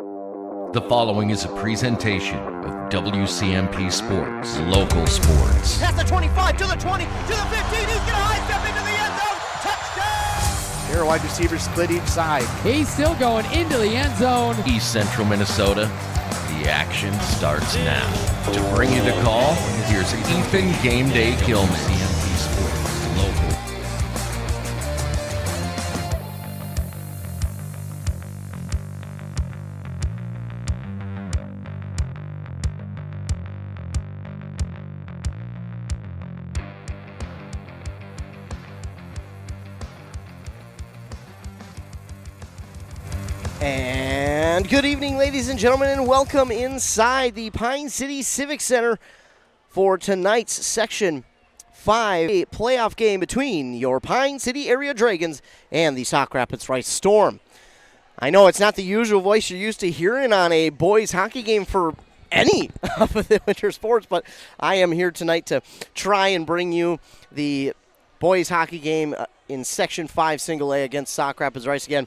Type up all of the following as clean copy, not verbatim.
The following is a presentation of WCMP Sports, local sports. Past the 25, to the 20, to the 15, he's gonna high step into the end zone, touchdown! Here, wide receivers split each side. He's still going into the end zone. East Central Minnesota, the action starts now. To bring you the call, here's Ethan Game Day Gilman. WCMP Sports, local. And good evening, ladies and gentlemen, and welcome inside the Pine City Civic Center for tonight's Section 5 playoff game between your Pine City area Dragons and the Sauk Rapids Rice Storm. I know it's not the usual voice you're used to hearing on a boys hockey game for any of the winter sports, but I am here tonight to try and bring you the boys hockey game in Section 5 Single A against Sauk Rapids Rice again.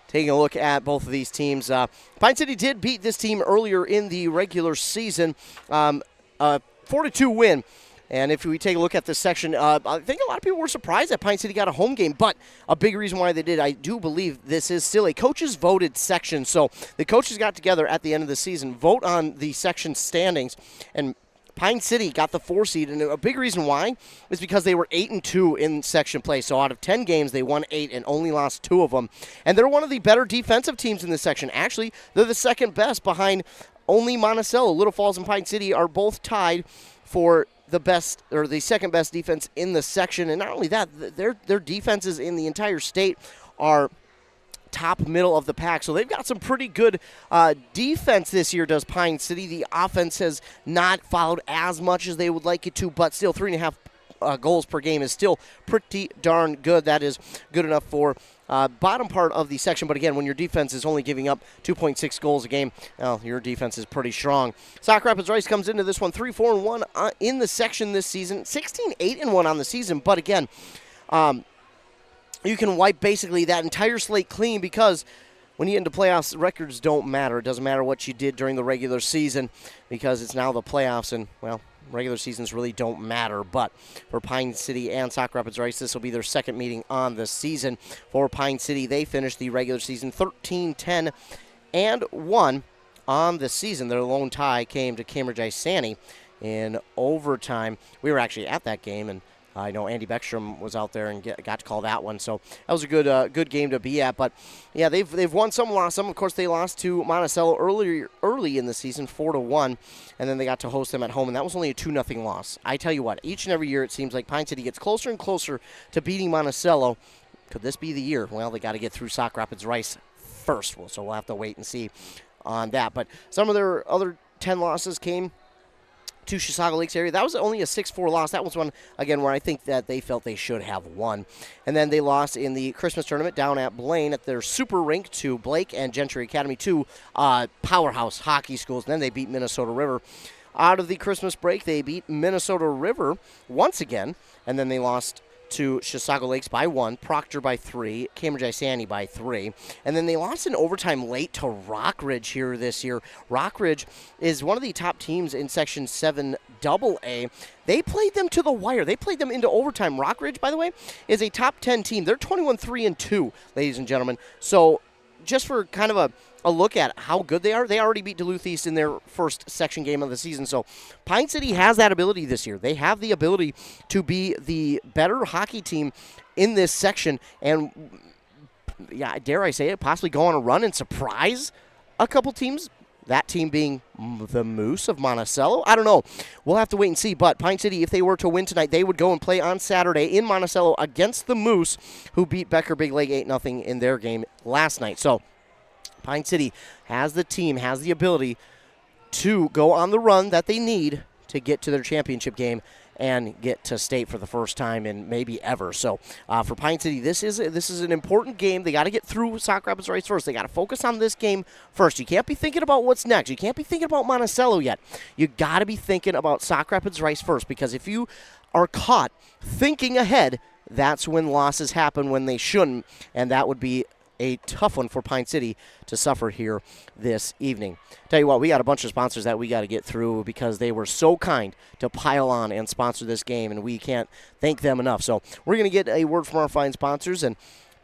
Taking a look at both of these teams. Pine City did beat this team earlier in the regular season, a 4-2 win. And if we take a look at this section, I think a lot of people were surprised that Pine City got a home game, but a big reason why they did, I do believe this is still a coaches voted section. So the coaches got together at the end of the season, vote on the section standings, and Pine City got the 4 seed, and a big reason why is because they were 8-2 in section play. So out of 10 games, they won 8 and only lost 2 of them. And they're one of the better defensive teams in this section. Actually, they're the second best behind only Monticello. Little Falls and Pine City are both tied for the best or the second best defense in the section. And not only that, their defenses in the entire state are top middle of the pack. So they've got some pretty good defense this year, does Pine City. The offense has not followed as much as they would like it to, but still 3.5 goals per game is still pretty darn good. That is good enough for bottom part of the section. But again, when your defense is only giving up 2.6 goals a game, well, your defense is pretty strong. Sauk Rapids Rice comes into this one 3-4-1 in the section this season, 16-8-1 on the season. But again, you can wipe basically that entire slate clean because when you get into playoffs, records don't matter. It doesn't matter what you did during the regular season because it's now the playoffs, and, well, regular seasons really don't matter. But for Pine City and Sauk Rapids Rice, this will be their second meeting on the season. For Pine City, they finished the regular season 13-10-1 on the season. Their lone tie came to Cambridge Isani in overtime. We were actually at that game, and I know Andy Beckstrom was out there and got to call that one, so that was a good game to be at. But yeah, they've won some, lost some. Of course, they lost to Monticello early in the season, 4-1, and then they got to host them at home, and that was only a 2-0 loss. I tell you what, each and every year it seems like Pine City gets closer and closer to beating Monticello. Could this be the year? Well, they got to get through Sauk Rapids Rice first, so we'll have to wait and see on that. But some of their other 10 losses came to Chisago Lakes area. That was only a 6-4 loss. That was one, again, where I think that they felt they should have won. And then they lost in the Christmas tournament down at Blaine at their super rink to Blake and Gentry Academy, two powerhouse hockey schools. And then they beat Minnesota River. Out of the Christmas break, they beat Minnesota River once again, and then they lost to Chisago Lakes by 1, Proctor by 3, Cambridge Isani by 3. And then they lost in overtime late to Rockridge here this year. Rockridge is one of the top teams in Section 7 AA. They played them to the wire. They played them into overtime. Rockridge, by the way, is a top 10 team. They're 21-3-2, ladies and gentlemen. So just for kind of a look at how good they are, they already beat Duluth East in their first section game of the season. So Pine City has that ability this year. They have the ability to be the better hockey team in this section and, yeah, dare I say it, possibly go on a run and surprise a couple teams, that team being the Moose of Monticello. I don't know. We'll have to wait and see. But Pine City, if they were to win tonight, they would go and play on Saturday in Monticello against the Moose, who beat Becker Big Lake 8-0 in their game last night. So Pine City has the team, has the ability to go on the run that they need to get to their championship game and get to state for the first time in maybe ever. So for Pine City, this is an important game. They got to get through Sauk Rapids Rice first. They got to focus on this game first. You can't be thinking about what's next. You can't be thinking about Monticello yet. You got to be thinking about Sauk Rapids Rice first, because if you are caught thinking ahead, that's when losses happen when they shouldn't, and that would be a tough one for Pine City to suffer here this evening. Tell you what, we got a bunch of sponsors that we got to get through because they were so kind to pile on and sponsor this game, and we can't thank them enough. So we're going to get a word from our fine sponsors, and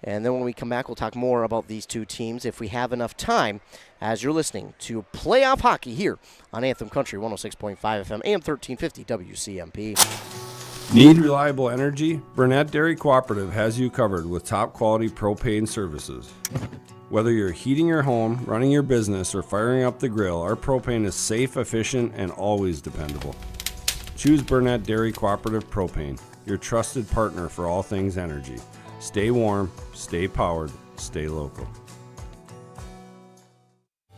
then when we come back, we'll talk more about these two teams if we have enough time, as you're listening to Playoff Hockey here on Anthem Country 106.5 FM, AM 1350 WCMP. Need reliable energy? Burnett Dairy Cooperative has you covered with top-quality propane services. Whether you're heating your home, running your business, or firing up the grill, our propane is safe, efficient, and always dependable. Choose Burnett Dairy Cooperative Propane, your trusted partner for all things energy. Stay warm, stay powered, stay local.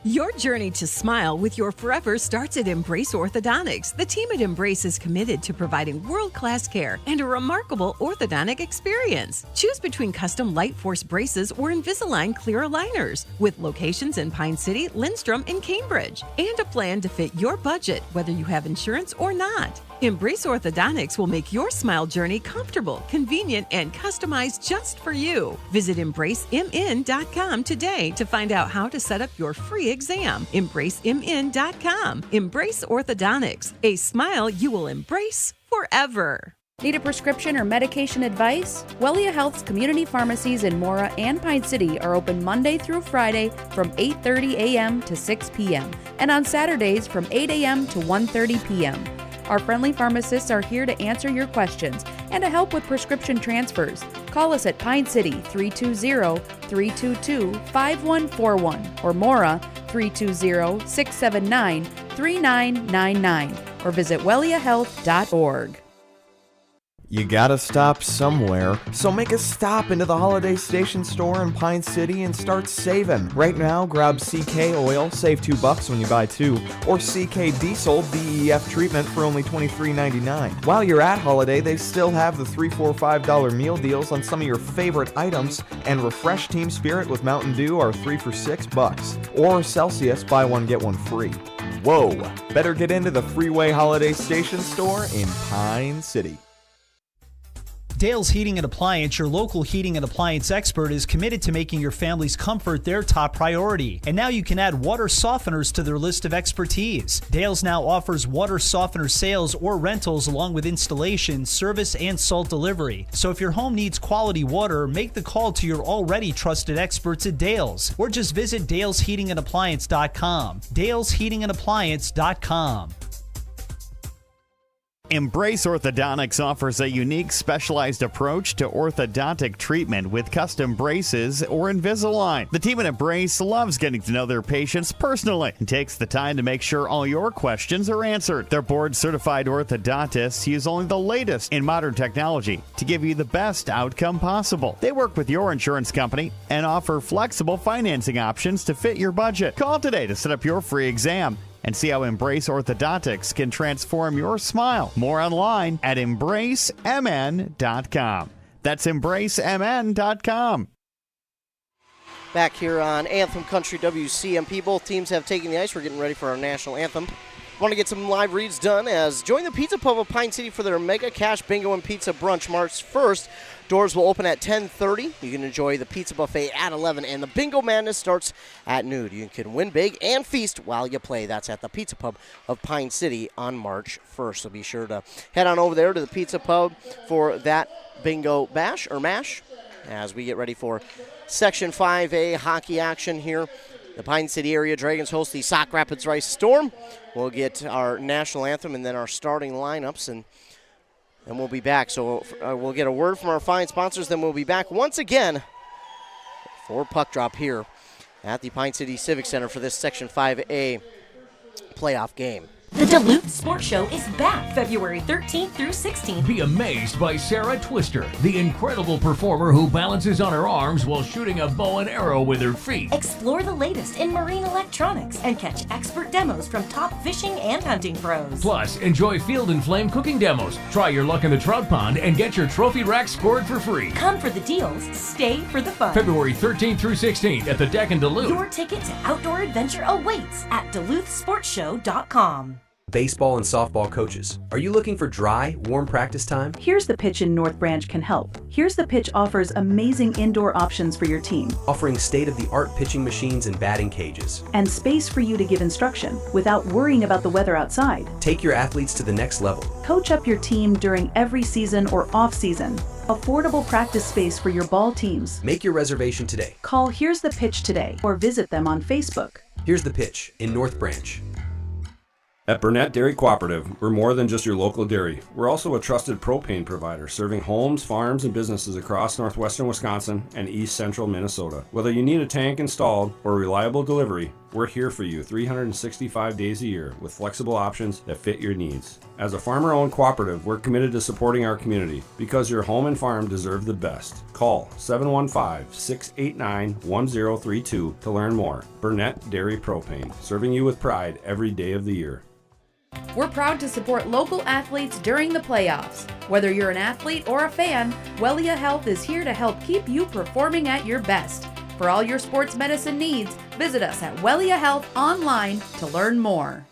Your journey to smile with your forever starts at Embrace Orthodontics. The team at Embrace is committed to providing world-class care and a remarkable orthodontic experience. Choose between custom Light Force braces or Invisalign clear aligners with locations in Pine City, Lindstrom, and Cambridge, and a plan to fit your budget, whether you have insurance or not. Embrace Orthodontics will make your smile journey comfortable, convenient, and customized just for you. Visit EmbraceMN.com today to find out how to set up your free exam. EmbraceMN.com. Embrace Orthodontics, a smile you will embrace forever. Need a prescription or medication advice? Wellia Health's community pharmacies in Mora and Pine City are open Monday through Friday from 8:30 a.m. to 6 p.m. and on Saturdays from 8 a.m. to 1:30 p.m. Our friendly pharmacists are here to answer your questions and to help with prescription transfers. Call us at Pine City 320-322-5141 or Mora 320-679-3999 or visit welliahealth.org. You gotta stop somewhere, so make a stop into the Holiday Station store in Pine City and start saving. Right now, grab CK Oil, save $2 when you buy 2, or CK Diesel DEF treatment for only $23.99. While you're at Holiday, they still have the $3, $4, $5 meal deals on some of your favorite items, and Refresh Team Spirit with Mountain Dew are 3 for $6, or Celsius, buy one get one free. Whoa! Better get into the Freeway Holiday Station store in Pine City. Dale's Heating and Appliance, your local heating and appliance expert, is committed to making your family's comfort their top priority. And now you can add water softeners to their list of expertise. Dale's now offers water softener sales or rentals along with installation, service, and salt delivery. So if your home needs quality water, make the call to your already trusted experts at Dale's, or just visit dalesheatingandappliance.com. dalesheatingandappliance.com. Embrace Orthodontics offers a unique, specialized approach to orthodontic treatment with custom braces or Invisalign. The team at Embrace loves getting to know their patients personally and takes the time to make sure all your questions are answered. Their board-certified orthodontists use only the latest in modern technology to give you the best outcome possible. They work with your insurance company and offer flexible financing options to fit your budget. Call today to set up your free exam and see how Embrace Orthodontics can transform your smile. More online at EmbraceMN.com. That's EmbraceMN.com. Back here on Anthem Country WCMP, both teams have taken the ice. We're getting ready for our national anthem. Want to get some live reads done as join the Pizza Pub of Pine City for their Mega Cash Bingo and Pizza Brunch March 1st. Doors will open at 10:30. You can enjoy the pizza buffet at 11, and the Bingo Madness starts at noon. You can win big and feast while you play. That's at the Pizza Pub of Pine City on March 1st. So be sure to head on over there to the Pizza Pub for that Bingo Bash or Mash as we get ready for Section 5A hockey action here. The Pine City area Dragons host the Sauk Rapids Rice Storm. We'll get our national anthem and then our starting lineups, and we'll be back. So we'll get a word from our fine sponsors, then we'll be back once again for puck drop here at the Pine City Civic Center for this Section 5A playoff game. The Duluth Sports Show is back February 13th through 16th. Be amazed by Sarah Twister, the incredible performer who balances on her arms while shooting a bow and arrow with her feet. Explore the latest in marine electronics and catch expert demos from top fishing and hunting pros. Plus, enjoy Field and Flame cooking demos. Try your luck in the trout pond and get your trophy rack scored for free. Come for the deals, stay for the fun. February 13th through 16th at the Deck in Duluth. Your ticket to outdoor adventure awaits at DuluthSportsShow.com. Baseball and softball coaches, are you looking for dry, warm practice time? Here's the Pitch in North Branch can help. Here's the Pitch offers amazing indoor options for your team. Offering state-of-the-art pitching machines and batting cages. And space for you to give instruction without worrying about the weather outside. Take your athletes to the next level. Coach up your team during every season or off-season. Affordable practice space for your ball teams. Make your reservation today. Call Here's the Pitch today or visit them on Facebook. Here's the Pitch in North Branch. At Burnett Dairy Cooperative, we're more than just your local dairy. We're also a trusted propane provider, serving homes, farms, and businesses across northwestern Wisconsin and east central Minnesota. Whether you need a tank installed or reliable delivery, we're here for you 365 days a year with flexible options that fit your needs. As a farmer-owned cooperative, we're committed to supporting our community because your home and farm deserve the best. Call 715-689-1032 to learn more. Burnett Dairy Propane, serving you with pride every day of the year. We're proud to support local athletes during the playoffs. Whether you're an athlete or a fan, Wellia Health is here to help keep you performing at your best. For all your sports medicine needs, visit us at Wellia Health online to learn more.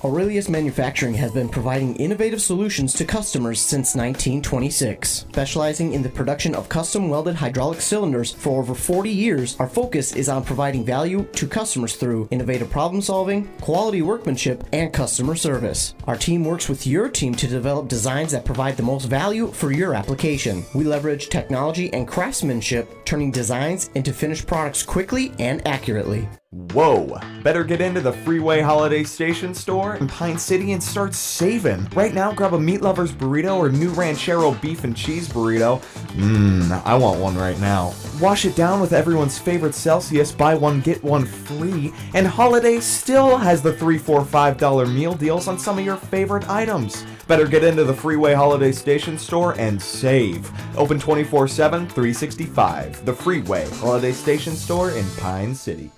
Aurelius Manufacturing has been providing innovative solutions to customers since 1926. Specializing in the production of custom welded hydraulic cylinders for over 40 years, our focus is on providing value to customers through innovative problem solving, quality workmanship, and customer service. Our team works with your team to develop designs that provide the most value for your application. We leverage technology and craftsmanship, turning designs into finished products quickly and accurately. Whoa! Better get into the Freeway Holiday Station store in Pine City and start saving. Right now, grab a Meat Lover's burrito or new Ranchero beef and cheese burrito. I want one right now. Wash it down with everyone's favorite Celsius, buy one, get one free. And Holiday still has the $3, $4, $5 meal deals on some of your favorite items. Better get into the Freeway Holiday Station store and save. Open 24/7, 365. The Freeway Holiday Station store in Pine City.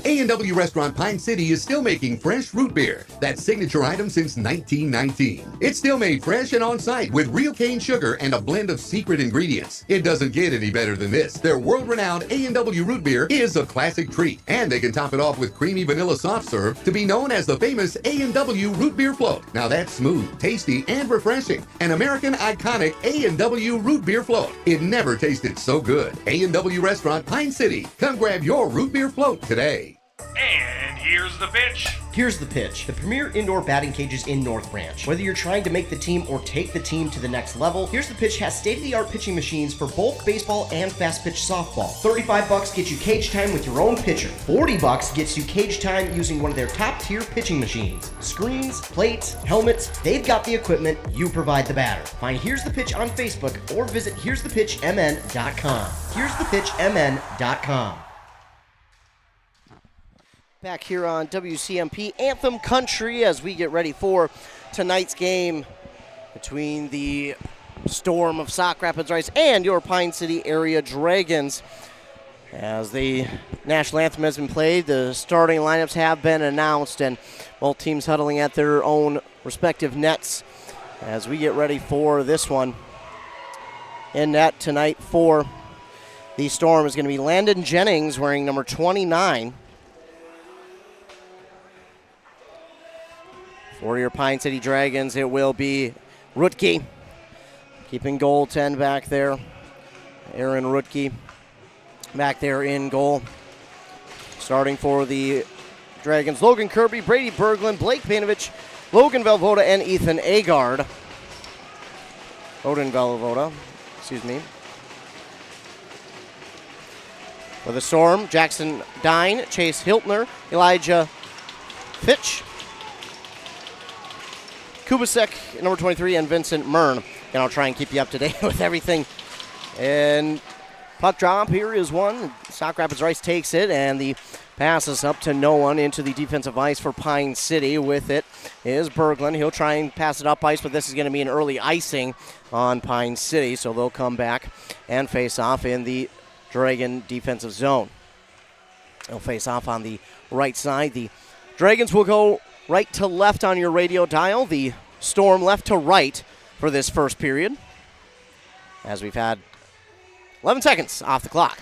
A&W Restaurant Pine City is still making fresh root beer, that signature item since 1919. It's still made fresh and on-site with real cane sugar and a blend of secret ingredients. It doesn't get any better than this. Their world-renowned A&W root beer is a classic treat, and they can top it off with creamy vanilla soft serve to be known as the famous A&W root beer float. Now that's smooth, tasty, and refreshing. An American iconic A&W root beer float. It never tasted so good. A&W Restaurant Pine City. Come grab your root beer float today. And here's the pitch. Here's the Pitch, the premier indoor batting cages in North Branch. Whether you're trying to make the team or take the team to the next level, Here's the Pitch has state-of-the-art pitching machines for both baseball and fast-pitch softball. $35 gets you cage time with your own pitcher. $40 gets you cage time using one of their top-tier pitching machines. Screens, plates, helmets, they've got the equipment, you provide the batter. Find Here's the Pitch on Facebook or visit here'sthepitchmn.com. here'sthepitchmn.com. Back here on WCMP Anthem Country as we get ready for tonight's game between the Storm of Sauk Rapids Rice and your Pine City area Dragons. As the national anthem has been played, the starting lineups have been announced, and both teams huddling at their own respective nets as we get ready for this one. In net tonight for the Storm is going to be Landon Jennings wearing number 29. For your Pine City Dragons, it will be Rutke keeping goaltend back there. Aaron Rutke back there in goal. Starting for the Dragons, Logan Kirby, Brady Berglund, Blake Panovich, Logan Velvoda, and Ethan Agard. Odin Velvoda, excuse me. For the Storm, Jackson Dine, Chase Hiltner, Elijah Fitch, Kubasek, number 23, and Vincent Mern. And I'll try and keep you up to date with everything. And puck drop here is one. Sauk Rapids Rice takes it, and the pass is up to no one into the defensive ice for Pine City. With it is Berglund. He'll try and pass it up ice, but this is going to be an early icing on Pine City, so they'll come back and face off in the Dragon defensive zone. They'll face off on the right side. The Dragons will go right to left on your radio dial. The Storm left to right for this first period, as we've had 11 seconds off the clock.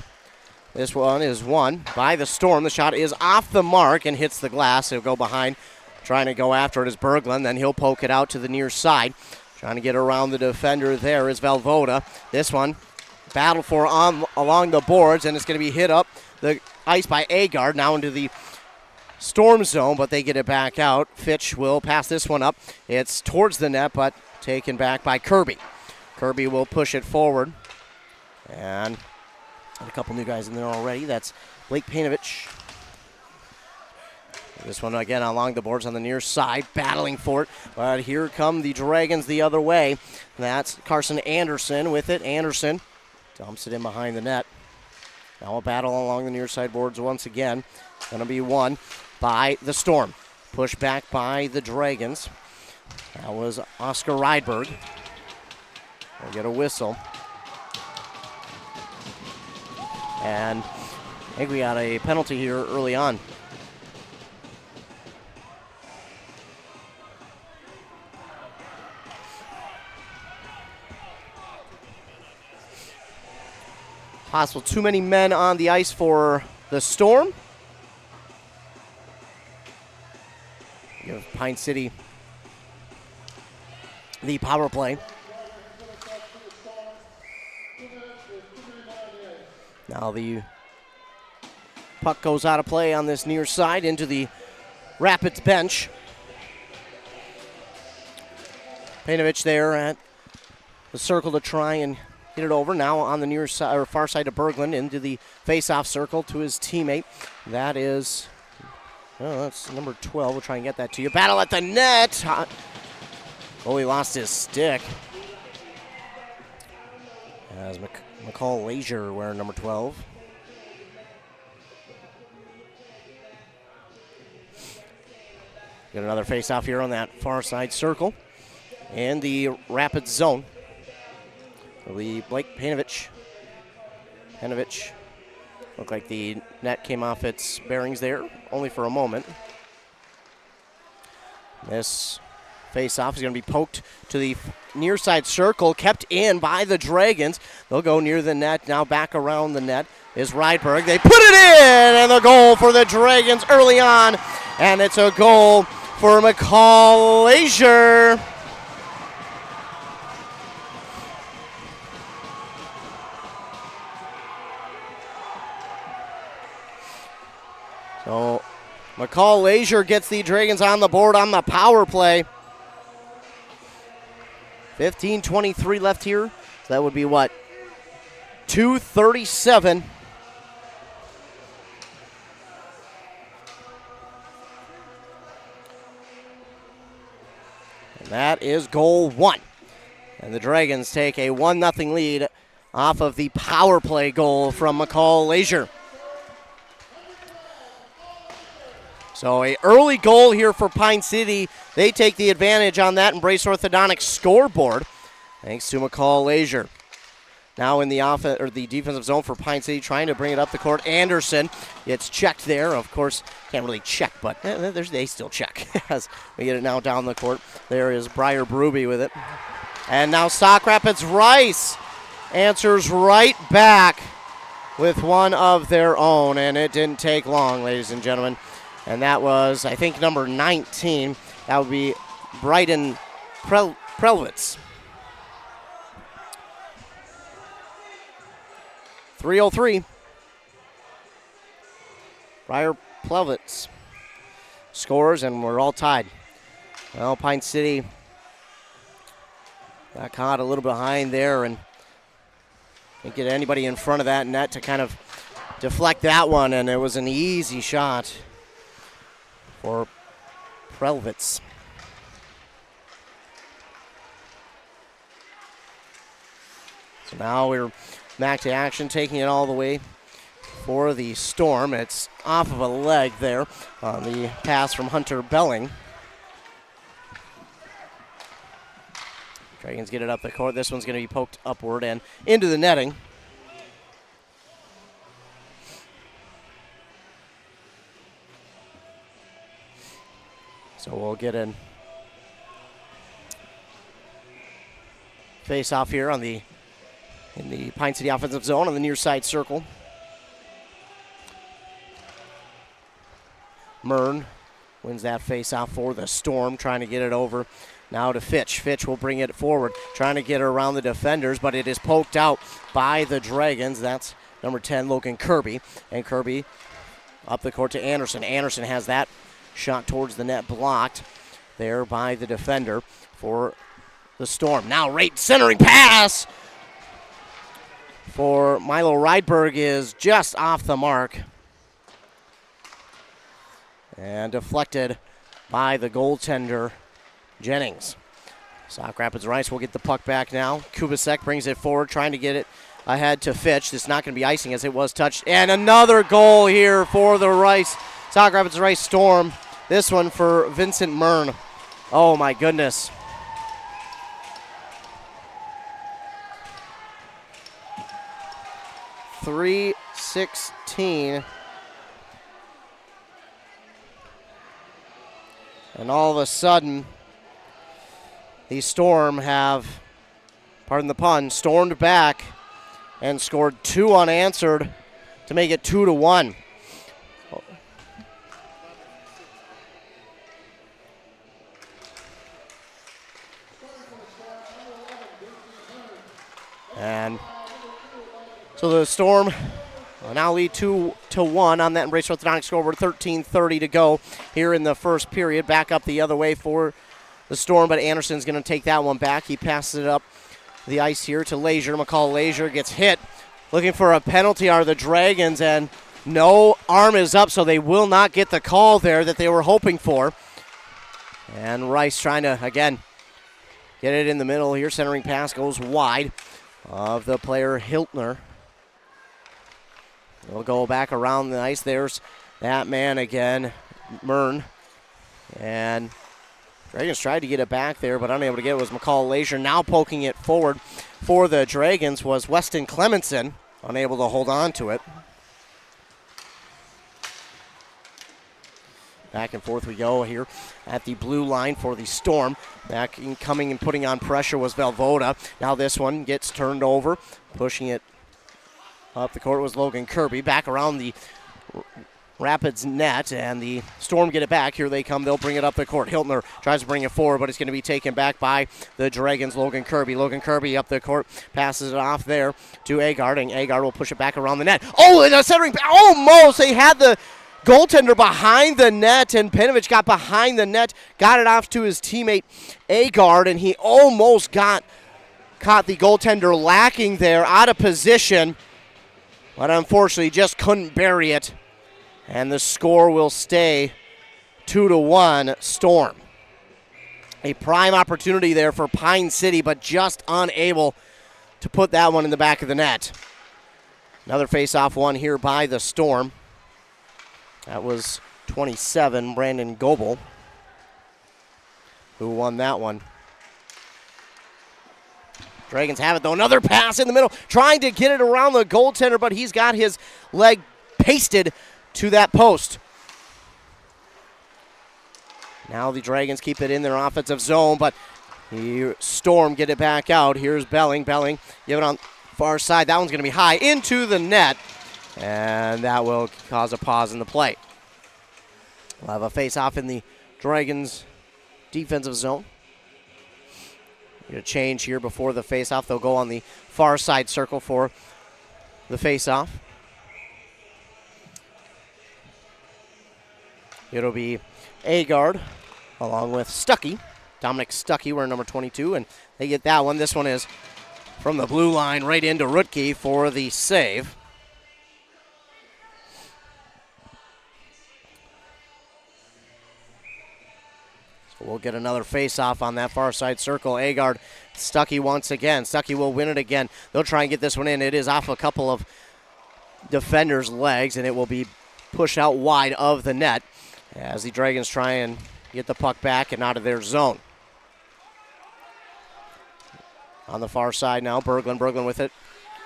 This one is won by the Storm. The shot is off the mark and hits the glass. It'll go behind. trying to go after it is Berglund. Then he'll poke it out to the near side. Trying to get around the defender there is Velvoda. This one, battle for along the boards, and it's going to be hit up the ice by Agard, now into the Storm zone, but they get it back out. Fitch will pass this one up. It's towards the net, but taken back by Kirby. Kirby will push it forward. And a couple new guys in there already. That's Blake Painovich. This one again along the boards on the near side, battling for it. But here come the Dragons the other way. That's Carson Anderson with it. Anderson dumps it in behind the net. Now a battle along the near side boards once again. Going to be won by the Storm. Pushed back by the Dragons. That was Oscar Rydberg. We'll get a whistle. And I think we got a penalty here early on. Possible too many men on the ice for the Storm. Give Pine City the power play. Now the puck goes out of play on this near side into the Rapids bench. Painovich there at the circle to try and get it over. Now on the near side or far side of Berglund into the face-off circle to his teammate. That is, oh, that's number 12. We'll try and get that to you. Battle at the net. Oh, he lost his stick. As McCall Leisure wearing number 12. Get another face-off here on that far side circle. And the Rapids zone. It'll be Blake Painovich. Painovich. Looked like the net came off its bearings there, only for a moment. This face-off is going to be poked to the near side circle, kept in by the Dragons. They'll go near the net, now back around the net is Rydberg. They put it in, and the goal for the Dragons early on, and it's a goal for McCall Leisure. So McCall Leisure gets the Dragons on the board on the power play. 15:23 left here. So that would be what? 2:37. And that is goal one. And the Dragons take a 1-0 lead off of the power play goal from McCall Leisure. So a early goal here for Pine City. They take the advantage on that Embrace Orthodontics scoreboard, thanks to McCall Leisure. Now in the the defensive zone for Pine City, trying to bring it up the court. Anderson, it's checked there. Of course, can't really check, but they still check as we get it now down the court. There is Briar Bruby with it. And now Sauk Rapids Rice answers right back with one of their own, and it didn't take long, ladies and gentlemen. And that was, I think, number 19. That would be Bryden Prelwitz. 3:03. Briar Plevitz scores, and we're all tied. Well, Pine City got caught a little behind there and didn't get anybody in front of that net to kind of deflect that one, and it was an easy shot for Prelwitz. So now we're back to action, taking it all the way for the Storm. It's off of a leg there on the pass from Hunter Belling. Dragons get it up the court. This one's going to be poked upward and into the netting. So we'll get in face off here in the Pine City offensive zone on the near side circle. Mern wins that face-off for the Storm, trying to get it over now to Fitch. Fitch will bring it forward, trying to get it around the defenders, but it is poked out by the Dragons. That's number 10, Logan Kirby. And Kirby up the court to Anderson. Anderson has that shot towards the net blocked there by the defender for the Storm. Now right centering pass for Milo Rydberg is just off the mark and deflected by the goaltender Jennings. Sauk Rapids Rice will get the puck back now. Kubasek brings it forward, trying to get it ahead to Fitch. This is not going to be icing as it was touched. And another goal here for the Sauk Rapids Rice Storm. This one for Vincent Mern. Oh my goodness. .316. And all of a sudden, the Storm have, pardon the pun, stormed back and scored 2 unanswered to make it 2-1. And so the Storm will now lead 2-1 on that Embrace Orthodontic scoreboard. 13:30 to go here in the first period. Back up the other way for the Storm, but Anderson's going to take that one back. He passes it up the ice here to Leisure. McCall Leisure gets hit. Looking for a penalty are the Dragons, and no arm is up, so they will not get the call there that they were hoping for. And Rice trying to, again, get it in the middle here. Centering pass goes wide of the player Hiltner. They'll go back around the ice. There's that man again, Mern. And Dragons tried to get it back there, but unable to get it was McCall Leisure. Now poking it forward for the Dragons was Weston Clemenson, unable to hold on to it. Back and forth we go here at the blue line for the Storm. Back in coming and putting on pressure was Velvoda. Now this one gets turned over. Pushing it up the court was Logan Kirby. Back around the Rapids net, and the Storm get it back. Here they come. They'll bring it up the court. Hiltner tries to bring it forward, but it's going to be taken back by the Dragons. Logan Kirby. Logan Kirby up the court. Passes it off there to Agard, and Agard will push it back around the net. Oh, and a centering almost. They had the goaltender behind the net, and Penovich got behind the net, got it off to his teammate Agard, and he almost caught the goaltender lacking there, out of position, but unfortunately just couldn't bury it. And the score will stay 2-1 Storm. A prime opportunity there for Pine City, but just unable to put that one in the back of the net. Another face-off one here by the Storm. That was 27, Brandon Goebel, who won that one. Dragons have it, though. Another pass in the middle, trying to get it around the goaltender, but he's got his leg pasted to that post. Now the Dragons keep it in their offensive zone, but the Storm get it back out. Here's Belling. Belling, give it on far side. That one's going to be high into the net, and that will cause a pause in the play. We'll have a face-off in the Dragons' defensive zone. Get a change here before the face-off. They'll go on the far side circle for the face-off. It'll be Agard along with Stuckey. Dominic Stuckey wearing number 22, and they get that one. This one is from the blue line right into Rutke for the save. So we'll get another face-off on that far side circle. Agard, Stuckey once again. Stuckey will win it again. They'll try and get this one in. It is off a couple of defenders' legs, and it will be pushed out wide of the net as the Dragons try and get the puck back and out of their zone. On the far side now, Berglund with it,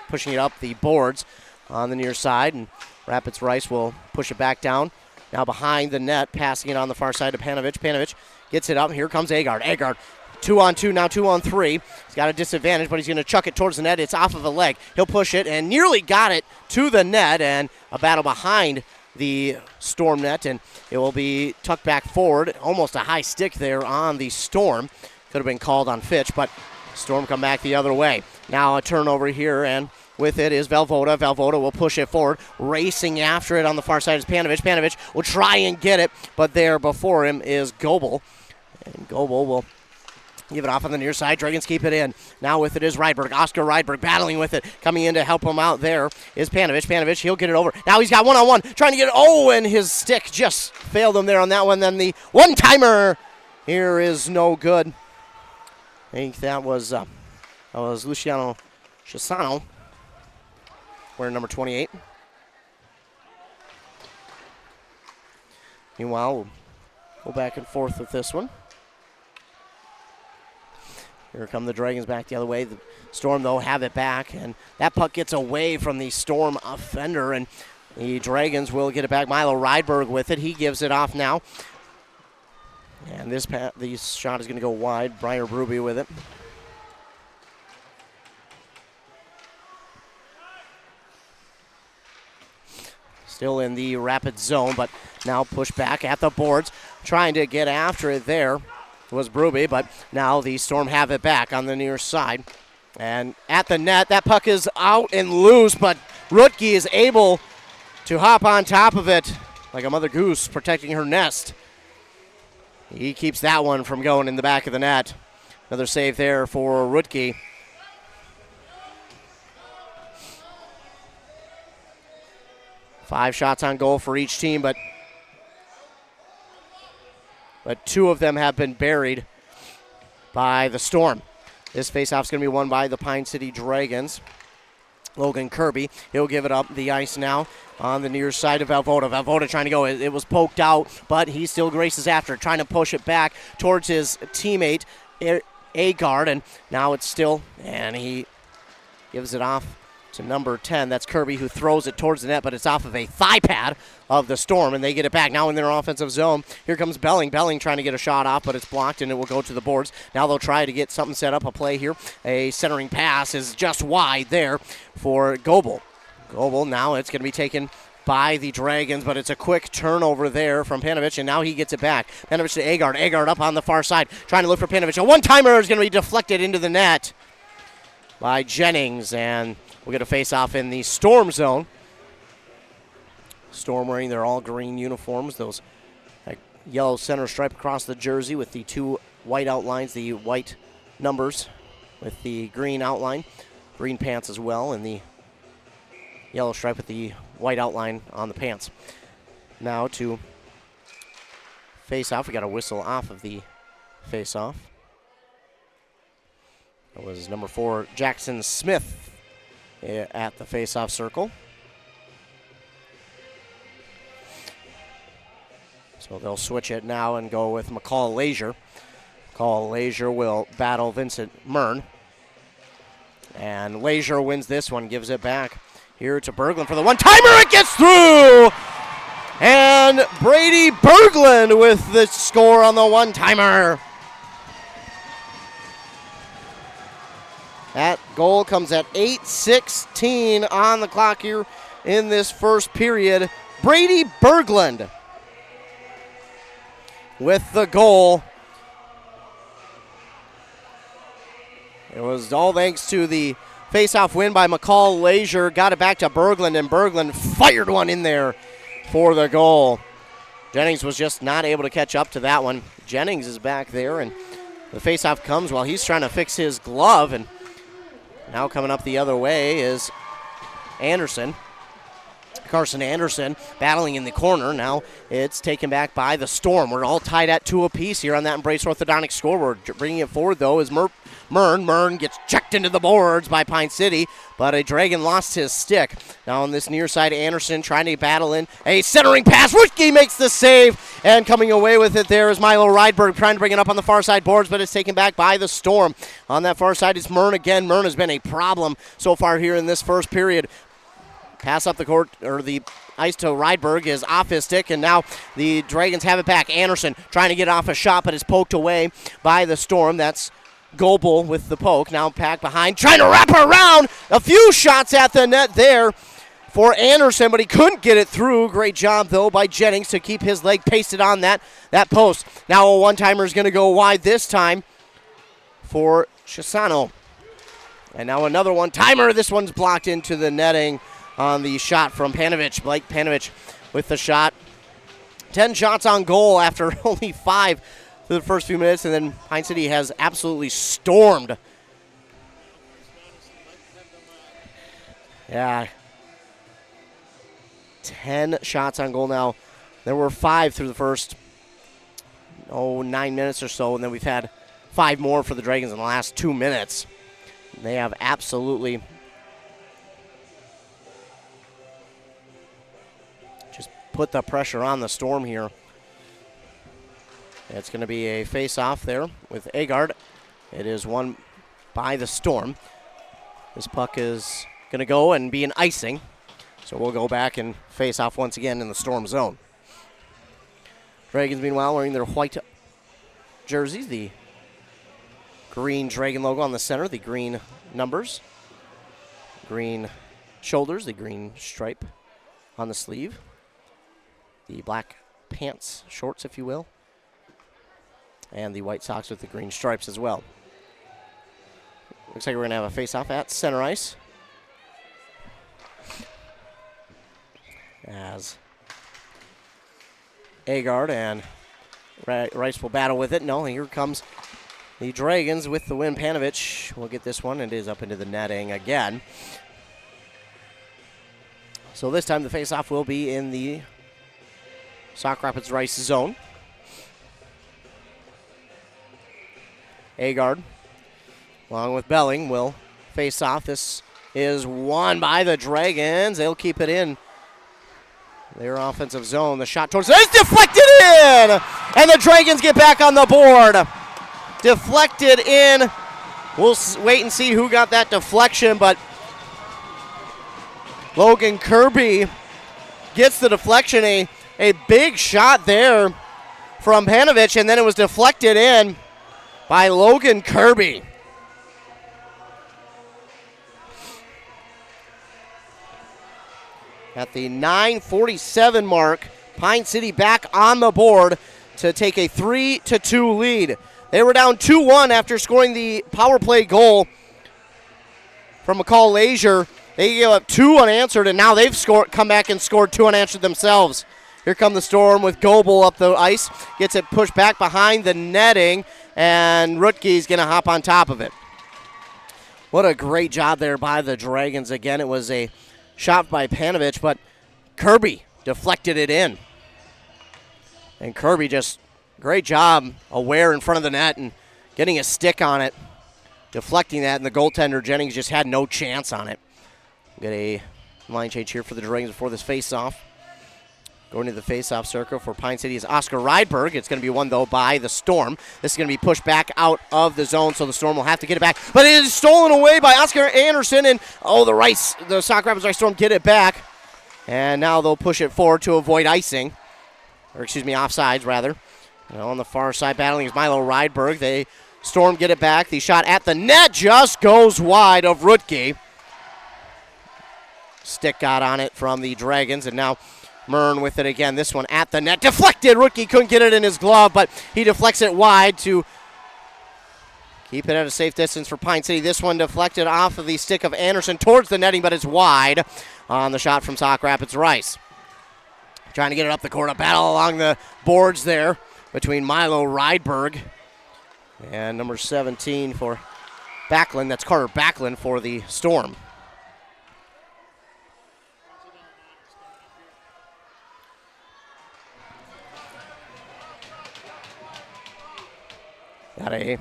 pushing it up the boards on the near side, and Rapids Rice will push it back down. Now behind the net, passing it on the far side to Panovich. Panovich gets it up, and here comes Agard. Agard, 2-on-2, now 2-on-3. He's got a disadvantage, but he's going to chuck it towards the net. It's off of a leg. He'll push it, and nearly got it to the net, and a battle behind the Storm net, and it will be tucked back forward. Almost a high stick there on the Storm. Could have been called on Fitch, but Storm come back the other way. Now a turnover here, and with it is Velvoda. Velvoda will push it forward. Racing after it on the far side is Panovich. Panovich will try and get it, but there before him is Goebel. And Goebel will give it off on the near side. Dragons keep it in. Now with it is Rydberg. Oscar Rydberg battling with it. Coming in to help him out there is Panovich. Panovich, he'll get it over. Now he's got one-on-one. Trying to get it. Oh, and his stick just failed him there on that one. Then the one-timer here is no good. I think that was Luciano Chisano, wearing number 28. Meanwhile, we'll go back and forth with this one. Here come the Dragons back the other way. The Storm, though, have it back, and that puck gets away from the Storm offender, and the Dragons will get it back. Milo Rydberg with it. He gives it off now. And this shot is going to go wide. Briar Bruby with it. Still in the rapid zone, but now push back at the boards. Trying to get after it there was Bruby, but now the Storm have it back on the near side. And at the net, that puck is out and loose, but Rutke is able to hop on top of it like a mother goose protecting her nest. He keeps that one from going in the back of the net. Another save there for Rutke. Five shots on goal for each team, but two of them have been buried by the Storm. This faceoff is going to be won by the Pine City Dragons. Logan Kirby, he'll give it up the ice now on the near side of Velvoda. Velvoda trying to go. It was poked out, but he still races after it, trying to push it back towards his teammate, Agard, and now it's still, and he gives it off to number 10. That's Kirby, who throws it towards the net, but it's off of a thigh pad of the Storm, and they get it back. Now in their offensive zone, here comes Belling. Belling trying to get a shot off, but it's blocked, and it will go to the boards. Now they'll try to get something set up, a play here. A centering pass is just wide there for Goebel. Goebel, now it's going to be taken by the Dragons, but it's a quick turnover there from Panovich, and now he gets it back. Panovich to Agard. Agard up on the far side, trying to look for Panovich. A one-timer is going to be deflected into the net by Jennings, and we'll get a face-off in the Storm zone. Storm wearing their all-green uniforms, those yellow center stripe across the jersey with the two white outlines, the white numbers with the green outline, green pants as well, and the yellow stripe with the white outline on the pants. Now to face-off. We got a whistle off of the face-off. That was number 4, Jackson Smith, at the face-off circle. So they'll switch it now and go with McCall Lazier. McCall Lazier will battle Vincent Mern. And Lazier wins this one, gives it back here to Berglund for the one-timer. It gets through! And Brady Berglund with the score on the one-timer. That goal comes at 8:16 on the clock here in this first period. Brady Berglund with the goal. It was all thanks to the face-off win by McCall Lazier. Got it back to Berglund, and Berglund fired one in there for the goal. Jennings was just not able to catch up to that one. Jennings is back there, and the face-off comes while he's trying to fix his glove, and now coming up the other way is Anderson. Carson Anderson battling in the corner. Now it's taken back by the Storm. We're all tied at 2 apiece here on that Embrace Orthodontic scoreboard. Bringing it forward, though, is Mern. Mern gets checked into the boards by Pine City, but a Dragon lost his stick. Now on this near side, Anderson trying to battle in a centering pass. Rutke makes the save, and coming away with it there is Milo Rydberg trying to bring it up on the far side boards, but it's taken back by the Storm. On that far side is Mern again. Mern has been a problem so far here in this first period. Pass up the court, or the ice to Rydberg is off his stick, and now the Dragons have it back. Anderson trying to get off a shot, but is poked away by the Storm. That's Goebel with the poke. Now Pack behind, trying to wrap around. A few shots at the net there for Anderson, but he couldn't get it through. Great job, though, by Jennings to keep his leg pasted on that post. Now a one-timer is going to go wide this time for Chisano. And now another one-timer. This one's blocked into the netting on the shot from Panovich. Blake Panovich with the shot. 10 shots on goal after only 5 through the first few minutes, and then Pine City has absolutely stormed. Yeah. 10 shots on goal now. There were 5 through the first 9 minutes or so, and then we've had 5 more for the Dragons in the last 2 minutes. They have absolutely just put the pressure on the Storm here. It's going to be a face-off there with Agard. It is won by the Storm. This puck is going to go and be an icing. So we'll go back and face off once again in the Storm zone. Dragons, meanwhile, wearing their white jerseys, the green Dragon logo on the center, the green numbers, green shoulders, the green stripe on the sleeve, the black pants, shorts, if you will, and the white socks with the green stripes as well. Looks like we're going to have a face-off at center ice. As Agard and Rice will battle with it. No, here comes the Dragons with the win. Panovich will get this one. It is up into the netting again. So this time the faceoff will be in the Sauk Rapids Rice zone. Agard, along with Belling, will face off. This is won by the Dragons. They'll keep it in their offensive zone. The shot towards it's deflected in, and the Dragons get back on the board. Deflected in. We'll wait and see who got that deflection, but Logan Kirby gets the deflection. A big shot there from Panovich, and then it was deflected in by Logan Kirby. At the 9:47 mark, Pine City back on the board to take a 3-2 lead. They were down 2-1 after scoring the power play goal from McCall Lazier. They gave up 2 unanswered, and now they've come back and scored 2 unanswered themselves. Here come the Storm with Goebel up the ice. Gets it pushed back behind the netting, and Rutke's going to hop on top of it. What a great job there by the Dragons. Again, it was a shot by Panovich, but Kirby deflected it in. And Kirby just, great job, aware in front of the net and getting a stick on it, deflecting that, and the goaltender, Jennings, just had no chance on it. Get a line change here for the Dragons before this face-off. Going to the face-off circle for Pine City is Oscar Rydberg. It's going to be won, though, by the Storm. This is going to be pushed back out of the zone, so the Storm will have to get it back. But it is stolen away by Oscar Anderson, and the Sauk Rapids Rice Storm get it back. And now they'll push it forward to avoid icing. Or, offsides, rather. On the far side, battling is Milo Rydberg. They Storm get it back. The shot at the net just goes wide of Rutke. Stick got on it from the Dragons, and now Mern with it again. This one at the net. Deflected. Rutke couldn't get it in his glove, but he deflects it wide to keep it at a safe distance for Pine City. This one deflected off of the stick of Anderson towards the netting, but it's wide on the shot from Sauk Rapids Rice. Trying to get it up the court. A battle along the boards there between Milo Rydberg and number 17 for Backlund. That's Carter Backlund for the Storm. Got a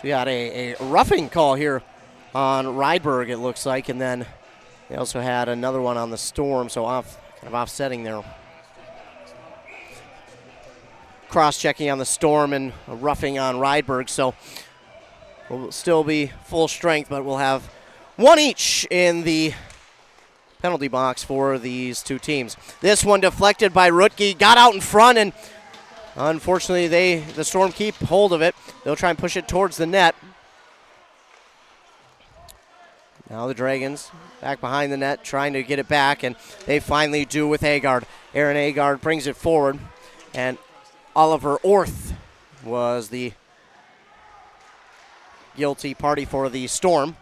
we got a roughing call here on Rydberg, it looks like, and then they also had another one on the Storm, so kind of offsetting there. Cross-checking on the Storm and a roughing on Rydberg, so we'll still be full strength, but we'll have one each in the penalty box for these two teams. This one deflected by Rutke, got out in front, and unfortunately the Storm keep hold of it. They'll try and push it towards the net. Now the Dragons back behind the net trying to get it back, and they finally do with Agard. Aaron Agard brings it forward, and Oliver Orth was the guilty party for the Storm.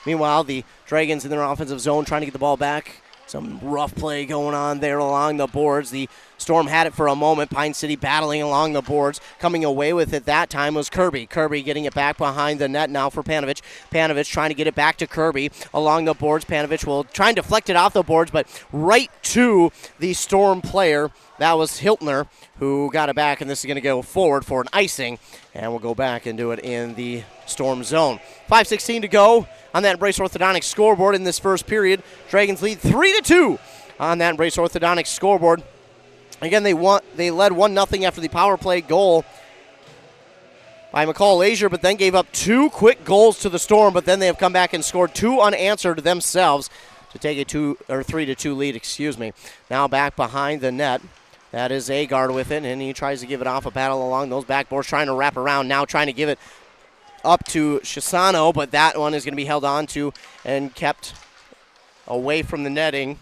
Meanwhile, the Dragons in their offensive zone trying to get the ball back. Some rough play going on there along the boards. The Storm had it for a moment. Pine City battling along the boards. Coming away with it that time was Kirby. Kirby getting it back behind the net now for Panovich. Panovich trying to get it back to Kirby along the boards. Panovich will try and deflect it off the boards, but right to the Storm player. That was Hiltner who got it back, and this is going to go forward for an icing, and we'll go back and do it in the Storm zone. 5:16 to go on that Embrace Orthodontics scoreboard in this first period. Dragons lead 3-2 on that Embrace Orthodontics scoreboard. Again, they led 1-0 after the power play goal by McCall Lazier, but then gave up 2 quick goals to the Storm, but then they have come back and scored 2 unanswered themselves to take a 3-2 lead, Now back behind the net. That is Agard with it, and he tries to give it off a battle along those backboards, trying to wrap around, now trying to give it up to Shisano, but that one is going to be held on to and kept away from the netting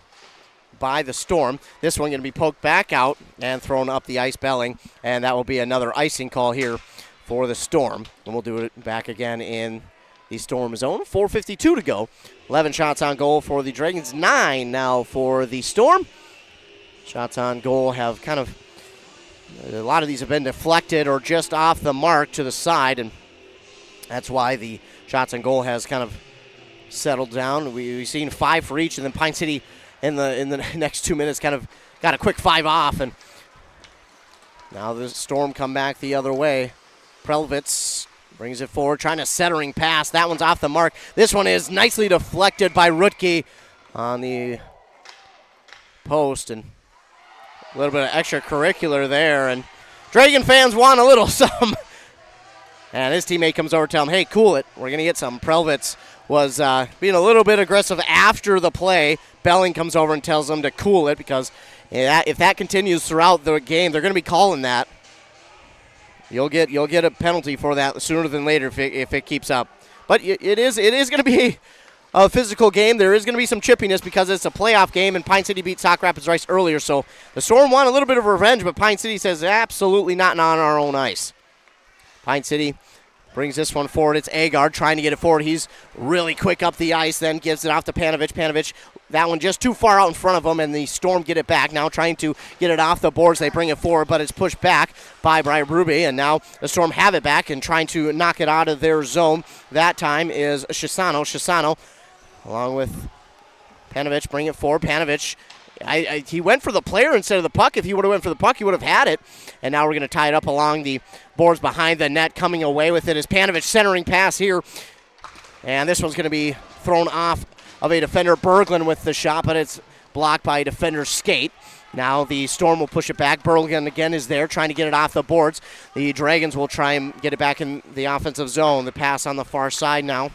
by the Storm. This one going to be poked back out and thrown up the ice belling, and that will be another icing call here for the Storm. And we'll do it back again in the Storm zone. 4:52 to go. 11 shots on goal for the Dragons, 9 now for the Storm. Shots on goal have a lot of these have been deflected or just off the mark to the side, and that's why the shots on goal has kind of settled down. We've seen 5 for each, and then Pine City in the next 2 minutes kind of got a quick 5 off, and now the Storm come back the other way. Prelvitz brings it forward, trying to centering pass. That one's off the mark. This one is nicely deflected by Rutke on the post, and a little bit of extracurricular there, and Dragon fans want a little something. And his teammate comes over to tell him, hey, cool it. We're going to get some. Prelvitz was being a little bit aggressive after the play. Belling comes over and tells him to cool it, because if that continues throughout the game, they're going to be calling that. You'll get a penalty for that sooner than later if it keeps up. But it is going to be a physical game. There is going to be some chippiness because it's a playoff game, and Pine City beat Sauk Rapids Rice earlier. So the Storm want a little bit of revenge, but Pine City says absolutely not on our own ice. Pine City brings this one forward. It's Agard trying to get it forward. He's really quick up the ice, then gives it off to Panovich. Panovich, that one just too far out in front of him, and the Storm get it back. Now trying to get it off the boards. They bring it forward, but it's pushed back by Brian Ruby, and now the Storm have it back and trying to knock it out of their zone. That time is Shisano. Shisano, along with Panovich, bring it forward. Panovich, he went for the player instead of the puck. If he would have went for the puck, he would have had it. And now we're going to tie it up along the boards behind the net. Coming away with it is Panovich, centering pass here. And this one's going to be thrown off of a defender. Berglund with the shot, but it's blocked by a defender's skate. Now the Storm will push it back. Berglund again is there trying to get it off the boards. The Dragons will try and get it back in the offensive zone. The pass on the far side now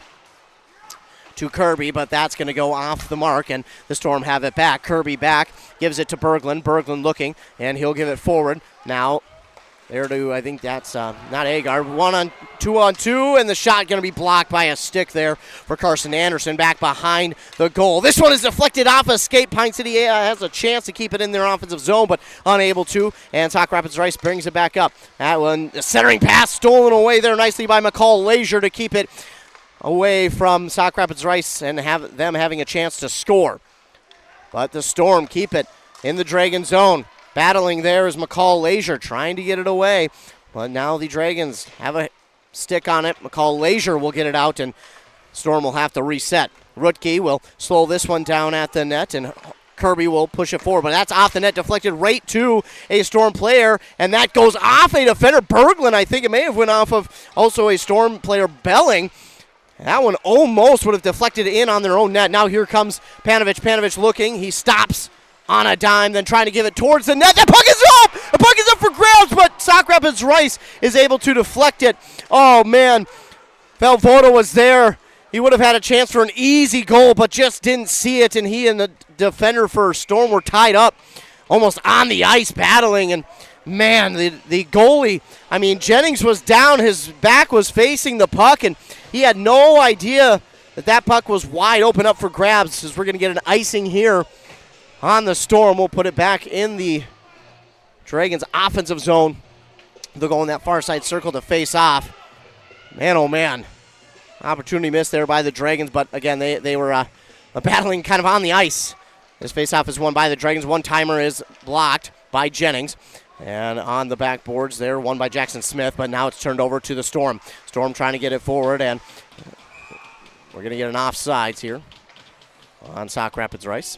to Kirby, but that's going to go off the mark, and the Storm have it back. Kirby back, gives it to Berglund. Berglund looking, and he'll give it forward. Now, there to, I think that's not Agard. 2-on-2, and the shot going to be blocked by a stick there for Carson Anderson back behind the goal. This one is deflected off a skate. Pine City has a chance to keep it in their offensive zone, but unable to, and Sauk Rapids Rice brings it back up. That one, the centering pass stolen away there nicely by McCall Lazier to keep it away from Sauk Rapids Rice and have them having a chance to score. But the Storm keep it in the Dragon zone. Battling there is McCall Lazier trying to get it away. But now the Dragons have a stick on it. McCall Lazier will get it out, and Storm will have to reset. Rutke will slow this one down at the net, and Kirby will push it forward. But that's off the net, deflected right to a Storm player, and that goes off a defender. Berglund, I think it may have went off of also a Storm player, Belling. That one almost would have deflected in on their own net. Now here comes Panovich. Panovich looking. He stops on a dime, then trying to give it towards the net. The puck is up! The puck is up for grabs, but Sauk Rapids Rice is able to deflect it. Oh, man. Valvoda was there. He would have had a chance for an easy goal, but just didn't see it, and he and the defender for Storm were tied up almost on the ice battling, and man, the goalie, Jennings was down. His back was facing the puck, and he had no idea that puck was wide open up for grabs, as we're going to get an icing here on the Storm. We'll put it back in the Dragons' offensive zone. They'll go in that far side circle to face off. Man, oh man. Opportunity missed there by the Dragons, but again, they were battling kind of on the ice. This face-off is won by the Dragons. One-timer is blocked by Jennings. And on the backboards there, won by Jackson Smith, but now it's turned over to the Storm. Storm trying to get it forward, and we're going to get an offsides here on Sauk Rapids Rice.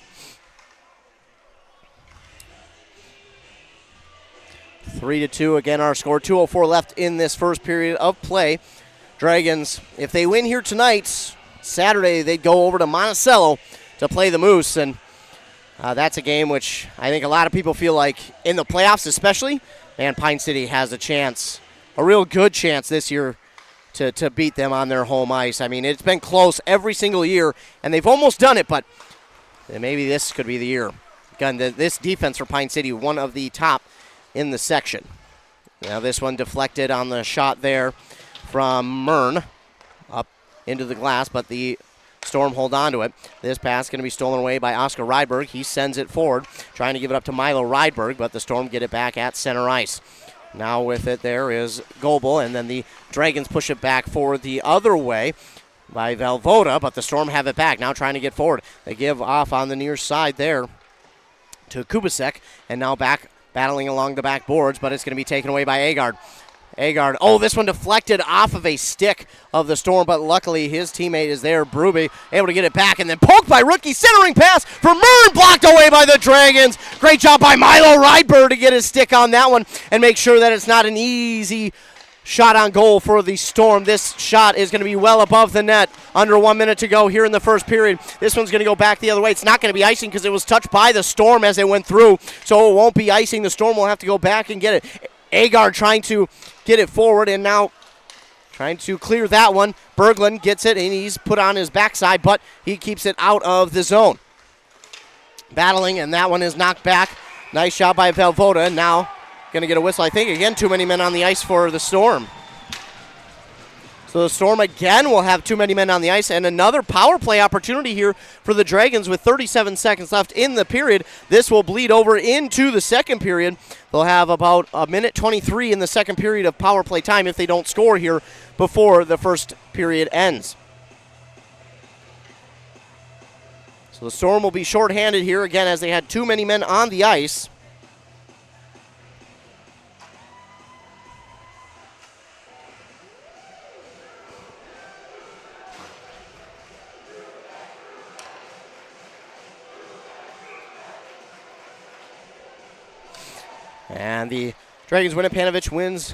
3-2, again our score. 2:04 left in this first period of play. Dragons, if they win here tonight, Saturday they'd go over to Monticello to play the Moose, and that's a game which I think a lot of people feel like in the playoffs especially, man, Pine City has a chance, a real good chance this year to beat them on their home ice. I mean, it's been close every single year, and they've almost done it, but maybe this could be the year. Again, this defense for Pine City, one of the top in the section. Now this one deflected on the shot there from Mern up into the glass, but the Storm hold on to it. This pass going to be stolen away by Oscar Rydberg. He sends it forward, trying to give it up to Milo Rydberg, but the Storm get it back at center ice. Now with it there is Goebel, and then the Dragons push it back forward the other way by Valvoda, but the Storm have it back. Now trying to get forward. They give off on the near side there to Kubasek, and now back battling along the backboards, but it's going to be taken away by Agard. Agard, this one deflected off of a stick of the Storm, but luckily his teammate is there, Bruby, able to get it back, and then poked by Rookie, centering pass for Mern, blocked away by the Dragons. Great job by Milo Rydberg to get his stick on that one and make sure that it's not an easy shot on goal for the Storm. This shot is going to be well above the net. Under 1 minute to go here in the first period. This one's going to go back the other way. It's not going to be icing because it was touched by the Storm as it went through, so it won't be icing. The Storm will have to go back and get it. Agard trying to get it forward, and now trying to clear that one. Berglund gets it, and he's put on his backside, but he keeps it out of the zone. Battling, and that one is knocked back. Nice shot by Valvoda, and now going to get a whistle. I think, again, too many men on the ice for the Storm. So the Storm again will have too many men on the ice, and another power play opportunity here for the Dragons with 37 seconds left in the period. This will bleed over into the second period. They'll have about a minute 23 in the second period of power play time if they don't score here before the first period ends. So the Storm will be shorthanded here again as they had too many men on the ice. And the Dragons win it. Panovich wins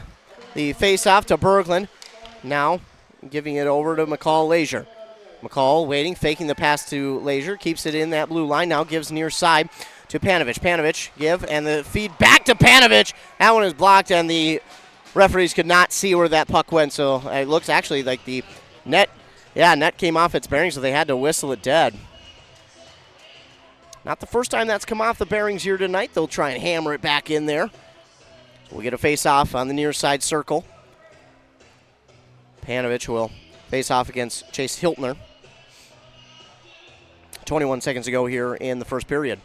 the face-off to Berglund. Now giving it over to McCall Leisure. McCall waiting, faking the pass to Leisure. Keeps it in that blue line. Now gives near side to Panovich. Panovich give, and the feed back to Panovich. That one is blocked, and the referees could not see where that puck went. So it looks actually like the net came off its bearings, so they had to whistle it dead. Not the first time that's come off the bearings here tonight. They'll try and hammer it back in there. So we'll get a face-off on the near side circle. Panovich will face off against Chase Hiltner. 21 seconds to go here in the first period.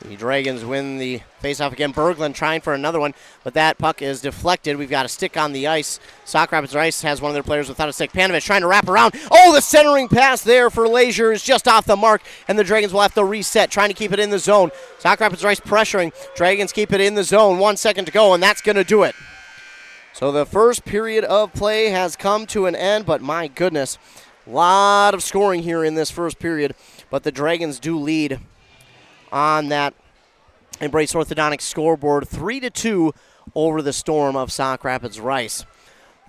The Dragons win the faceoff again. Berglund trying for another one, but that puck is deflected. We've got a stick on the ice. Sauk Rapids Rice has one of their players without a stick. Panovich trying to wrap around. The centering pass there for Leisure is just off the mark, and the Dragons will have to reset, trying to keep it in the zone. Sauk Rapids Rice pressuring. Dragons keep it in the zone. 1 second to go, and that's going to do it. So the first period of play has come to an end, but my goodness, a lot of scoring here in this first period, but the Dragons do lead on that Embrace Orthodontics scoreboard, 3-2 over the Storm of Sauk Rapids Rice.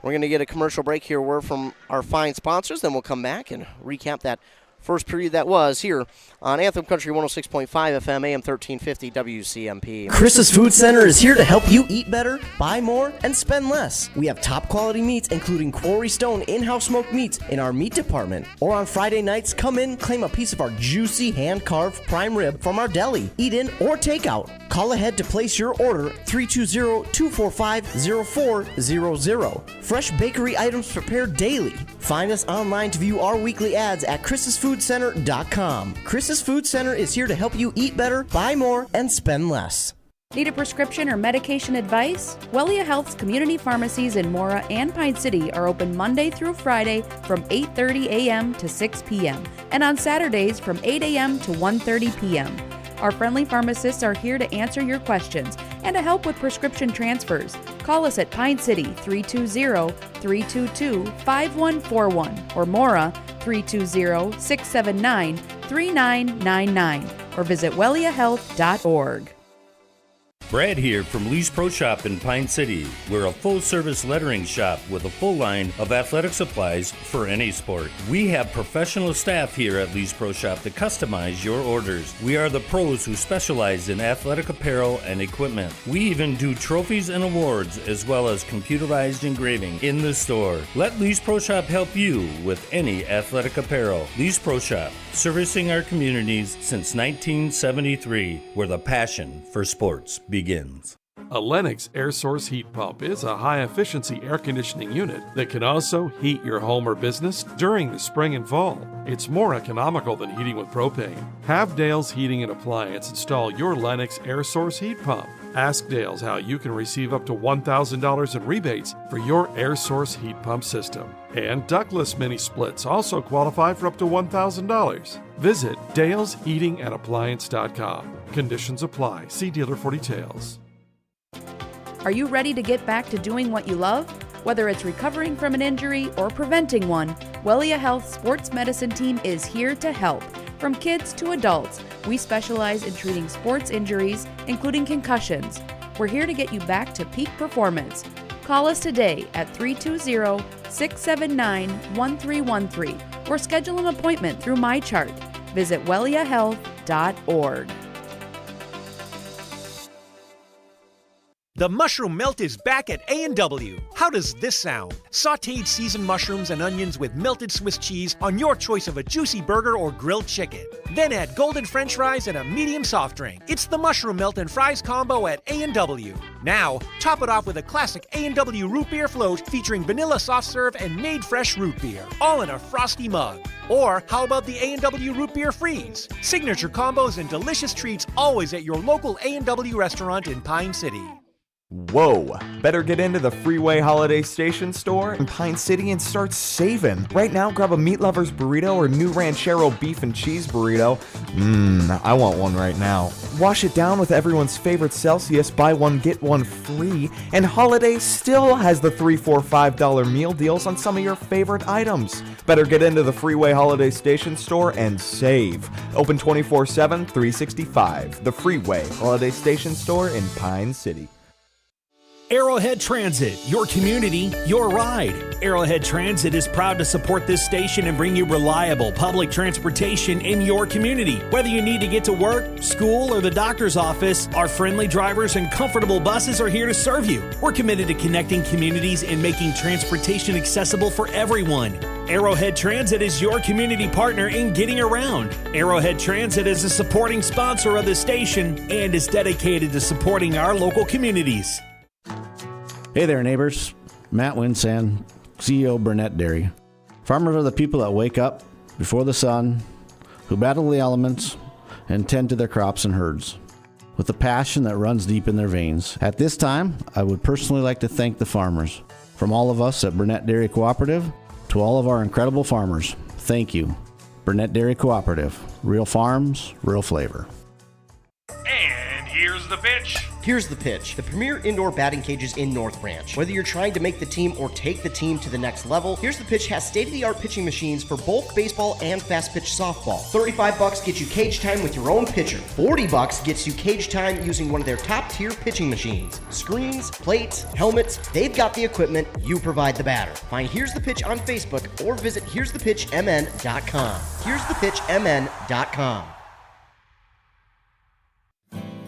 We're going to get a commercial break here. Word from our fine sponsors, then we'll come back and recap that first period that was here on Anthem Country 106.5 FM, AM 1350 WCMP. Chris's Food Center is here to help you eat better, buy more, and spend less. We have top quality meats, including Quarry Stone in-house smoked meats in our meat department. Or on Friday nights, come in, claim a piece of our juicy hand-carved prime rib from our deli. Eat in or take out. Call ahead to place your order, 320-245-0400. Fresh bakery items prepared daily. Find us online to view our weekly ads at chrissfoodcenter.com. Chris's Food Center is here to help you eat better, buy more, and spend less. Need a prescription or medication advice? Wellia Health's community pharmacies in Mora and Pine City are open Monday through Friday from 8:30 a.m. to 6 p.m. and on Saturdays from 8 a.m. to 1:30 p.m. Our friendly pharmacists are here to answer your questions and to help with prescription transfers. Call us at Pine City 320-322-5141 or Mora 320-679-3999 or visit welliahealth.org. Brad here from Lee's Pro Shop in Pine City. We're a full-service lettering shop with a full line of athletic supplies for any sport. We have professional staff here at Lee's Pro Shop to customize your orders. We are the pros who specialize in athletic apparel and equipment. We even do trophies and awards as well as computerized engraving in the store. Let Lee's Pro Shop help you with any athletic apparel. Lee's Pro Shop, servicing our communities since 1973, where the passion for sports begins. A Lennox air source heat pump is a high-efficiency air conditioning unit that can also heat your home or business during the spring and fall. It's more economical than heating with propane. Have Dale's Heating and Appliance install your Lennox air source heat pump. Ask Dale's how you can receive up to $1,000 in rebates for your air source heat pump system. And ductless mini splits also qualify for up to $1,000. Visit dalesheatingandappliance.com. Conditions apply. See dealer for details. Are you ready to get back to doing what you love? Whether it's recovering from an injury or preventing one, Wellia Health Sports Medicine Team is here to help. From kids to adults, we specialize in treating sports injuries, including concussions. We're here to get you back to peak performance. Call us today at 320-679-1313 or schedule an appointment through MyChart. Visit welliahealth.org. The mushroom melt is back at A&W. How does this sound? Sautéed seasoned mushrooms and onions with melted Swiss cheese on your choice of a juicy burger or grilled chicken. Then add golden French fries and a medium soft drink. It's the mushroom melt and fries combo at A&W. Now, top it off with a classic A&W root beer float featuring vanilla soft serve and made fresh root beer, all in a frosty mug. Or how about the A&W root beer freeze? Signature combos and delicious treats always at your local A&W restaurant in Pine City. Whoa! Better get into the Freeway Holiday Station store in Pine City and start saving. Right now, grab a Meat Lover's burrito or new Ranchero beef and cheese burrito. I want one right now. Wash it down with everyone's favorite Celsius, buy one, get one free. And Holiday still has the $3, $4, $5 meal deals on some of your favorite items. Better get into the Freeway Holiday Station store and save. Open 24/7, 365. The Freeway Holiday Station store in Pine City. Arrowhead Transit, your community, your ride. Arrowhead Transit is proud to support this station and bring you reliable public transportation in your community. Whether you need to get to work, school, or the doctor's office, our friendly drivers and comfortable buses are here to serve you. We're committed to connecting communities and making transportation accessible for everyone. Arrowhead Transit is your community partner in getting around. Arrowhead Transit is a supporting sponsor of the station and is dedicated to supporting our local communities. Hey there, neighbors. Matt Winsand, CEO Burnett Dairy. Farmers are the people that wake up before the sun, who battle the elements, and tend to their crops and herds with a passion that runs deep in their veins. At this time, I would personally like to thank the farmers. From all of us at Burnett Dairy Cooperative to all of our incredible farmers, thank you. Burnett Dairy Cooperative. Real farms, real flavor. And here's the pitch. Here's the Pitch, the premier indoor batting cages in North Branch. Whether you're trying to make the team or take the team to the next level, Here's the Pitch has state-of-the-art pitching machines for bulk baseball and fast-pitch softball. $35 gets you cage time with your own pitcher. $40 gets you cage time using one of their top-tier pitching machines. Screens, plates, helmets, they've got the equipment, you provide the batter. Find Here's the Pitch on Facebook or visit here'sthepitchmn.com. here'sthepitchmn.com.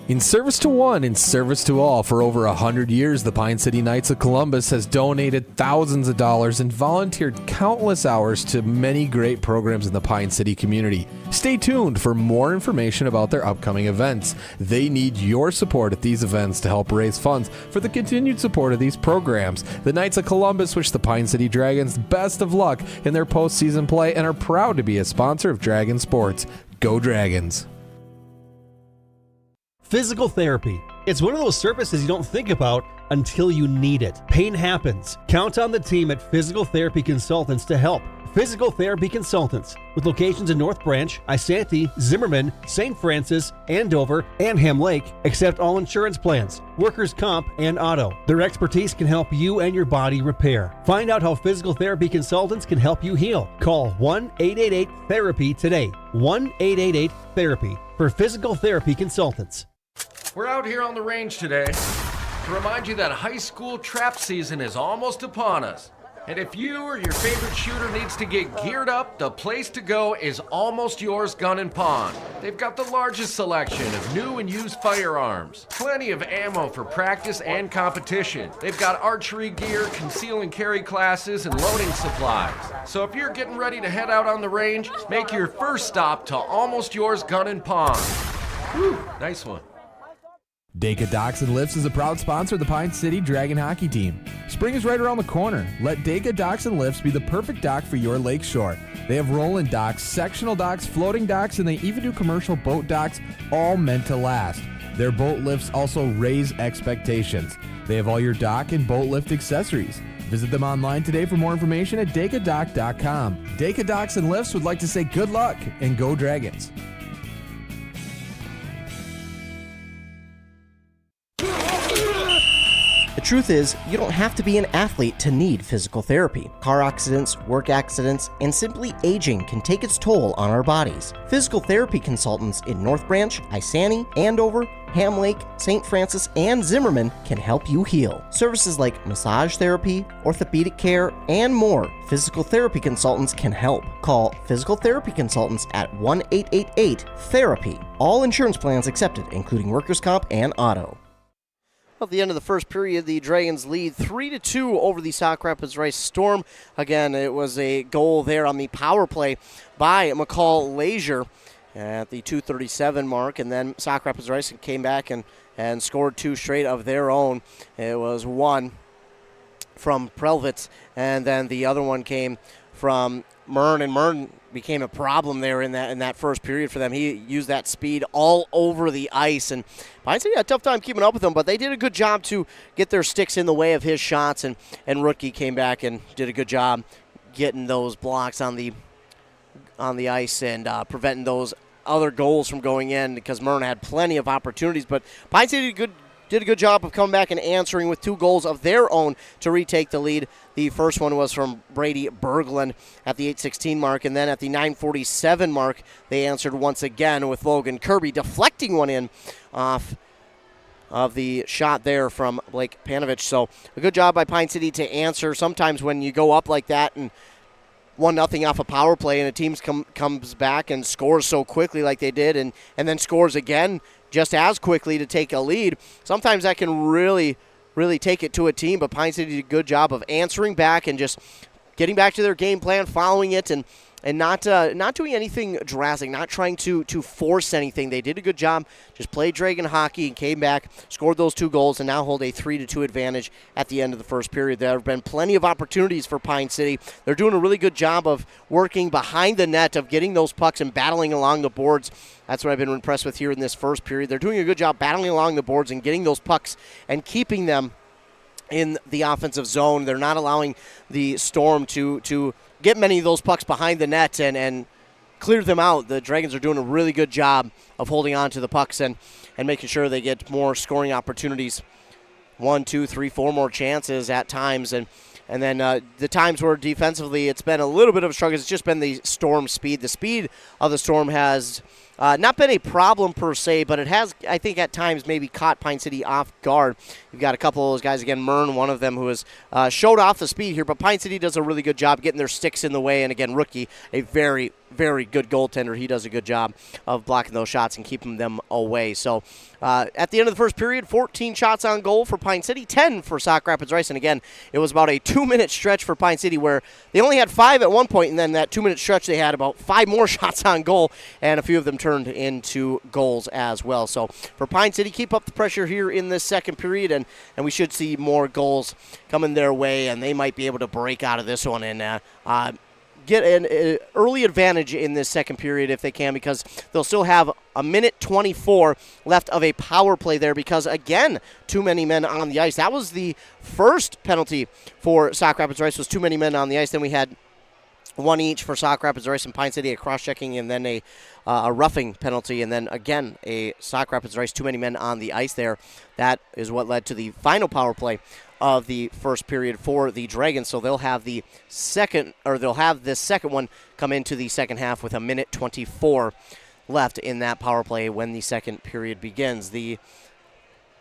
In service to one, in service to all, for over 100 years, the Pine City Knights of Columbus has donated thousands of dollars and volunteered countless hours to many great programs in the Pine City community. Stay tuned for more information about their upcoming events. They need your support at these events to help raise funds for the continued support of these programs. The Knights of Columbus wish the Pine City Dragons best of luck in their postseason play and are proud to be a sponsor of Dragon Sports. Go Dragons! Physical therapy. It's one of those services you don't think about until you need it. Pain happens. Count on the team at Physical Therapy Consultants to help. Physical Therapy Consultants, with locations in North Branch, Isanti, Zimmerman, St. Francis, Andover, and Ham Lake, accept all insurance plans, workers' comp, and auto. Their expertise can help you and your body repair. Find out how Physical Therapy Consultants can help you heal. Call 1-888-THERAPY today. 1-888-THERAPY for Physical Therapy Consultants. We're out here on the range today to remind you that high school trap season is almost upon us. And if you or your favorite shooter needs to get geared up, the place to go is Almost Yours Gun & Pawn. They've got the largest selection of new and used firearms, plenty of ammo for practice and competition. They've got archery gear, conceal and carry classes, and loading supplies. So if you're getting ready to head out on the range, make your first stop to Almost Yours Gun & Pawn. Whew, nice one. Deka Docks and Lifts is a proud sponsor of the Pine City Dragon hockey team. Spring is right around the corner. Let Deka Docks and Lifts be the perfect dock for your lakeshore. They have rolling docks, sectional docks, floating docks, and they even do commercial boat docks, all meant to last. Their boat lifts also raise expectations. They have all your dock and boat lift accessories. Visit them online today for more information at dekadock.com. Deka Docks and Lifts would like to say good luck and go Dragons. The truth is, you don't have to be an athlete to need physical therapy. Car accidents, work accidents, and simply aging can take its toll on our bodies. Physical therapy consultants in North Branch, Isanti, Andover, Ham Lake, St. Francis, and Zimmerman can help you heal. Services like massage therapy, orthopedic care, and more. Physical therapy consultants can help. Call Physical Therapy Consultants at 1-888-THERAPY. All insurance plans accepted, including workers' comp and auto. At the end of the first period, the Dragons lead 3-2 over the Sauk Rapids Rice Storm. Again, it was a goal there on the power play by McCall Leisure at the 2:37 mark, and then Sauk Rapids Rice came back and scored two straight of their own. It was one from Prelvitz, and then the other one came from Mern, and Mern became a problem there in that first period for them. He used that speed all over the ice, and Pine City had a tough time keeping up with him, but they did a good job to get their sticks in the way of his shots, and Rookie came back and did a good job getting those blocks on the ice and preventing those other goals from going in, because Mern had plenty of opportunities, but Pine City did a good job of coming back and answering with two goals of their own to retake the lead. The first one was from Brady Berglund at the 8:16 mark, and then at the 9:47 mark, they answered once again with Logan Kirby deflecting one in off of the shot there from Blake Panovich. So a good job by Pine City to answer. Sometimes when you go up like that and 1-0 off a power play and a team comes back and scores so quickly like they did and then scores again just as quickly to take a lead, sometimes that can really, really take it to a team. But Pine City did a good job of answering back and just getting back to their game plan, following it, and not doing anything drastic, not trying to force anything. They did a good job, just played Dragon hockey and came back, scored those two goals, and now hold a 3-2 advantage at the end of the first period. There have been plenty of opportunities for Pine City. They're doing a really good job of working behind the net, of getting those pucks and battling along the boards. That's what I've been impressed with here in this first period. They're doing a good job battling along the boards and getting those pucks and keeping them in the offensive zone. They're not allowing the Storm to get many of those pucks behind the net and cleared them out. The Dragons are doing a really good job of holding on to the pucks and making sure they get more scoring opportunities. 1, 2, 3, 4 more chances at times. And then the times where defensively it's been a little bit of a struggle, it's just been the Storm speed. The speed of the Storm has not been a problem per se, but it has, I think, at times maybe caught Pine City off guard. You've got a couple of those guys, again, Mern, one of them, who has showed off the speed here, but Pine City does a really good job getting their sticks in the way, and again, Rookie, a very, very good goaltender. He does a good job of blocking those shots and keeping them away. So at the end of the first period, 14 shots on goal for Pine City, 10 for Sauk Rapids Rice, and again, it was about a 2-minute stretch for Pine City where they only had 5 at one point, and then that 2-minute stretch they had about 5 more shots on goal, and a few of them turned into goals as well. So for Pine City, keep up the pressure here in this second period, and we should see more goals coming their way, and they might be able to break out of this one and get an early advantage in this second period if they can, because they'll still have a minute 24 left of a power play there because, again, too many men on the ice. That was the first penalty for Sauk Rapids Rice, was too many men on the ice. Then we had one each for Sauk Rapids Rice and Pine City, a cross-checking, and then a roughing penalty, and then again a Sauk Rapids Rice, too many men on the ice there. That is what led to the final power play of the first period for the Dragons. So they'll have the second, or they'll have this second one come into the second half with a minute 24 left in that power play when the second period begins. The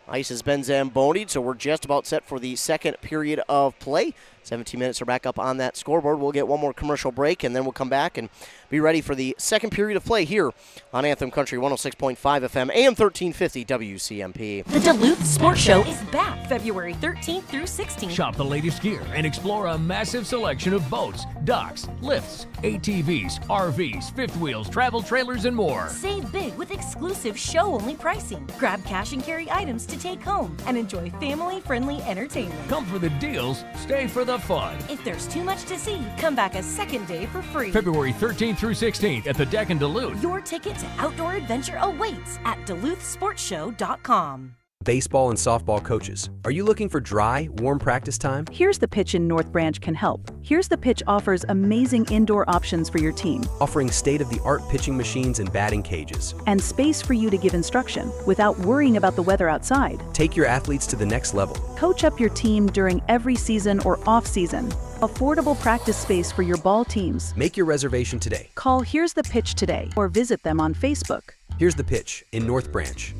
ice has been zambonied, so we're just about set for the second period of play. 17 minutes are back up on that scoreboard. We'll get one more commercial break, and then we'll come back and be ready for the second period of play here on Anthem Country 106.5 FM, AM 1350 WCMP. The Duluth Sports Show is back February 13th through 16th. Shop the latest gear and explore a massive selection of boats, docks, lifts, ATVs, RVs, fifth wheels, travel trailers, and more. Save big with exclusive show-only pricing. Grab cash and carry items to take home and enjoy family-friendly entertainment. Come for the deals, stay for the fun. If there's too much to see, come back a second day for free. February 13th through 16th at the Deck in Duluth. Your ticket to outdoor adventure awaits at DuluthSportsShow.com. Baseball and softball coaches, are you looking for dry, warm practice time? Here's the Pitch in North Branch can help. Here's the Pitch offers amazing indoor options for your team. Offering state-of-the-art pitching machines and batting cages. And space for you to give instruction without worrying about the weather outside. Take your athletes to the next level. Coach up your team during every season or off-season. Affordable practice space for your ball teams. Make your reservation today. Call Here's the Pitch today or visit them on Facebook. Here's the Pitch in North Branch.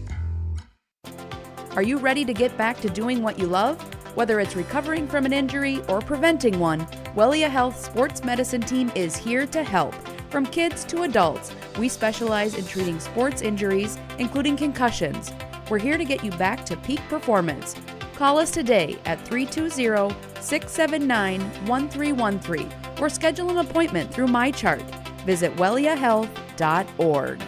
Are you ready to get back to doing what you love? Whether it's recovering from an injury or preventing one, Wellia Health Sports Medicine Team is here to help. From kids to adults, we specialize in treating sports injuries, including concussions. We're here to get you back to peak performance. Call us today at 320-679-1313 or schedule an appointment through MyChart. Visit welliahealth.org.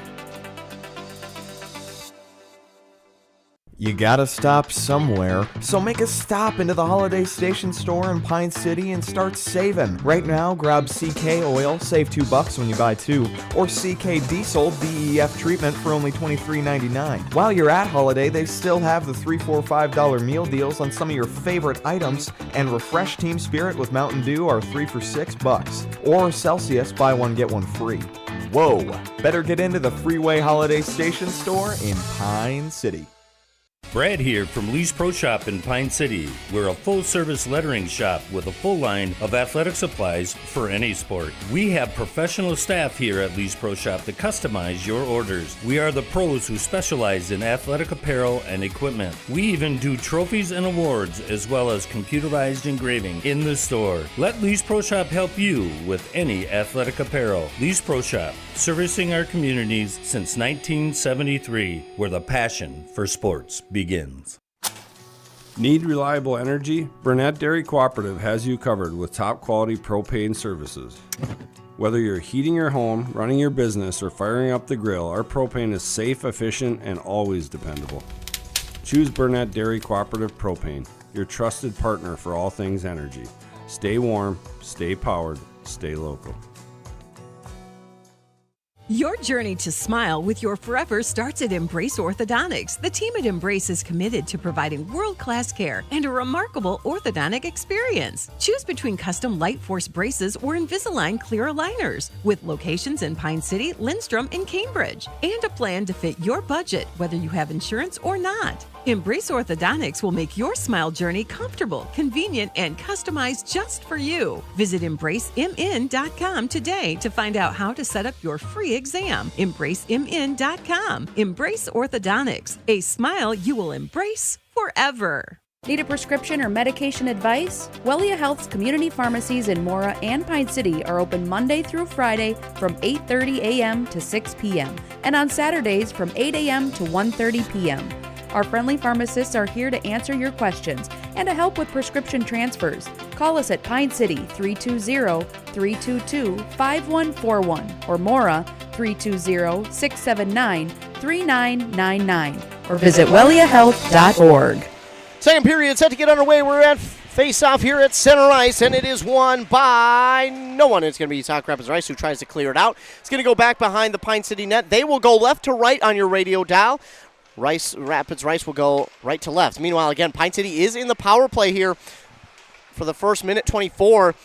You gotta stop somewhere, so make a stop into the Holiday Station store in Pine City and start saving. Right now, grab CK Oil, save $2 when you buy 2, or CK Diesel DEF treatment for only $23.99. While you're at Holiday, they still have the $3, $4, $5 meal deals on some of your favorite items, and Refresh Team Spirit with Mountain Dew are 3 for $6, or Celsius, buy one get one free. Whoa! Better get into the Freeway Holiday Station store in Pine City. Brad here from Lee's Pro Shop in Pine City. We're a full-service lettering shop with a full line of athletic supplies for any sport. We have professional staff here at Lee's Pro Shop to customize your orders. We are the pros who specialize in athletic apparel and equipment. We even do trophies and awards as well as computerized engraving in the store. Let Lee's Pro Shop help you with any athletic apparel. Lee's Pro Shop, servicing our communities since 1973, where the passion for sports begins. Need reliable energy? Burnett Dairy Cooperative has you covered with top quality propane services. Whether you're heating your home, running your business, or firing up the grill, our propane is safe, efficient, and always dependable. Choose Burnett Dairy Cooperative Propane, your trusted partner for all things energy. Stay warm, stay powered, stay local. Your journey to smile with your forever starts at Embrace Orthodontics. The team at Embrace is committed to providing world-class care and a remarkable orthodontic experience. Choose between custom Light Force braces or Invisalign clear aligners with locations in Pine City, Lindstrom, and Cambridge, and a plan to fit your budget, whether you have insurance or not. Embrace Orthodontics will make your smile journey comfortable, convenient, and customized just for you. Visit EmbraceMN.com today to find out how to set up your free exam. EmbraceMN.com. Embrace Orthodontics. A smile you will embrace forever. Need a prescription or medication advice? Wellia Health's community pharmacies in Mora and Pine City are open Monday through Friday from 8:30 a.m. to 6 p.m. and on Saturdays from 8 a.m. to 1:30 p.m. Our friendly pharmacists are here to answer your questions and to help with prescription transfers. Call us at Pine City 320-322-5141 or Mora 320-679-3999 or visit welliahealth.org. Second period set to get underway. We're at face-off here at center ice, and it is won by no one. It's going to be Sauk Rapids Rice who tries to clear it out. It's going to go back behind the Pine City net. They will go left to right on your radio dial. Rapids Rice will go right to left. Meanwhile, again, Pine City is in the power play here for the first minute 24.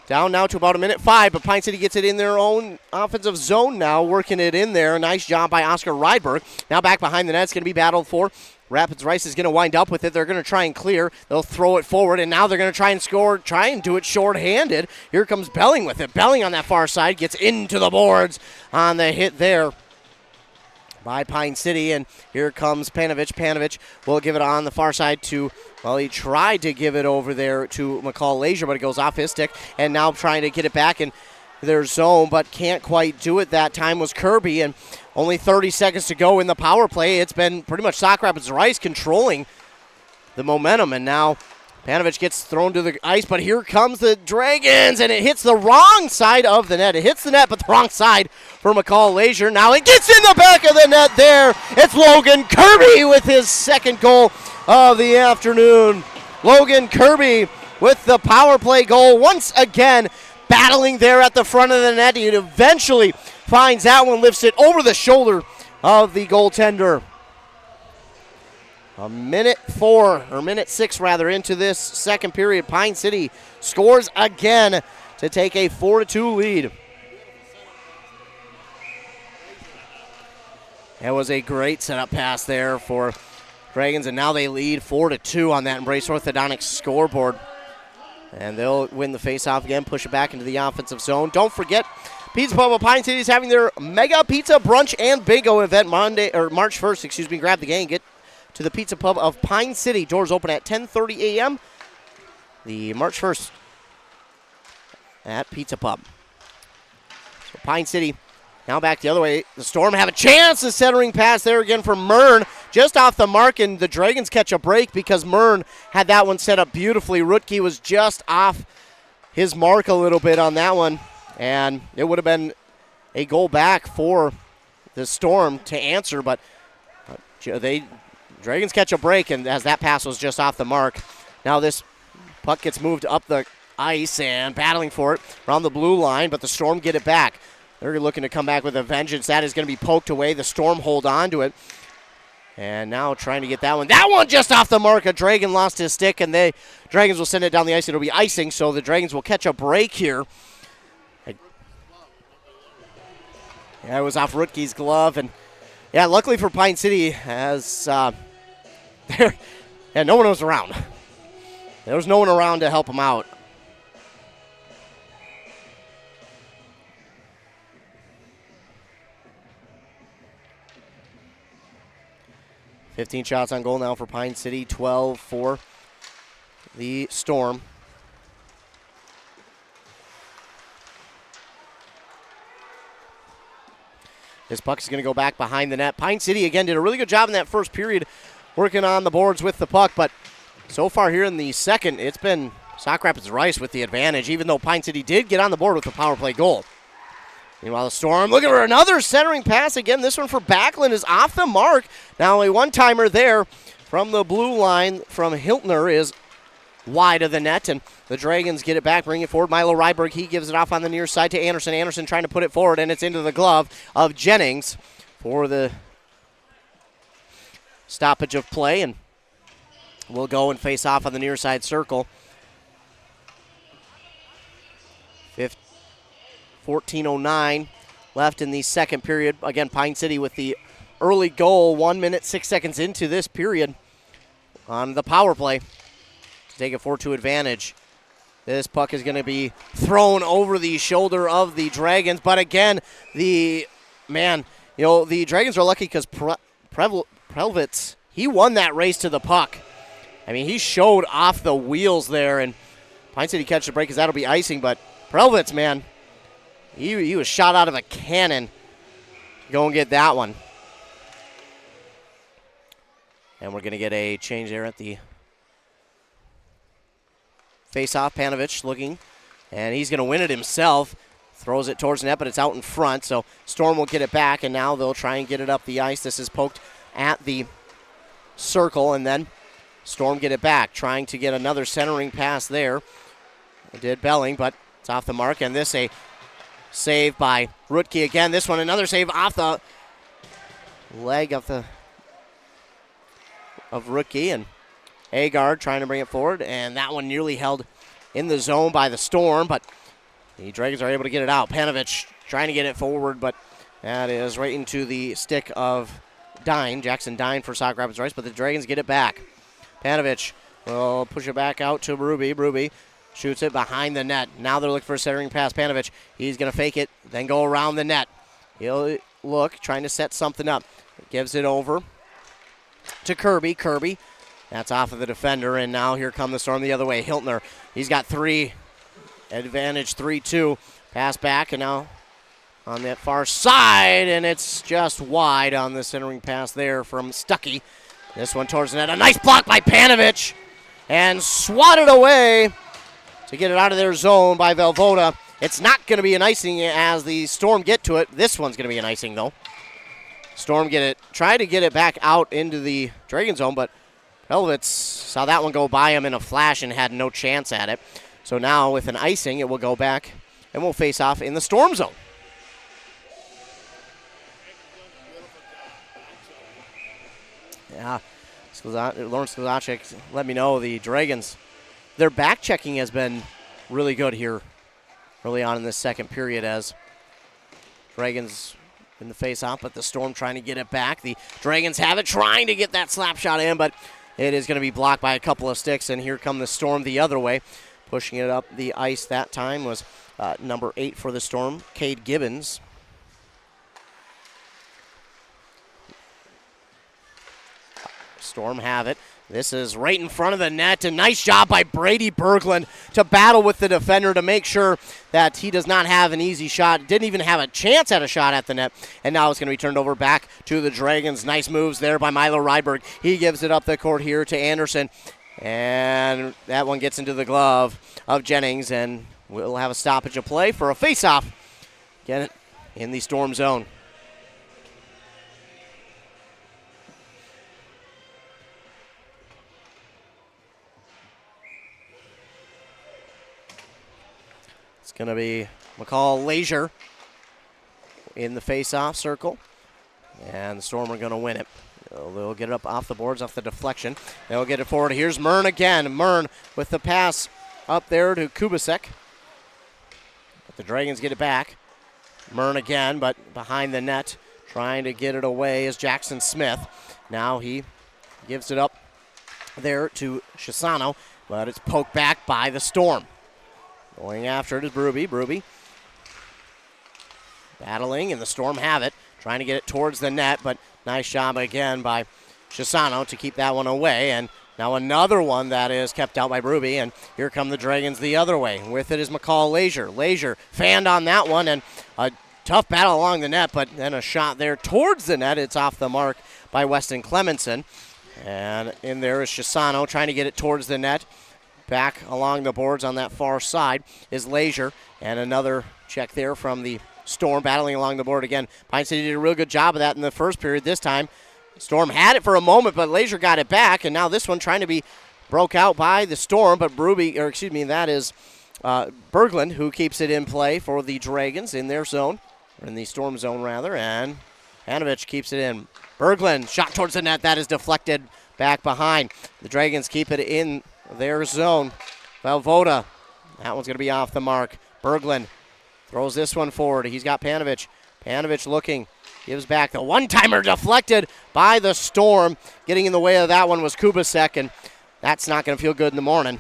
Down now to about a minute 5, but Pine City gets it in their own offensive zone now, working it in there. Nice job by Oscar Rydberg. Now back behind the net. It's going to be battled for. Rapids Rice is going to wind up with it. They're going to try and clear. They'll throw it forward, and now they're going to try and score, try and do it short-handed. Here comes Belling with it. Belling on that far side gets into the boards on the hit there by Pine City, and here comes Panovich. Panovich will give it on the far side to, well, he tried to give it over there to McCall Leisure, but it goes off his stick, and now trying to get it back in their zone, but can't quite do it. That time was Kirby, and only 30 seconds to go in the power play. It's been pretty much Sauk Rapids Rice controlling the momentum, and now Panovich gets thrown to the ice, but here comes the Dragons, and it hits the wrong side of the net. It hits the net, but the wrong side for McCall Leisure. Now it gets in the back of the net there. It's Logan Kirby with his second goal of the afternoon. Logan Kirby with the power play goal once again, battling there at the front of the net. He eventually finds that one, lifts it over the shoulder of the goaltender. Minute 6 into this second period. Pine City scores again to take a 4-2 lead. That was a great setup pass there for Dragons, and now they lead 4-2 on that Embrace Orthodontics scoreboard. And they'll win the faceoff again, push it back into the offensive zone. Don't forget, Pizza Pub of Pine City is having their Mega Pizza Brunch and Bingo event March 1st. Grab the gang, get to the Pizza Pub of Pine City. Doors open at 10:30 a.m. The March 1st at Pizza Pub. So Pine City now back the other way. The Storm have a chance. The centering pass there again for Mern. Just off the mark, and the Dragons catch a break because Mern had that one set up beautifully. Rutke was just off his mark a little bit on that one, and it would have been a goal back for the Storm to answer, but Dragons catch a break, and as that pass was just off the mark. Now this puck gets moved up the ice and battling for it around the blue line, but the Storm get it back. They're looking to come back with a vengeance. That is going to be poked away. The Storm hold on to it. And now trying to get that one. That one just off the mark. A Dragon lost his stick, and Dragons will send it down the ice. It'll be icing, so the Dragons will catch a break here. Yeah, it was off Rutke's glove, and yeah, luckily for Pine City, as no one was around. There was no one around to help him out. $15 shots on goal now for Pine City, 12 for the Storm. This puck is going to go back behind the net. Pine City, again, did a really good job in that first period working on the boards with the puck, but so far here in the second, it's been Sauk Rapids Rice with the advantage, even though Pine City did get on the board with the power play goal. Meanwhile, the Storm looking for another centering pass. Again, this one for Backlund is off the mark. Now a one-timer there from the blue line from Hiltner is wide of the net, and the Dragons get it back, bring it forward. Milo Ryberg, he gives it off on the near side to Anderson. Anderson trying to put it forward, and it's into the glove of Jennings for the stoppage of play, and we'll go and face off on the near side circle. 14:09 left in the second period. Again, Pine City with the early goal, 1 minute, 6 seconds into this period on the power play to take a 4-2 advantage. This puck is going to be thrown over the shoulder of the Dragons, but again, the Dragons are lucky because Prelvitz, he won that race to the puck. I mean, he showed off the wheels there, and Pine City catch the break because that'll be icing, but Prelvitz, man, he was shot out of a cannon. Go and get that one. And we're going to get a change there at the face-off. Panovich looking, and he's going to win it himself. Throws it towards the net, but it's out in front, so Storm will get it back, and now they'll try and get it up the ice. This is poked at the circle, and then Storm get it back, trying to get another centering pass there. It did Belling, but it's off the mark, and this a save by Rutke again. This one, another save off the leg of Rutke, and Agard trying to bring it forward, and that one nearly held in the zone by the Storm, but the Dragons are able to get it out. Panovich trying to get it forward, but that is right into the stick of Dine, Jackson Dine for Sauk Rapids Rice, but the Dragons get it back. Panovich will push it back out to Ruby. Ruby shoots it behind the net. Now they're looking for a centering pass. Panovich, he's going to fake it, then go around the net. He'll look, trying to set something up. Gives it over to Kirby. Kirby, that's off of the defender, and now here come the Storm the other way. Hiltner, he's got 3, advantage 3-2. Pass back, and now on that far side, and it's just wide on the centering pass there from Stuckey. This one towards the net. A nice block by Panovich, and swatted away to get it out of their zone by Velvoda. It's not going to be an icing as the Storm get to it. This one's going to be an icing, though. Storm try to get it back out into the Dragon zone, but Velvets saw that one go by him in a flash and had no chance at it. So now with an icing, it will go back and we'll face off in the Storm zone. Yeah, Lawrence Sklazachik let me know the Dragons, their back checking has been really good here early on in this second period as Dragons in the face-off, but the Storm trying to get it back. The Dragons have it, trying to get that slap shot in, but it is going to be blocked by a couple of sticks, and here come the Storm the other way. Pushing it up the ice that time was number 8 for the Storm, Cade Gibbons. Storm have it. This is right in front of the net. A nice job by Brady Berglund to battle with the defender to make sure that he does not have an easy shot. Didn't even have a chance at a shot at the net. And now it's going to be turned over back to the Dragons. Nice moves there by Milo Ryberg. He gives it up the court here to Anderson. And that one gets into the glove of Jennings. And we'll have a stoppage of play for a face-off. Get it in the Storm zone. Going to be McCall Leisure in the face-off circle, and the Storm are going to win it. They'll get it up off the boards, off the deflection. They'll get it forward. Here's Mern again. Mern with the pass up there to Kubasek. But the Dragons get it back. Mern again, but behind the net, trying to get it away is Jackson Smith. Now he gives it up there to Shisano, but it's poked back by the Storm. Going after it is Bruby. Bruby battling, and the Storm have it. Trying to get it towards the net, but nice job again by Shisano to keep that one away. And now another one that is kept out by Bruby, and here come the Dragons the other way. With it is McCall Leisure. Leisure fanned on that one, and a tough battle along the net, but then a shot there towards the net. It's off the mark by Weston Clemenson. And in there is Shisano trying to get it towards the net. Back along the boards on that far side is Leisure, and another check there from the Storm battling along the board again. Pine City did a real good job of that in the first period. This time, Storm had it for a moment, but Leisure got it back, and now this one trying to be broke out by the Storm, but that is Berglund who keeps it in play for the Dragons in their zone, or in the Storm zone rather, and Panovich keeps it in. Berglund, shot towards the net, that is deflected back behind. The Dragons keep it in their zone. Valvoda, that one's going to be off the mark. Berglund throws this one forward. He's got Panovich. Panovich looking, gives back. The one-timer deflected by the Storm. Getting in the way of that one was Kubasek, and that's not going to feel good in the morning.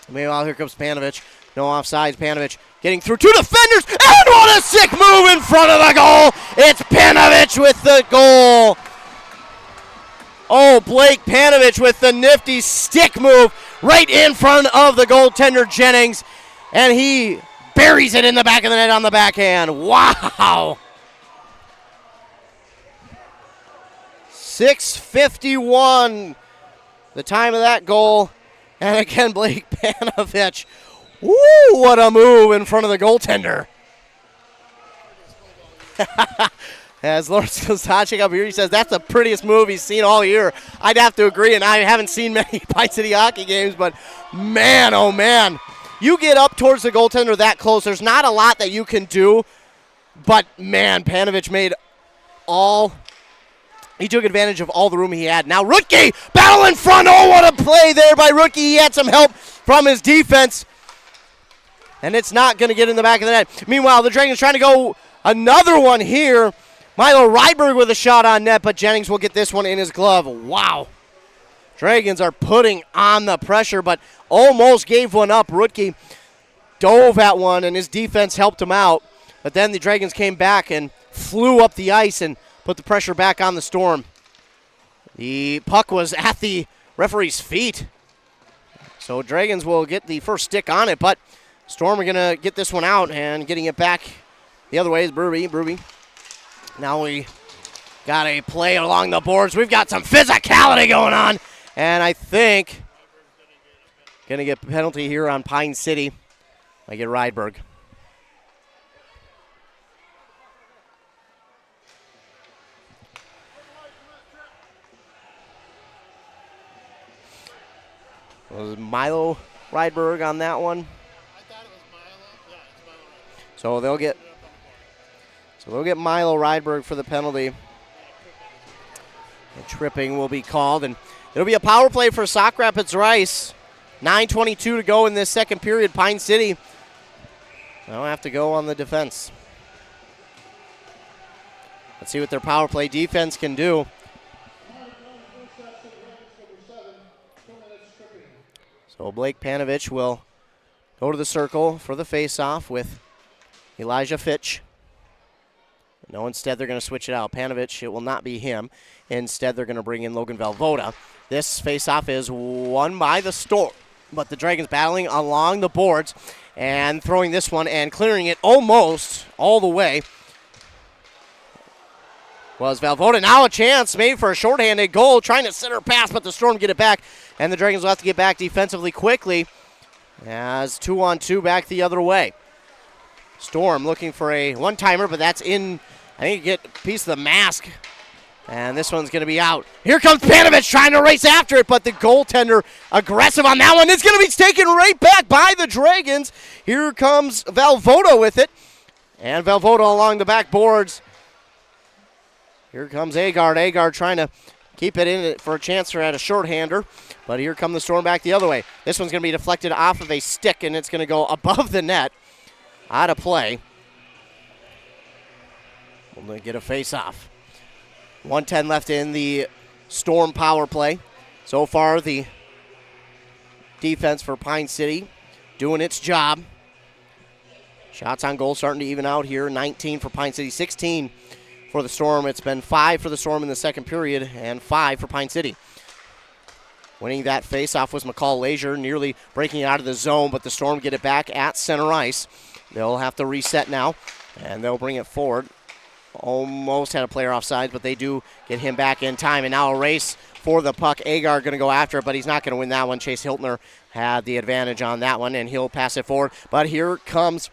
Meanwhile, here comes Panovich. No offsides. Panovich getting through two defenders, and what a sick move in front of the goal. It's Panovich with the goal. Oh, Blake Panovich with the nifty stick move right in front of the goaltender Jennings, and he buries it in the back of the net on the backhand. Wow. 6:51, the time of that goal. And again, Blake Panovich. Woo, what a move in front of the goaltender. As Lawrence Kostachik up here, he says that's the prettiest move he's seen all year. I'd have to agree, and I haven't seen many Pine City hockey games, but man, oh man. You get up towards the goaltender that close, there's not a lot that you can do, but man, Panovich he took advantage of all the room he had. Now Rutke, battle in front. Oh, what a play there by Rutke. He had some help from his defense, and it's not going to get in the back of the net. Meanwhile, the Dragons trying to go another one here. Milo Rydberg with a shot on net, but Jennings will get this one in his glove. Wow. Dragons are putting on the pressure, but almost gave one up. Rutke dove at one, and his defense helped him out. But then the Dragons came back and flew up the ice and put the pressure back on the Storm. The puck was at the referee's feet. So Dragons will get the first stick on it, but Storm are going to get this one out, and getting it back the other way is Berube. Now we got a play along the boards. We've got some physicality going on, and I think going to get a penalty here on Pine City. I get Rydberg. Was Milo Rydberg on that one? So they'll get Milo Rydberg for the penalty. And tripping will be called, and it'll be a power play for Sauk Rapids Rice. 9:22 to go in this second period. Pine City they'll have to go on the defense. Let's see what their power play defense can do. So Blake Panovich will go to the circle for the face-off with Elijah Fitch. No, instead they're going to switch it out. Panovich, it will not be him. Instead, they're going to bring in Logan Valvoda. This face-off is won by the Storm, but the Dragons battling along the boards and throwing this one and clearing it almost all the way was Valvoda. Now a chance made for a shorthanded goal, trying to center pass, but the Storm get it back, and the Dragons will have to get back defensively quickly as 2-on-2 back the other way. Storm looking for a one-timer, but that's in. I think you get a piece of the mask, and this one's going to be out. Here comes Panovich trying to race after it, but the goaltender aggressive on that one. It's going to be taken right back by the Dragons. Here comes Valvoda with it, and Valvoda along the back boards. Here comes Agard. Agard trying to keep it in for a chance for at a shorthander, but here come the Storm back the other way. This one's going to be deflected off of a stick, and it's going to go above the net. Out of play. We'll get a face-off. 1:10 left in the Storm power play. So far, the defense for Pine City doing its job. Shots on goal starting to even out here. 19 for Pine City, 16 for the Storm. It's been 5 for the Storm in the second period and 5 for Pine City. Winning that face-off was McCall Leisure, nearly breaking it out of the zone, but the Storm get it back at center ice. They'll have to reset now, and they'll bring it forward. Almost had a player offside, but they do get him back in time. And now a race for the puck. Agar going to go after it, but he's not going to win that one. Chase Hiltner had the advantage on that one, and he'll pass it forward. But here comes,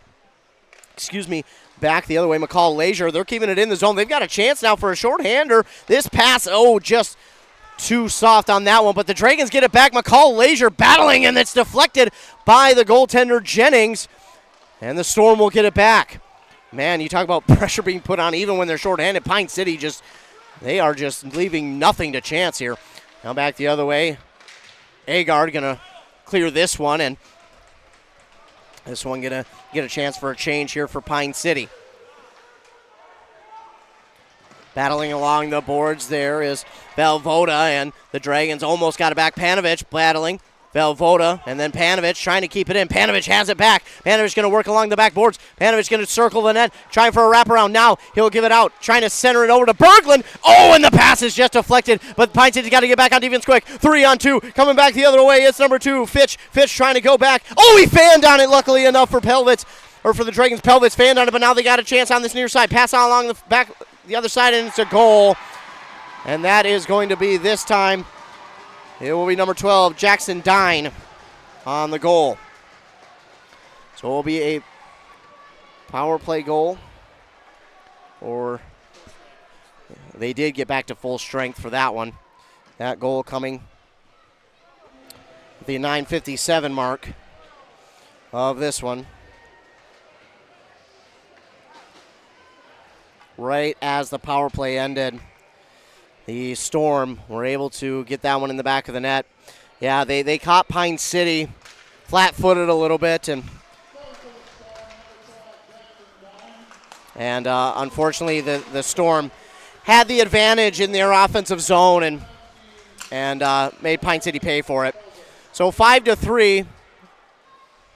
back the other way, McCall Leisure. They're keeping it in the zone. They've got a chance now for a shorthander. This pass, just too soft on that one, but the Dragons get it back. McCall Leisure battling, and it's deflected by the goaltender Jennings, and the Storm will get it back. Man, you talk about pressure being put on even when they're shorthanded. Pine City they are just leaving nothing to chance here. Now back the other way. Agard going to clear this one, and this one going to get a chance for a change here for Pine City. Battling along the boards there is Velvoda, and the Dragons almost got it back. Panovich battling. Velvoda, and then Panovich trying to keep it in. Panovich has it back. Panovich going to work along the back boards. Panovich going to circle the net, trying for a wraparound. Now he'll give it out, trying to center it over to Berglund. Oh, and the pass is just deflected, but Pine City's got to get back on defense quick. 3-on-2, coming back the other way. It's number 2, Fitch. Fitch trying to go back. Oh, he fanned on it, luckily enough for Pelvitz, or for the Dragons. Pelvitz fanned on it, but now they got a chance on this near side. Pass on along the back, the other side, and it's a goal. And that is going to be this time. It will be number 12, Jackson Dine, on the goal. So it will be a power play goal. Or they did get back to full strength for that one. That goal coming at the 9:57 mark of this one. Right as the power play ended, the Storm were able to get that one in the back of the net. Yeah, they caught Pine City flat-footed a little bit, and unfortunately the Storm had the advantage in their offensive zone and made Pine City pay for it. So 5-3,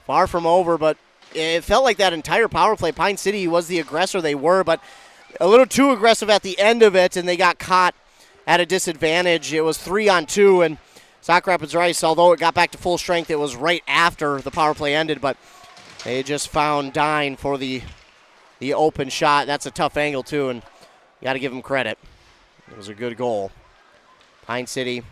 far from over, but it felt like that entire power play, Pine City was the aggressor. They were, but a little too aggressive at the end of it, and they got caught at a disadvantage. It was 3-on-2, and Sauk Rapids Rice, although it got back to full strength, it was right after the power play ended, but they just found Dine for the open shot. That's a tough angle, too, and you got to give them credit. It was a good goal. Pine City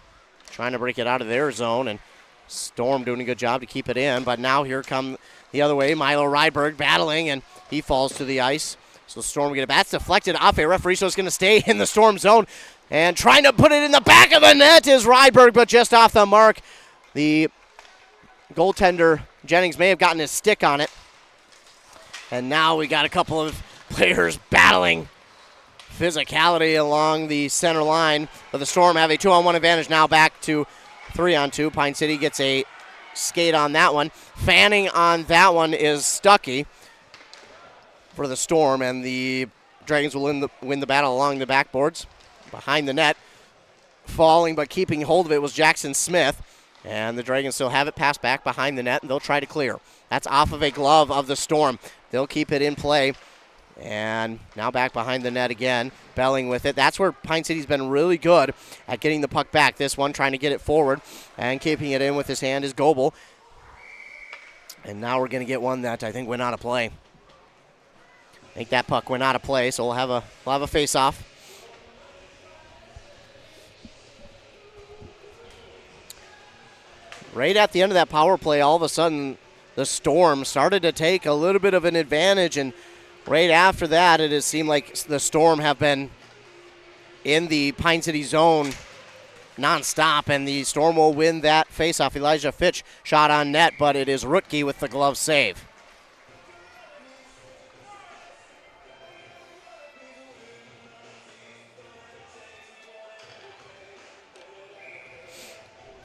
trying to break it out of their zone, and Storm doing a good job to keep it in, but now here come the other way, Milo Ryberg battling, and he falls to the ice. So Storm get it. That's deflected off a referee, so it's going to stay in the Storm zone. And trying to put it in the back of the net is Ryberg, but just off the mark. The goaltender, Jennings, may have gotten his stick on it. And now we got a couple of players battling physicality along the center line. But the Storm have a 2-on-1 advantage now, back to 3-on-2. Pine City gets a skate on that one. Fanning on that one is Stuckey for the Storm, and the Dragons will win the battle along the backboards. Behind the net, falling but keeping hold of it was Jackson Smith, and the Dragons still have it passed back behind the net, and they'll try to clear. That's off of a glove of the Storm. They'll keep it in play, and now back behind the net again, Belling with it. That's where Pine City's been really good at getting the puck back. This one trying to get it forward, and keeping it in with his hand is Goebel. And now we're going to get one that I think went out of play. I think that puck went out of play, so we'll have a face-off. Right at the end of that power play, all of a sudden, the Storm started to take a little bit of an advantage, and right after that, it has seemed like the Storm have been in the Pine City zone nonstop, and the Storm will win that faceoff. Elijah Fitch shot on net, but it is Rutke with the glove save.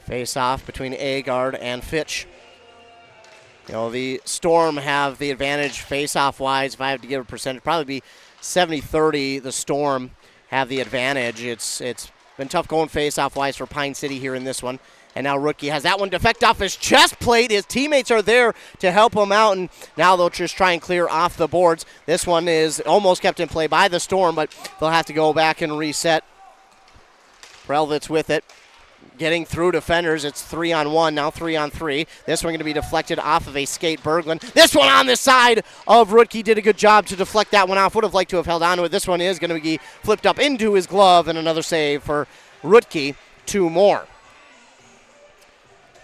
Face-off between Agard and Fitch. You know, the Storm have the advantage face-off-wise. If I have to give a percentage, probably be 70-30. The Storm have the advantage. It's been tough going face-off-wise for Pine City here in this one. And now Rookie has that one defect off his chest plate. His teammates are there to help him out, and now they'll just try and clear off the boards. This one is almost kept in play by the Storm, but they'll have to go back and reset. Prelvitz with it. Getting through defenders. It's 3-on-1, now 3-on-3. This one going to be deflected off of a skate, Berglund. This one on the side of Rutke did a good job to deflect that one off. Would have liked to have held on to it. This one is going to be flipped up into his glove, and another save for Rutke. 2 more.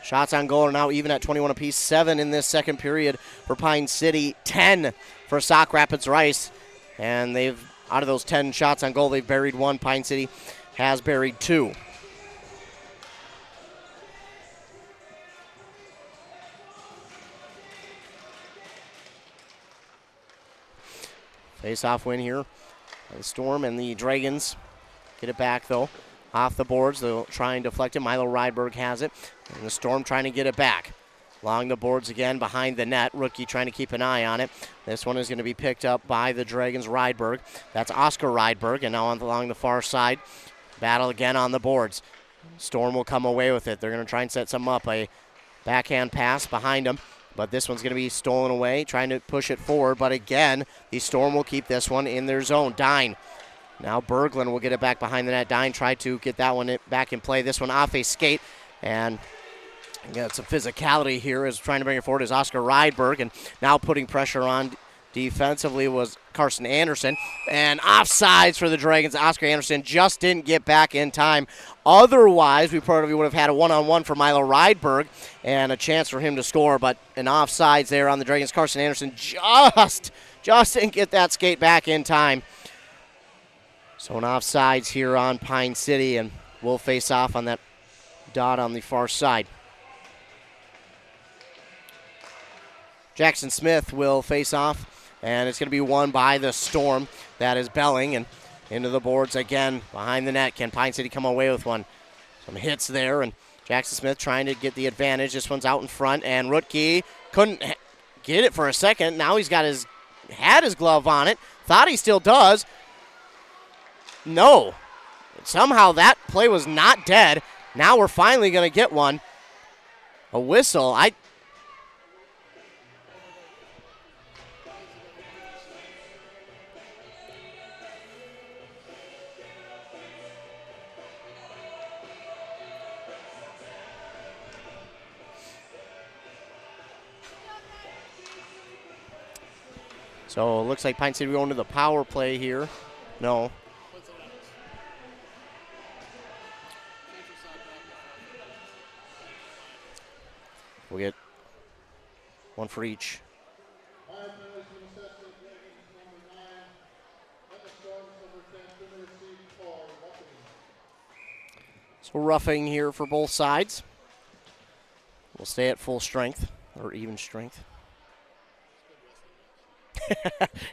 Shots on goal are now even at 21 apiece. 7 in this second period for Pine City. 10 for Sauk Rapids Rice. And they've, out of those 10 shots on goal, they've buried 1. Pine City has buried 2. Face-off win here. The Storm and the Dragons get it back, though. Off the boards, they'll try and deflect it. Milo Rydberg has it. And the Storm trying to get it back. Along the boards again, behind the net. Rookie trying to keep an eye on it. This one is going to be picked up by the Dragons' Rydberg. That's Oscar Rydberg, and now along the far side. Battle again on the boards. Storm will come away with it. They're going to try and set something up. A backhand pass behind them, but this one's going to be stolen away, trying to push it forward. But again, the Storm will keep this one in their zone. Dine. Now Berglund will get it back behind the net. Dine tried to get that one back in play. This one off a skate, and got some physicality here as trying to bring it forward is Oscar Rydberg, and now putting pressure on defensively was Carson Anderson. And offsides for the Dragons. Oscar Anderson just didn't get back in time. Otherwise, we probably would have had a one-on-one for Milo Rydberg and a chance for him to score, but an offsides there on the Dragons. Carson Anderson just didn't get that skate back in time. So an offsides here on Pine City, and we'll face off on that dot on the far side. Jackson Smith will face off, and it's going to be won by the Storm. That is Belling, and into the boards again behind the net. Can Pine City come away with one? Some hits there, and Jackson Smith trying to get the advantage. This one's out in front, and Rutke couldn't get it for a second. Now he's got had his glove on it. Thought he still does. No. Somehow that play was not dead. Now we're finally going to get one. A whistle. So it looks like Pine City going to the power play here. No. We'll get one for each. So roughing here for both sides. We'll stay at full strength, or even strength.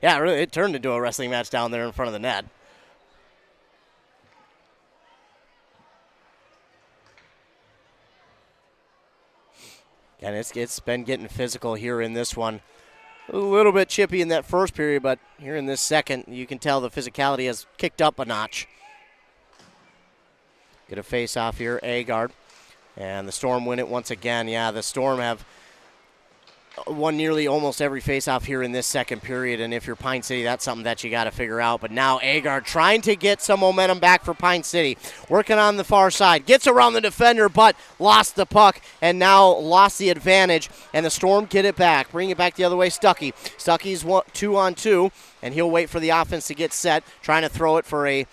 Yeah, really, it turned into a wrestling match down there in front of the net. And it's been getting physical here in this one. A little bit chippy in that first period, but here in this second, you can tell the physicality has kicked up a notch. Get a face-off here, Agard. And the Storm win it once again. Yeah, the Storm have won nearly almost every face-off here in this second period, and if you're Pine City, that's something that you got to figure out. But now Agard trying to get some momentum back for Pine City. Working on the far side. Gets around the defender, but lost the puck, and now lost the advantage, and the Storm get it back. Bring it back the other way, Stuckey. Stuckey's 2-on-2, and he'll wait for the offense to get set. Trying to throw it for a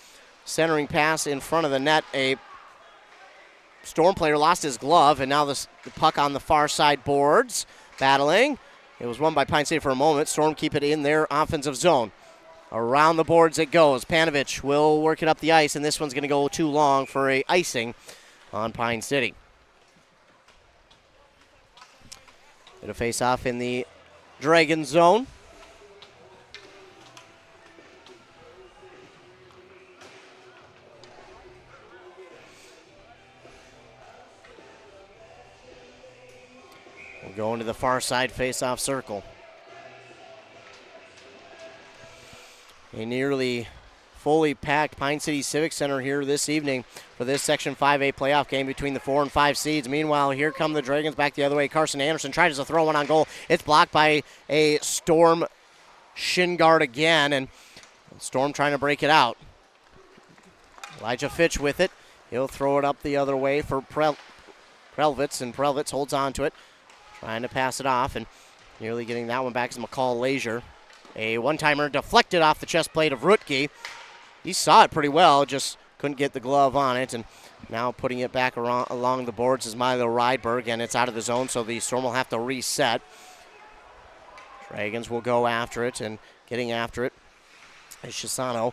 centering pass in front of the net. A Storm player lost his glove, and now the puck on the far side boards. Battling. It was won by Pine City for a moment. Storm keep it in their offensive zone. Around the boards it goes. Panovich will work it up the ice, and this one's going to go too long for a icing on Pine City. Bit of face-off in the Dragon zone. Going to the far side face-off circle. A nearly fully packed Pine City Civic Center here this evening for this Section 5A playoff game between the 4 and 5 seeds. Meanwhile, here come the Dragons back the other way. Carson Anderson tries to throw one on goal. It's blocked by a Storm shin guard again, and Storm trying to break it out. Elijah Fitch with it. He'll throw it up the other way for Prelvitz, and Prelvitz holds on to it. Trying to pass it off, and nearly getting that one back is McCall Leisure. A one-timer deflected off the chest plate of Rutke. He saw it pretty well, just couldn't get the glove on it, and now putting it back along the boards is Milo Rydberg, and it's out of the zone, so the Storm will have to reset. Dragons will go after it, and getting after it is Chisano.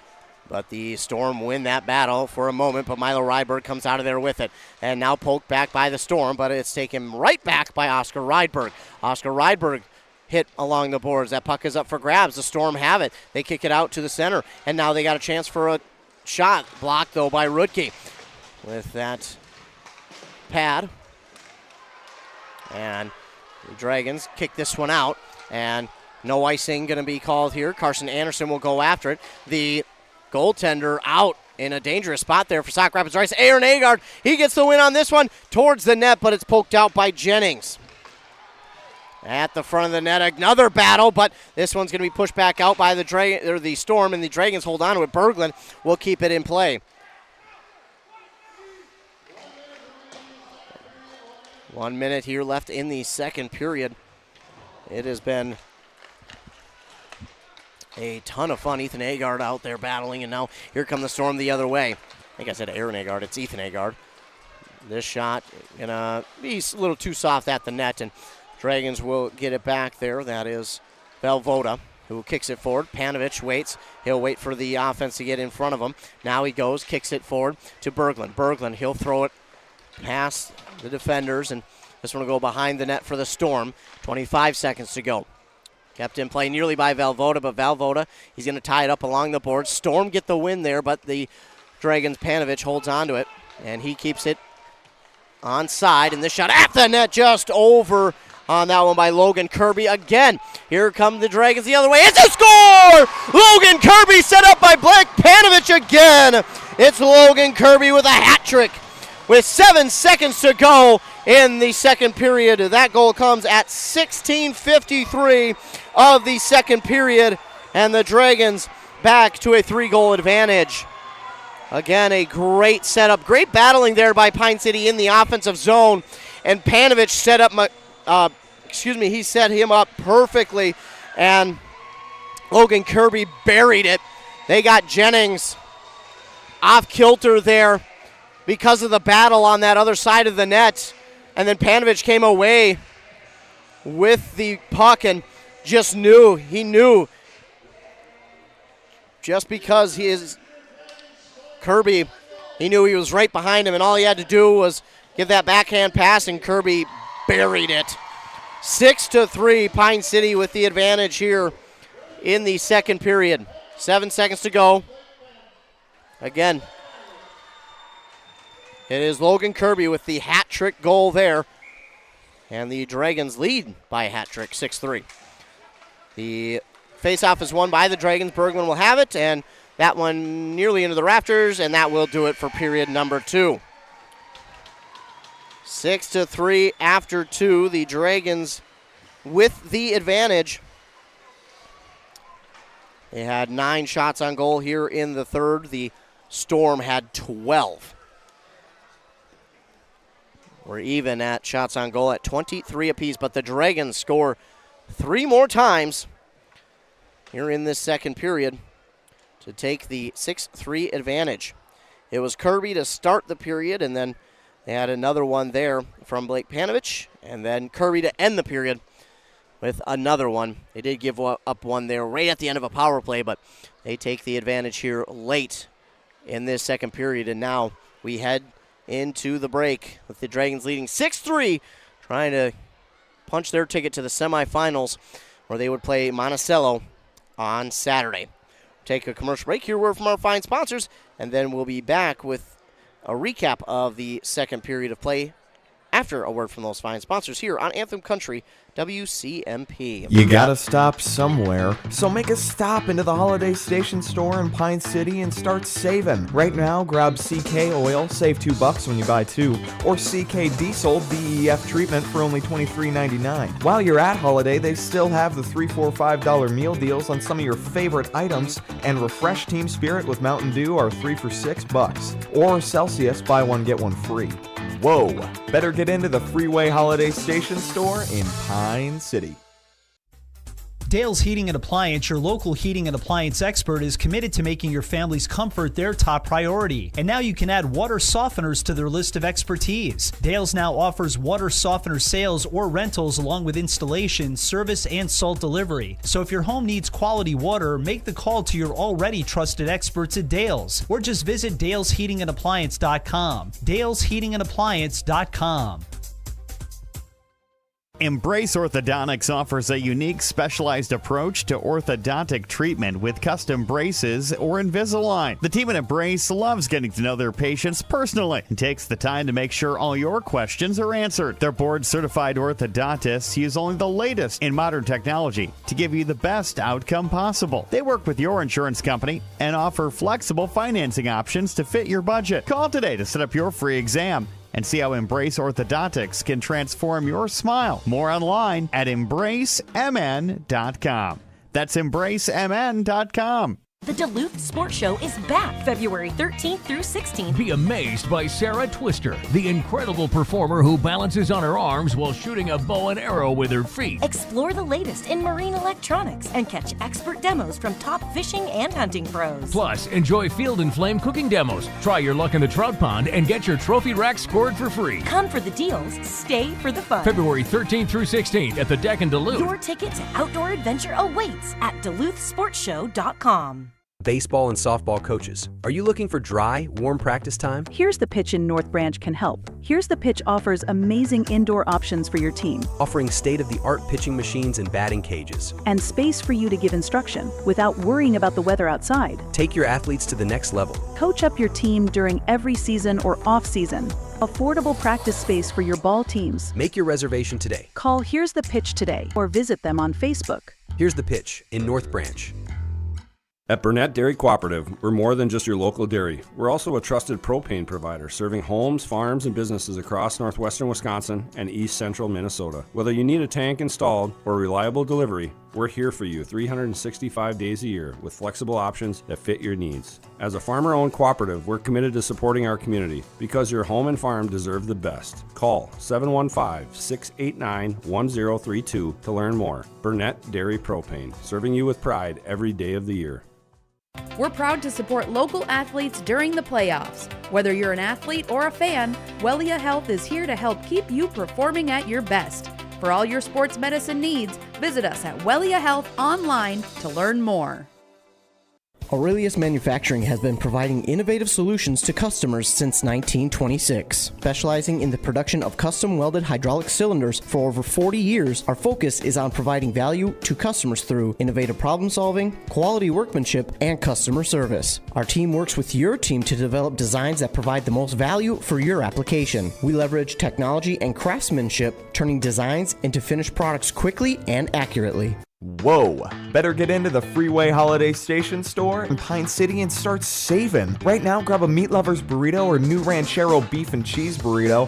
But the Storm win that battle for a moment, but Milo Rydberg comes out of there with it. And now poked back by the Storm, but it's taken right back by Oscar Rydberg. Oscar Rydberg hit along the boards. That puck is up for grabs. The Storm have it. They kick it out to the center, and now they got a chance for a shot. Blocked, though, by Rudke with that pad. And the Dragons kick this one out, and no icing going to be called here. Carson Anderson will go after it. The goaltender out in a dangerous spot there for Sauk Rapids Rice. Aaron Agard, he gets the win on this one towards the net, but it's poked out by Jennings. At the front of the net, another battle, but this one's going to be pushed back out by the Storm, and the Dragons hold on to it. Berglund will keep it in play. 1 minute here left in the second period. It has been a ton of fun. Ethan Agard out there battling, and now here come the Storm the other way. I think I said Aaron Agard. It's Ethan Agard. This shot going to be a little too soft at the net, and Dragons will get it back there. That is Velvoda, who kicks it forward. Panovich waits. He'll wait for the offense to get in front of him. Now he goes, kicks it forward to Berglund. Berglund, he'll throw it past the defenders, and this one will go behind the net for the Storm. 25 seconds to go. Kept in play nearly by Velvoda, but Velvoda, he's going to tie it up along the board. Storm get the win there, but the Dragons' Panovich holds on to it, and he keeps it onside, and this shot at the net just over on that one by Logan Kirby again. Here come the Dragons the other way. It's a score! Logan Kirby set up by Blake Panovich again. It's Logan Kirby with a hat trick with 7 seconds to go in the second period. That goal comes at 16:53 of the second period, and the Dragons back to a 3-goal advantage. Again, a great setup. Great battling there by Pine City in the offensive zone, and Panovich set up he set him up perfectly, and Logan Kirby buried it. They got Jennings off kilter there because of the battle on that other side of the net, and then Panovich came away with the puck and he knew just because he is Kirby, he knew he was right behind him, and all he had to do was give that backhand pass, and Kirby buried it. 6-3, Pine City with the advantage here in the second period. 7 seconds to go. Again, it is Logan Kirby with the hat trick goal there, and the Dragons lead by a hat trick, 6-3. The faceoff is won by the Dragons. Bergman will have it, and that one nearly into the rafters, and that will do it for period number 2. 6-3 after 2. The Dragons with the advantage. They had 9 shots on goal here in the third. The Storm had 12. We're even at shots on goal at 23 apiece, but the Dragons score 3 more times here in this second period to take the 6-3 advantage. It was Kirby to start the period, and then they had another one there from Blake Panovich, and then Kirby to end the period with another one. They did give up one there right at the end of a power play, but they take the advantage here late in this second period, and now we head into the break with the Dragons leading 6-3, trying to punch their ticket to the semifinals where they would play Monticello on Saturday. Take a commercial break. Here, word from our fine sponsors, and then we'll be back with a recap of the second period of play after a word from those fine sponsors here on Anthem Country WCMP. You gotta stop somewhere, so make a stop into the Holiday Station store in Pine City and start saving. Right now, grab CK Oil, save $2 when you buy 2, or CK Diesel DEF treatment for only $23.99. While you're at Holiday, they still have the $3, $4, $5 meal deals on some of your favorite items, and Refresh Team Spirit with Mountain Dew are 3 for $6, or Celsius, buy one get one free. Whoa! Better get into the Freeway Holiday Station store in Pine City. Dale's Heating and Appliance, your local heating and appliance expert, is committed to making your family's comfort their top priority. And now you can add water softeners to their list of expertise. Dale's now offers water softener sales or rentals along with installation, service, and salt delivery. So if your home needs quality water, make the call to your already trusted experts at Dale's, or just visit dalesheatingandappliance.com. dalesheatingandappliance.com. Embrace Orthodontics offers a unique specialized approach to orthodontic treatment with custom braces or Invisalign. The team at Embrace loves getting to know their patients personally and takes the time to make sure all your questions are answered. Their board-certified orthodontists use only the latest in modern technology to give you the best outcome possible. They work with your insurance company and offer flexible financing options to fit your budget. Call today to set up your free exam and see how Embrace Orthodontics can transform your smile. More online at embracemn.com. That's embracemn.com. The Duluth Sports Show is back February 13th through 16th. Be amazed by Sarah Twister, the incredible performer who balances on her arms while shooting a bow and arrow with her feet. Explore the latest in marine electronics and catch expert demos from top fishing and hunting pros. Plus, enjoy Field and Flame cooking demos. Try your luck in the trout pond and get your trophy rack scored for free. Come for the deals, stay for the fun. February 13th through 16th at the Deck in Duluth. Your ticket to outdoor adventure awaits at DuluthSportsShow.com. Baseball and softball coaches, are you looking for dry, warm practice time? Here's the Pitch in North Branch can help. Here's the Pitch offers amazing indoor options for your team. Offering state-of-the-art pitching machines and batting cages. And space for you to give instruction without worrying about the weather outside. Take your athletes to the next level. Coach up your team during every season or off-season. Affordable practice space for your ball teams. Make your reservation today. Call Here's the Pitch today or visit them on Facebook. Here's the Pitch in North Branch. At Burnett Dairy Cooperative, we're more than just your local dairy. We're also a trusted propane provider, serving homes, farms, and businesses across northwestern Wisconsin and east central Minnesota. Whether you need a tank installed or reliable delivery, we're here for you 365 days a year with flexible options that fit your needs. As a farmer-owned cooperative, we're committed to supporting our community because your home and farm deserve the best. Call 715-689-1032 to learn more. Burnett Dairy Propane, serving you with pride every day of the year. We're proud to support local athletes during the playoffs. Whether you're an athlete or a fan, Wellia Health is here to help keep you performing at your best. For all your sports medicine needs, visit us at Wellia Health online to learn more. Aurelius Manufacturing has been providing innovative solutions to customers since 1926. Specializing in the production of custom welded hydraulic cylinders for over 40 years, our focus is on providing value to customers through innovative problem solving, quality workmanship, and customer service. Our team works with your team to develop designs that provide the most value for your application. We leverage technology and craftsmanship, turning designs into finished products quickly and accurately. Whoa! Better get into the Freeway Holiday Station store in Pine City and start saving. Right now, grab a Meat Lover's burrito or new Ranchero beef and cheese burrito.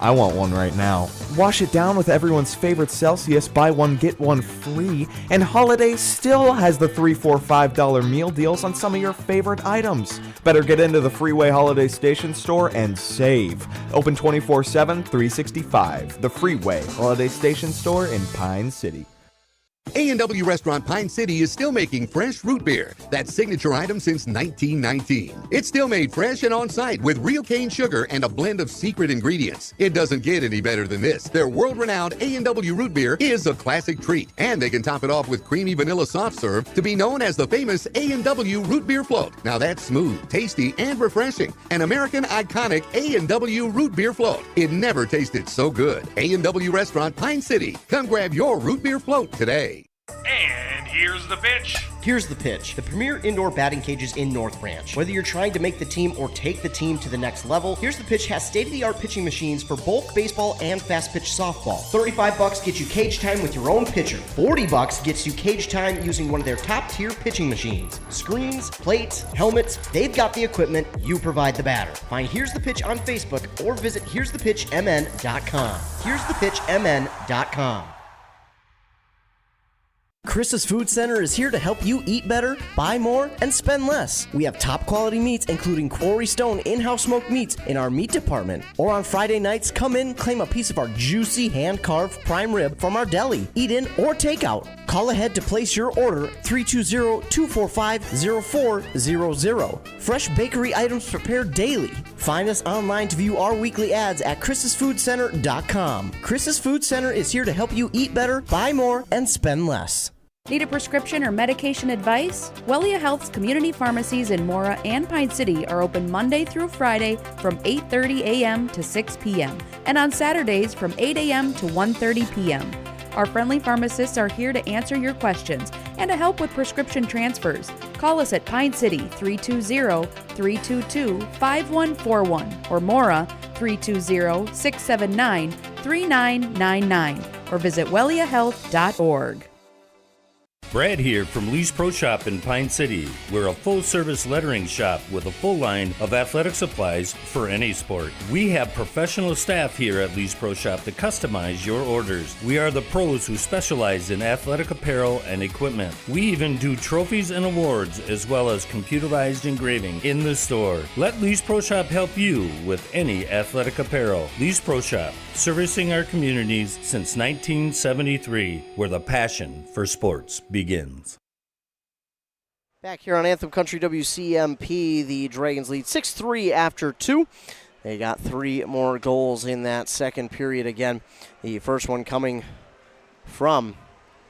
I want one right now. Wash it down with everyone's favorite Celsius, buy one, get one free. And Holiday still has the $3, $4, $5 meal deals on some of your favorite items. Better get into the Freeway Holiday Station store and save. Open 24/7, 365. The Freeway Holiday Station store in Pine City. A&W Restaurant Pine City is still making fresh root beer, that signature item since 1919. It's still made fresh and on-site with real cane sugar and a blend of secret ingredients. It doesn't get any better than this. Their world-renowned A&W root beer is a classic treat, and they can top it off with creamy vanilla soft serve to be known as the famous A&W root beer float. Now that's smooth, tasty, and refreshing. An American iconic A&W root beer float. It never tasted so good. A&W Restaurant Pine City. Come grab your root beer float today. And here's the pitch. Here's the Pitch, the premier indoor batting cages in North Branch. Whether you're trying to make the team or take the team to the next level, Here's the Pitch has state-of-the-art pitching machines for both baseball and fast-pitch softball. $35 gets you cage time with your own pitcher. $40 gets you cage time using one of their top-tier pitching machines. Screens, plates, helmets, they've got the equipment, you provide the batter. Find Here's the Pitch on Facebook or visit here'sthepitchmn.com. here'sthepitchmn.com. Chris's Food Center is here to help you eat better, buy more, and spend less. We have top quality meats, including Quarry Stone in-house smoked meats in our meat department. Or on Friday nights, come in, claim a piece of our juicy hand-carved prime rib from our deli. Eat in or take out. Call ahead to place your order, 320-245-0400. Fresh bakery items prepared daily. Find us online to view our weekly ads at chrissfoodcenter.com. Chris's Food Center is here to help you eat better, buy more, and spend less. Need a prescription or medication advice? Wellia Health's community pharmacies in Mora and Pine City are open Monday through Friday from 8:30 a.m. to 6 p.m. and on Saturdays from 8 a.m. to 1:30 p.m. Our friendly pharmacists are here to answer your questions and to help with prescription transfers. Call us at Pine City 320-322-5141 or Mora 320-679-3999 or visit welliahealth.org. Brad here from Lee's Pro Shop in Pine City. We're a full-service lettering shop with a full line of athletic supplies for any sport. We have professional staff here at Lee's Pro Shop to customize your orders. We are the pros who specialize in athletic apparel and equipment. We even do trophies and awards as well as computerized engraving in the store. Let Lee's Pro Shop help you with any athletic apparel. Lee's Pro Shop, servicing our communities since 1973, where the passion for sports begins. Back here on Anthem Country WCMP, the Dragons lead 6-3 after 2. They got 3 more goals in that second period again. The first one coming from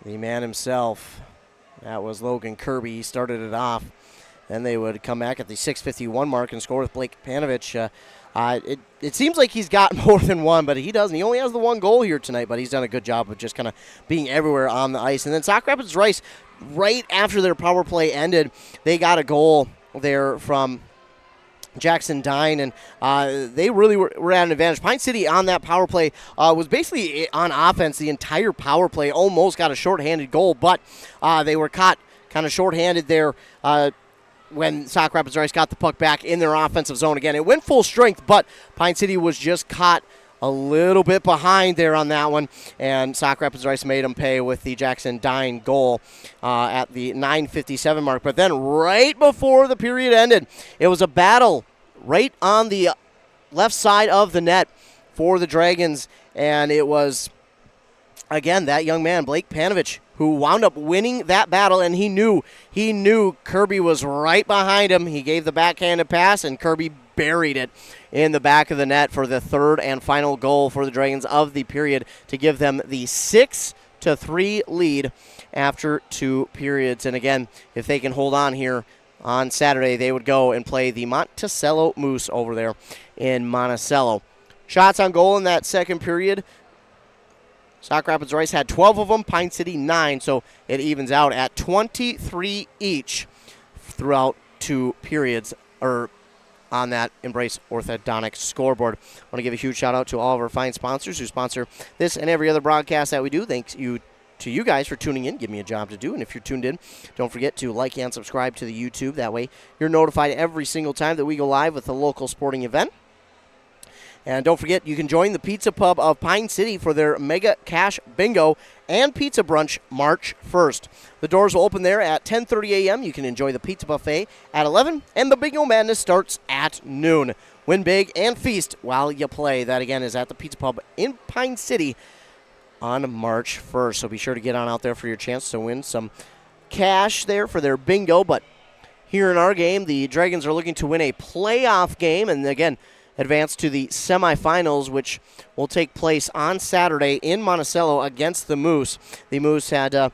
the man himself. That was Logan Kirby. He started it off. Then they would come back at the 6:51 mark and score with Blake Panovich. It seems like he's got more than one, but he doesn't. He only has the 1 goal here tonight, but he's done a good job of just kind of being everywhere on the ice. And then Sauk Rapids Rice, right after their power play ended, they got a goal there from Jackson Dine, and they really were at an advantage. Pine City on that power play was basically on offense the entire power play, almost got a shorthanded goal, but they were caught kind of shorthanded there when Sauk Rapids Rice got the puck back in their offensive zone again. It went full strength, but Pine City was just caught a little bit behind there on that one, and Sauk Rapids Rice made them pay with the Jackson Dine goal at the 9:57 mark. But then right before the period ended, it was a battle right on the left side of the net for the Dragons, and it was, again, that young man, Blake Panovich, who wound up winning that battle, and he knew Kirby was right behind him. He gave the backhanded pass, and Kirby buried it in the back of the net for the third and final goal for the Dragons of the period to give them the 6-3 lead after 2 periods. And again, if they can hold on here on Saturday, they would go and play the Monticello Moose over there in Monticello. Shots on goal in that second period, Sauk Rapids Rice had 12 of them, Pine City 9, so it evens out at 23 each throughout 2 periods, or on that Embrace Orthodontics scoreboard. I want to give a huge shout out to all of our fine sponsors who sponsor this and every other broadcast that we do. Thanks to you guys for tuning in. Give me a job to do. And if you're tuned in, don't forget to like and subscribe to the YouTube. That way you're notified every single time that we go live with a local sporting event. And don't forget, you can join the Pizza Pub of Pine City for their Mega Cash Bingo and Pizza Brunch March 1st. The doors will open there at 10:30 a.m. You can enjoy the pizza buffet at 11, and the Bingo Madness starts at noon. Win big and feast while you play. That, again, is at the Pizza Pub in Pine City on March 1st. So be sure to get on out there for your chance to win some cash there for their bingo. But here in our game, the Dragons are looking to win a playoff game, and again, advance to the semifinals, which will take place on Saturday in Monticello against the Moose. The Moose had a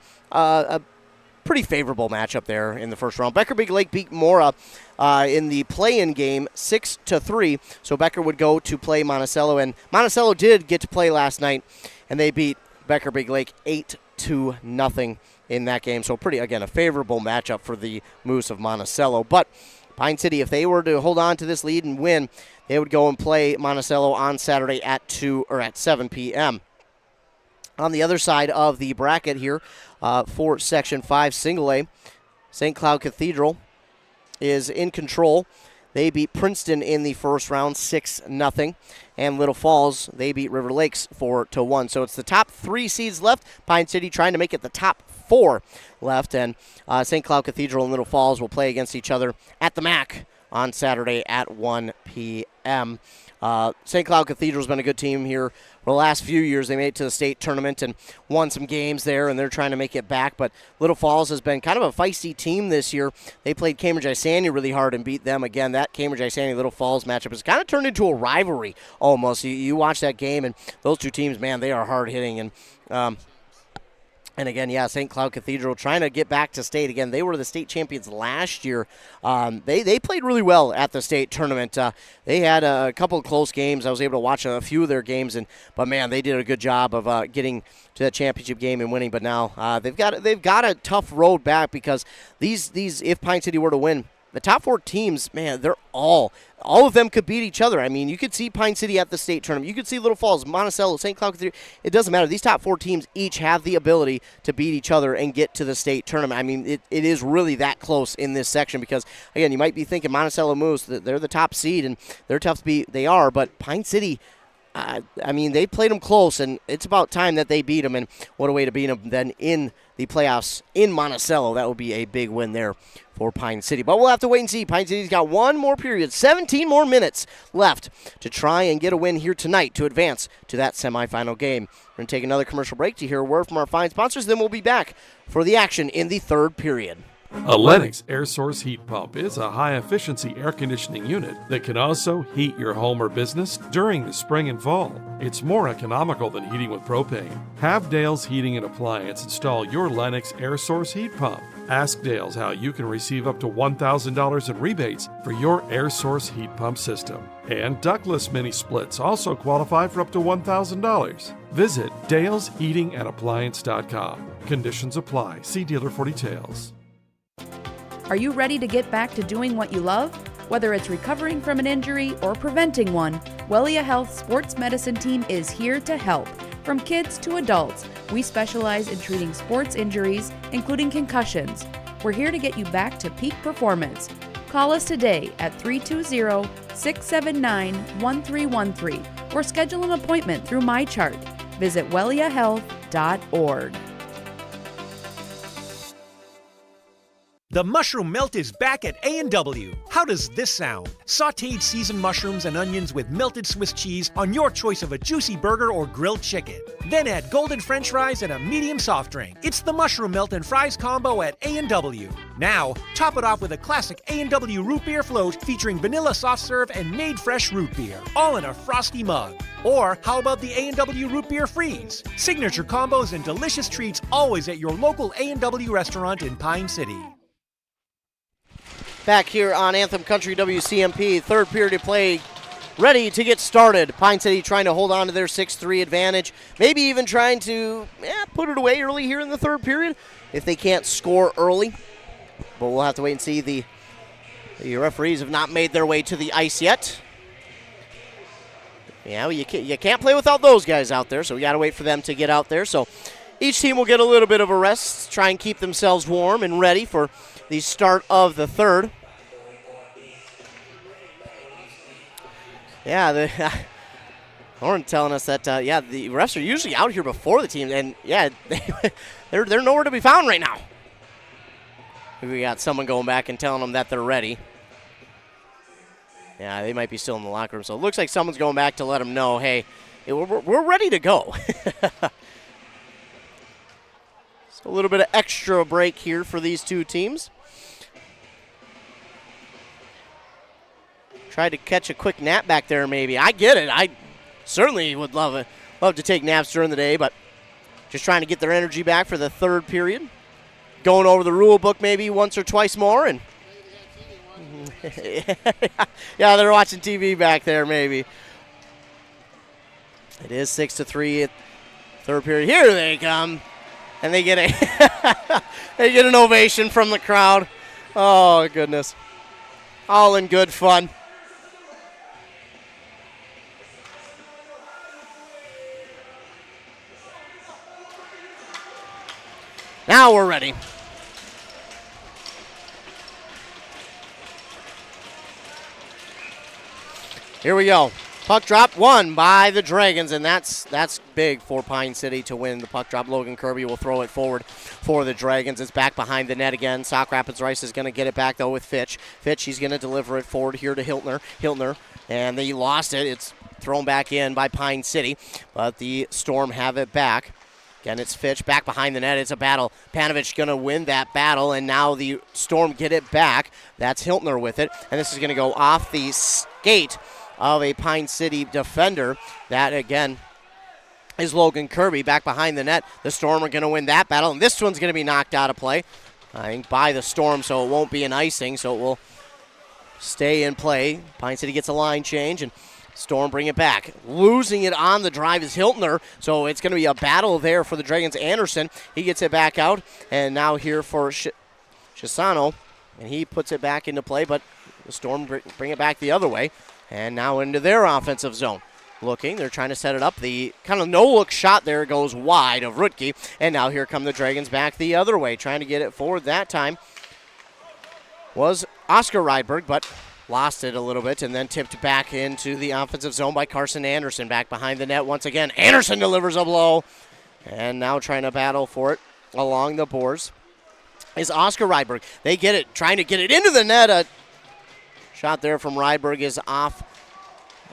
pretty favorable matchup there in the first round. Becker Big Lake beat Mora in the play-in game 6-3, so Becker would go to play Monticello, and Monticello did get to play last night, and they beat Becker Big Lake 8-0 in that game. So pretty, again, a favorable matchup for the Moose of Monticello. But Pine City, if they were to hold on to this lead and win, they would go and play Monticello on Saturday at 7 p.m. On the other side of the bracket here, for Section 5 Single A, St. Cloud Cathedral is in control. They beat Princeton in the first round 6-0. And Little Falls, they beat River Lakes 4-1. So it's the top 3 seeds left. Pine City trying to make it the top 4 left. And St. Cloud Cathedral and Little Falls will play against each other at the MAC on Saturday at 1 p.m. St. Cloud Cathedral's been a good team here for the last few years. They made it to the state tournament and won some games there, and they're trying to make it back. But Little Falls has been kind of a feisty team this year. They played Cambridge Isani really hard and beat them again. That Cambridge Isani-Little Falls matchup has kind of turned into a rivalry almost. You watch that game, and those two teams, man, they are hard-hitting. And And again, St. Cloud Cathedral trying to get back to state. Again, they were the state champions last year. They played really well at the state tournament. They had a couple of close games. I was able to watch a few of their games, but man, they did a good job of getting to that championship game and winning. But now they've got a tough road back because these if Pine City were to win, the top 4 teams, man, they're all of them could beat each other. I mean, you could see Pine City at the state tournament. You could see Little Falls, Monticello, St. Cloud Cathedral. It doesn't matter. These top 4 teams each have the ability to beat each other and get to the state tournament. I mean, it is really that close in this section because, again, you might be thinking Monticello Moose, they're the top seed, and they're tough to beat. They are, but Pine City, I mean, they played them close, and it's about time that they beat them, and what a way to beat them than in the playoffs in Monticello. That would be a big win there for Pine City. But we'll have to wait and see. Pine City's got one more period, 17 more minutes left to try and get a win here tonight to advance to that semifinal game. We're going to take another commercial break to hear a word from our fine sponsors, then we'll be back for the action in the third period. A Lennox air source heat pump is a high-efficiency air conditioning unit that can also heat your home or business during the spring and fall. It's more economical than heating with propane. Have Dale's Heating and Appliance install your Lennox air source heat pump. Ask Dale's how you can receive up to $1,000 in rebates for your air source heat pump system. And ductless mini splits also qualify for up to $1,000. Visit dalesheatingandappliance.com. Conditions apply. See dealer for details. Are you ready to get back to doing what you love? Whether it's recovering from an injury or preventing one, Wellia Health Sports Medicine Team is here to help. From kids to adults, we specialize in treating sports injuries, including concussions. We're here to get you back to peak performance. Call us today at 320-679-1313 or schedule an appointment through MyChart. Visit welliahealth.org. The mushroom melt is back at A&W. How does this sound? Sautéed seasoned mushrooms and onions with melted Swiss cheese on your choice of a juicy burger or grilled chicken. Then add golden French fries and a medium soft drink. It's the mushroom melt and fries combo at A&W. Now, top it off with a classic A&W root beer float featuring vanilla soft serve and made fresh root beer, all in a frosty mug. Or how about the A&W root beer freeze? Signature combos and delicious treats always at your local A&W restaurant in Pine City. Back here on Anthem Country WCMP, third period of play, ready to get started. Pine City trying to hold on to their 6-3 advantage, maybe even trying to put it away early here in the third period if they can't score early. But we'll have to wait and see. The referees have not made their way to the ice yet. Yeah, well, you can't play without those guys out there, so we got to wait for them to get out there. So each team will get a little bit of a rest, try and keep themselves warm and ready for the start of the third. Yeah, the Horn telling us that, the refs are usually out here before the team, and, they're nowhere to be found right now. We got someone going back and telling them that they're ready. Yeah, they might be still in the locker room, so it looks like someone's going back to let them know, hey, we're ready to go. So a little bit of extra break here for these two teams. Tried to catch a quick nap back there maybe. I get it. I certainly would love to take naps during the day, but just trying to get their energy back for the third period. Going over the rule book maybe once or twice more. And yeah, they're watching TV back there maybe. It is 6-3 at third period. Here they come. And they get an ovation from the crowd. Oh, goodness. All in good fun. Now we're ready. Here we go. Puck drop won by the Dragons, and that's big for Pine City to win the puck drop. Logan Kirby will throw it forward for the Dragons. It's back behind the net again. Sauk Rapids Rice is going to get it back, though, with Fitch. Fitch, he's going to deliver it forward here to Hiltner, and they lost it. It's thrown back in by Pine City, but the Storm have it back. Again, it's Fitch back behind the net. It's a battle. Panovich going to win that battle, and now the Storm get it back. That's Hiltner with it, and this is going to go off the skate of a Pine City defender. That, again, is Logan Kirby back behind the net. The Storm are going to win that battle, and this one's going to be knocked out of play, I think, by the Storm, so it won't be an icing, so it will stay in play. Pine City gets a line change, and Storm bring it back. Losing it on the drive is Hiltner, so it's going to be a battle there for the Dragons. Anderson, he gets it back out, and now here for Chisano, and he puts it back into play, but the Storm bring it back the other way, and now into their offensive zone. Looking, they're trying to set it up. The kind of no-look shot there goes wide of Rutke, and now here come the Dragons back the other way, trying to get it forward that time was Oscar Rydberg, but lost it a little bit and then tipped back into the offensive zone by Carson Anderson. Back behind the net once again. Anderson delivers a blow, and now trying to battle for it along the boards is Oscar Rydberg. They get it, trying to get it into the net. A shot there from Rydberg is off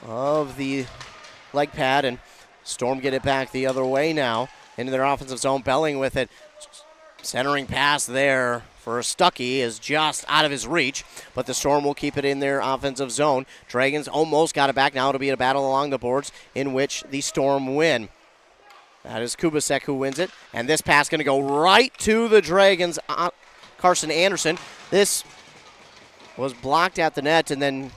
of the leg pad, and Storm get it back the other way now into their offensive zone. Belling with it. Centering pass there for Stuckey is just out of his reach, but the Storm will keep it in their offensive zone. Dragons almost got it back. Now it'll be a battle along the boards in which the Storm win. That is Kubasek who wins it, and this pass going to go right to the Dragons. Carson Anderson. This was blocked at the net and then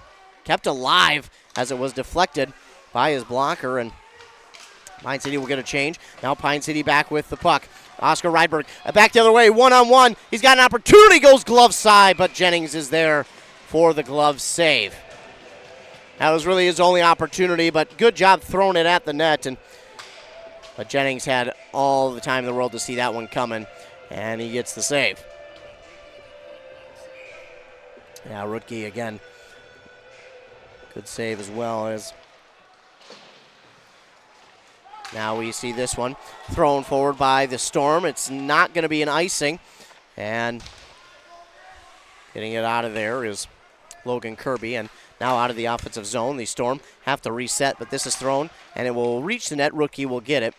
kept alive as it was deflected by his blocker, and Pine City will get a change. Now Pine City back with the puck. Oscar Rydberg back the other way, one-on-one. He's got an opportunity, goes glove side, but Jennings is there for the glove save. That was really his only opportunity, but good job throwing it at the net. But Jennings had all the time in the world to see that one coming, and he gets the save. Yeah, Rutke again. Good save as well as. Now we see this one thrown forward by the Storm. It's not going to be an icing. And getting it out of there is Logan Kirby. And now out of the offensive zone, the Storm have to reset, but this is thrown, and it will reach the net. Rookie will get it.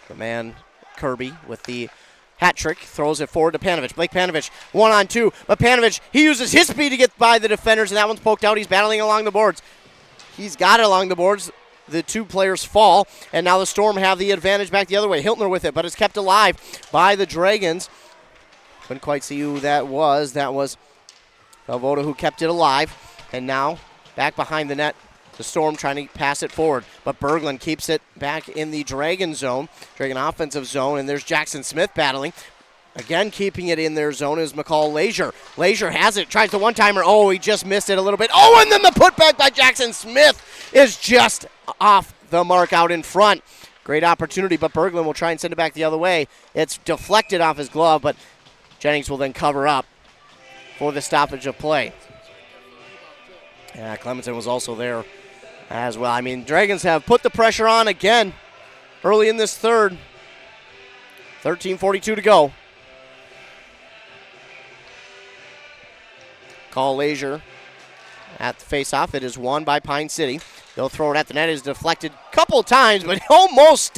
The man, Kirby, with the hat trick, throws it forward to Panovich. Blake Panovich, 1-on-2. But Panovich, he uses his speed to get by the defenders, and that one's poked out. He's battling along the boards. He's got it along the boards. The two players fall, and now the Storm have the advantage back the other way. Hiltner with it, but it's kept alive by the Dragons. Couldn't quite see who that was. That was Velvoda who kept it alive. And now back behind the net, the Storm trying to pass it forward. But Berglund keeps it back in the Dragon zone, Dragon offensive zone, and there's Jackson Smith battling. Again, keeping it in their zone is McCall Leisure. Leisure has it, tries the one-timer. Oh, he just missed it a little bit. Oh, and then the putback by Jackson Smith is just off the mark out in front. Great opportunity, but Berglund will try and send it back the other way. It's deflected off his glove, but Jennings will then cover up for the stoppage of play. Yeah, Clemenson was also there as well. I mean, Dragons have put the pressure on again early in this third. 13:42 to go. Call Leisure at the face-off. It is won by Pine City. They'll throw it at the net. It is deflected a couple times, but almost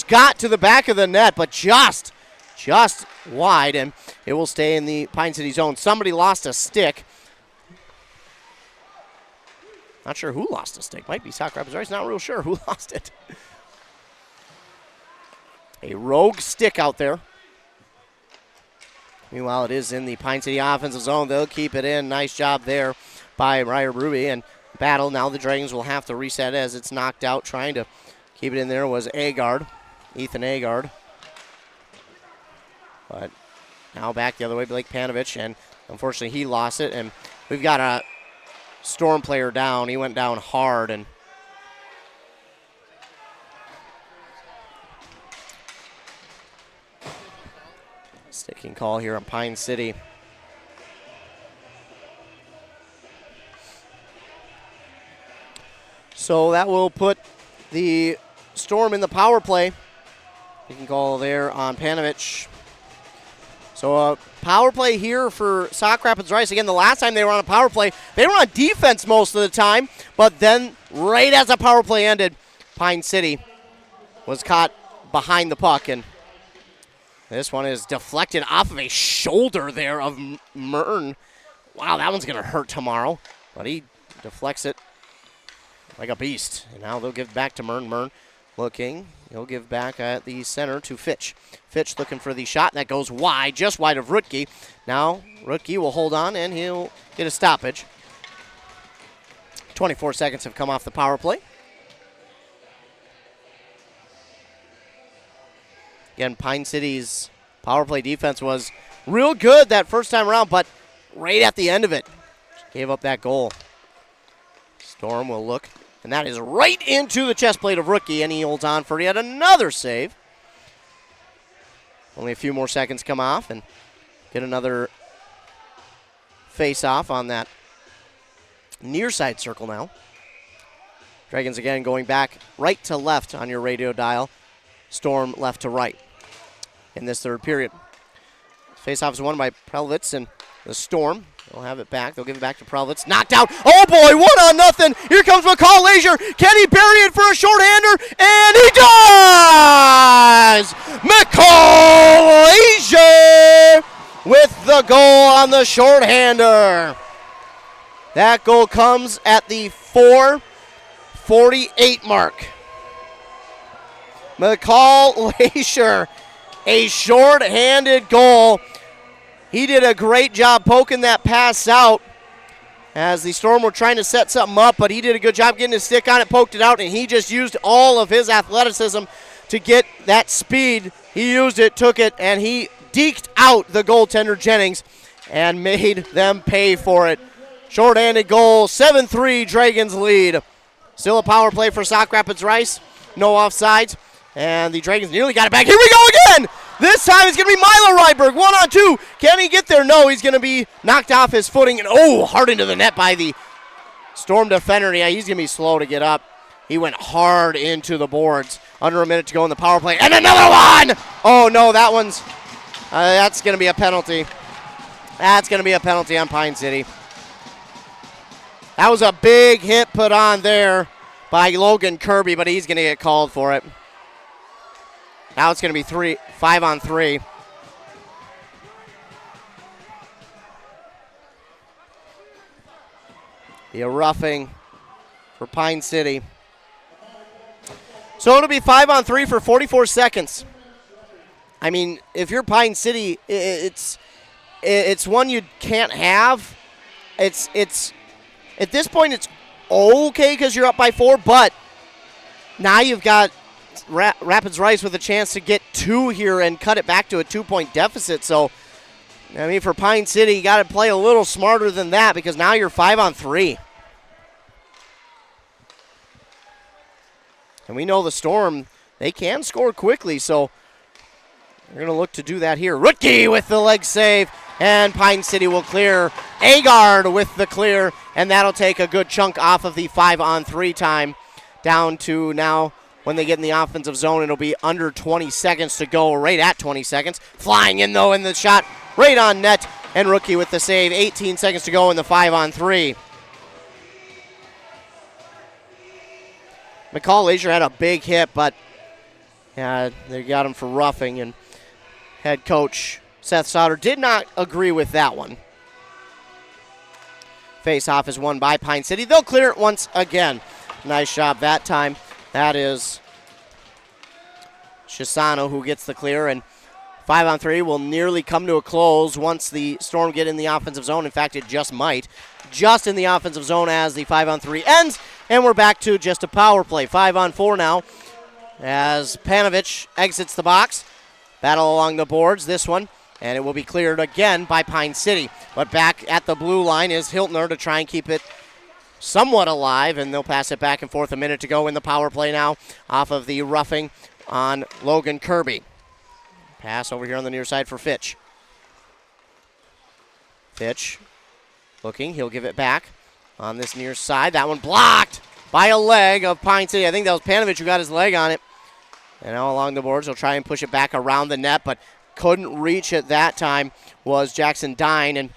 got to the back of the net, but just wide, and it will stay in the Pine City zone. Somebody lost a stick. Not sure who lost a stick. Might be Sauk Rapids Rice. Not real sure who lost it. A rogue stick out there. Meanwhile, it is in the Pine City offensive zone. They'll keep it in. Nice job there by Ryer Ruby. And battle. Now the Dragons will have to reset as it's knocked out. Trying to keep it in there was Agard, Ethan Agard. But now back the other way, Blake Panovich. And unfortunately, he lost it. And we've got a Storm player down. He went down hard. And sticking call here on Pine City. So that will put the Storm in the power play. You can call there on Panovich. So a power play here for Sauk Rapids Rice. Again, the last time they were on a power play, they were on defense most of the time. But then right as the power play ended, Pine City was caught behind the puck, and this one is deflected off of a shoulder there of Mern. Wow, that one's going to hurt tomorrow. But he deflects it like a beast. And now they'll give it back to Mern. Mern looking. He'll give back at the center to Fitch. Fitch looking for the shot, and that goes wide, just wide of Rutke. Now Rutke will hold on, and he'll get a stoppage. 24 seconds have come off the power play. Again, Pine City's power play defense was real good that first time around, but right at the end of it, gave up that goal. Storm will look, and that is right into the chest plate of Rookie, and he holds on for yet another save. Only a few more seconds come off, and get another face-off on that near side circle now. Dragons again going back right to left on your radio dial. Storm left to right in this third period. Face-off is won by Prelvitz, and the Storm will have it back. They'll give it back to Prelvitz. Knocked out. Oh boy, 1-0. Here comes McCall Leisure. Can he bury it for a shorthander? And he does! McCall Leisure with the goal on the shorthander. That goal comes at the 4:48 mark. McCall Leisure, a short-handed goal. He did a great job poking that pass out as the Storm were trying to set something up, but he did a good job getting his stick on it, poked it out, and he just used all of his athleticism to get that speed. He used it, took it, and he deked out the goaltender Jennings and made them pay for it. Short-handed goal, 7-3 Dragons lead. Still a power play for Sauk Rapids Rice. No offsides. And the Dragons nearly got it back. Here we go again! This time it's going to be Milo Ryberg. 1-on-2. Can he get there? No, he's going to be knocked off his footing. And hard into the net by the Storm defender. Yeah, he's going to be slow to get up. He went hard into the boards. Under a minute to go in the power play. And another one! Oh, no, that one's... that's going to be a penalty. That's going to be a penalty on Pine City. That was a big hit put on there by Logan Kirby, but he's going to get called for it. Now it's going to be 5-on-3. Be a roughing for Pine City. So it'll be 5-on-3 for 44 seconds. I mean, if you're Pine City, it's one you can't have. It's at this point it's okay because you're up by 4, but now you've got Rapids Rice with a chance to get 2 here and cut it back to a 2-point deficit. So, I mean, for Pine City, you got to play a little smarter than that because now you're 5-on-3. And we know the Storm, they can score quickly, so they're going to look to do that here. Rutke with the leg save, and Pine City will clear. Agard with the clear, and that'll take a good chunk off of the 5-on-3 time down to now. When they get in the offensive zone, it'll be under 20 seconds to go, right at 20 seconds. Flying in, though, in the shot right on net, and Rookie with the save. 18 seconds to go in the 5-on-3. McCall Leisure had a big hit, but yeah, they got him for roughing, and head coach Seth Sauter did not agree with that one. Face-off is won by Pine City. They'll clear it once again. Nice job that time. That is Shisano who gets the clear, and 5-on-3 will nearly come to a close once the Storm get in the offensive zone. In fact, it just might. Just in the offensive zone as the 5-on-3 ends, and we're back to just a power play. 5-on-4 now as Panovich exits the box. Battle along the boards, this one, and it will be cleared again by Pine City. But back at the blue line is Hiltner to try and keep it somewhat alive, and they'll pass it back and forth. A minute to go in the power play now off of the roughing on Logan Kirby. Pass over here on the near side for Fitch. Fitch looking, he'll give it back on this near side. That one blocked by a leg of Pine City. I think that was Panovich who got his leg on it. And now along the boards, he'll try and push it back around the net, but couldn't reach it that time was Jackson Dine, and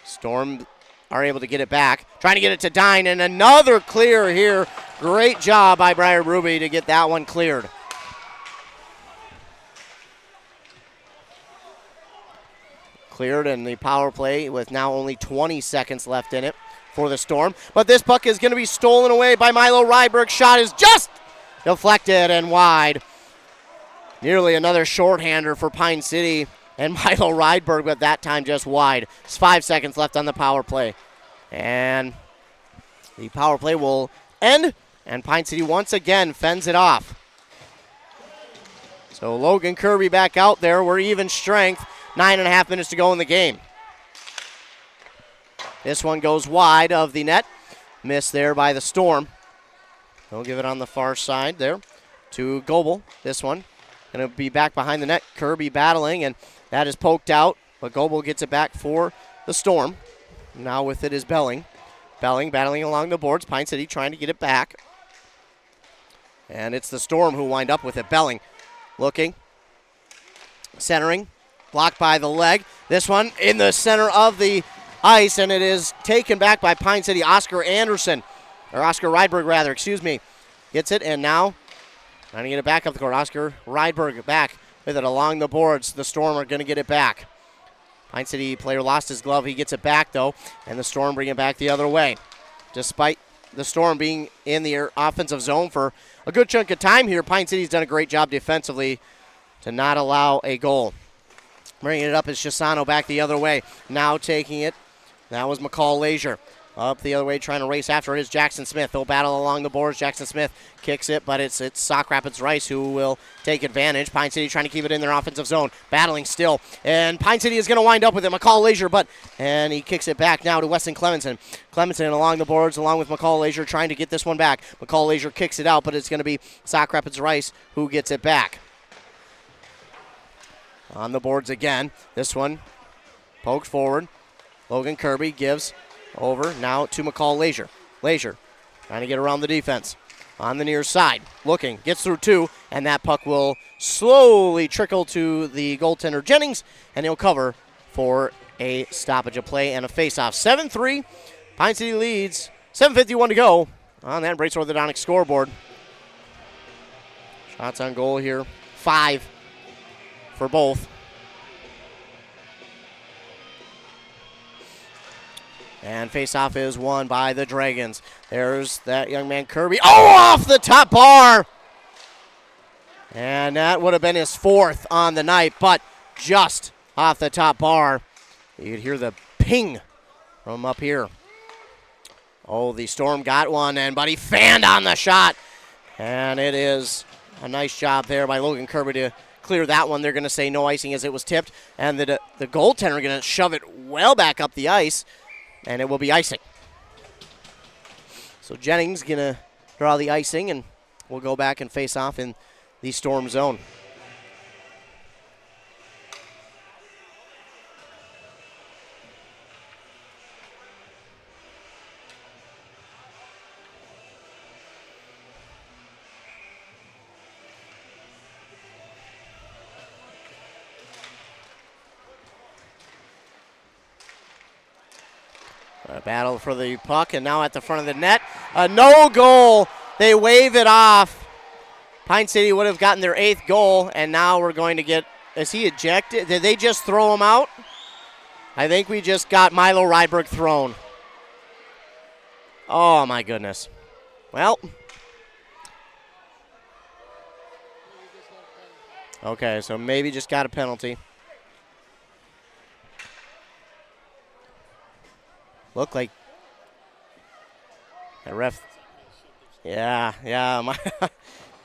Storm are able to get it back. Trying to get it to Dine, and another clear here. Great job by Briar Ruby to get that one cleared. Cleared in the power play with now only 20 seconds left in it for the Storm. But this puck is going to be stolen away by Milo Ryberg. Shot is just deflected and wide. Nearly another shorthander for Pine City and Milo Rydberg, but that time just wide. It's 5 seconds left on the power play. And the power play will end, and Pine City once again fends it off. So Logan Kirby back out there. We're even strength. 9.5 minutes to go in the game. This one goes wide of the net. Missed there by the Storm. They'll give it on the far side there to Goebel. This one going to be back behind the net. Kirby battling, and that is poked out, but Goebel gets it back for the Storm. Now with it is Belling. Belling battling along the boards. Pine City trying to get it back. And it's the Storm who wind up with it. Belling looking. Centering. Blocked by the leg. This one in the center of the ice, and it is taken back by Pine City. Oscar Rydberg rather, excuse me. Gets it, and now trying to get it back up the court. Oscar Rydberg back with it along the boards. The Storm are going to get it back. Pine City player lost his glove. He gets it back, though, and the Storm bring it back the other way. Despite the Storm being in the offensive zone for a good chunk of time here, Pine City's done a great job defensively to not allow a goal. Bringing it up is Chisano back the other way. Now taking it. That was McCall Leisure. Up the other way, trying to race after it is Jackson Smith. They'll battle along the boards. Jackson Smith kicks it, but it's Sauk Rapids Rice who will take advantage. Pine City trying to keep it in their offensive zone. Battling still. And Pine City is going to wind up with it. McCall Leisure, and he kicks it back now to Weston Clemenson. Clemenson along the boards along with McCall Leisure trying to get this one back. McCall Leisure kicks it out, but it's going to be Sauk Rapids Rice who gets it back. On the boards again. This one poked forward. Logan Kirby gives over now to McCall Leisure. Leisure trying to get around the defense. On the near side. Looking. Gets through two. And that puck will slowly trickle to the goaltender Jennings. And he'll cover for a stoppage of play and a face-off. 7-3. Pine City leads. 7:51 to go on that Brace Orthodontic scoreboard. Shots on goal here. 5 for both. And face-off is won by the Dragons. There's that young man Kirby. Oh, off the top bar! And that would have been his 4th on the night, but just off the top bar. You could hear the ping from up here. Oh, the Storm got one, but he fanned on the shot. And it is a nice job there by Logan Kirby to clear that one. They're going to say no icing as it was tipped. And the goaltender going to shove it well back up the ice. And it will be icing. So Jennings going to draw the icing, and we'll go back and face off in the Storm zone. A battle for the puck, and now at the front of the net. A no goal. They wave it off. Pine City would have gotten their 8th goal, and now we're going to get, is he ejected? Did they just throw him out? I think we just got Milo Rydberg thrown. Oh, my goodness. Well. Okay, so maybe just got a penalty. Look like a ref. Yeah,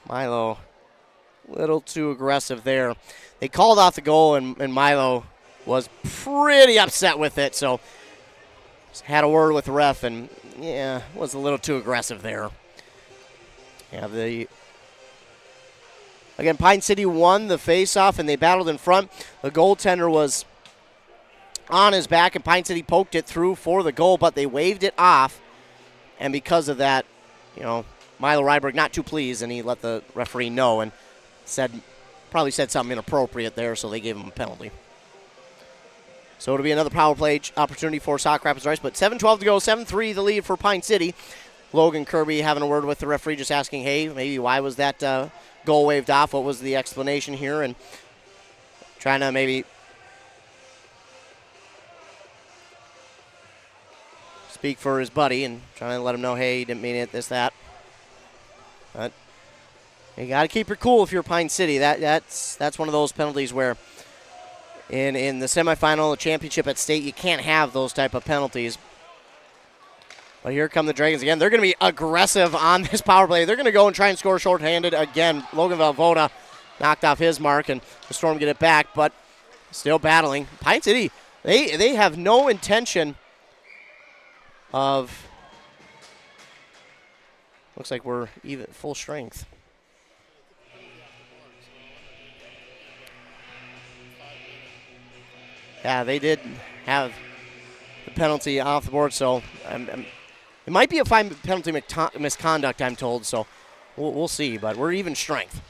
Milo, a little too aggressive there. They called off the goal, and Milo was pretty upset with it. So had a word with the ref, and was a little too aggressive there. Yeah, again, Pine City won the face-off, and they battled in front. The goaltender was on his back, and Pine City poked it through for the goal, but they waved it off. And because of that, Milo Rydberg not too pleased, and he let the referee know and probably said something inappropriate there, so they gave him a penalty. So it'll be another power play opportunity for Sauk Rapids Rice, but 7:12 to go, 7-3 the lead for Pine City. Logan Kirby having a word with the referee, just asking, hey, maybe why was that goal waved off? What was the explanation here? And trying to maybe speak for his buddy and trying to let him know, hey, he didn't mean it, this, that. But You got to keep your cool if you're Pine City. That's one of those penalties where in the semifinal, the championship at state, you can't have those type of penalties. But here come the Dragons again. They're going to be aggressive on this power play. They're going to go and try and score shorthanded again. Logan Valvoda knocked off his mark, and the Storm get it back, but still battling. Pine City, they have no intention of... Looks like we're even full strength. Yeah, they did have the penalty off the board, so it might be a fine penalty misconduct, I'm told, so we'll see, but we're even strength.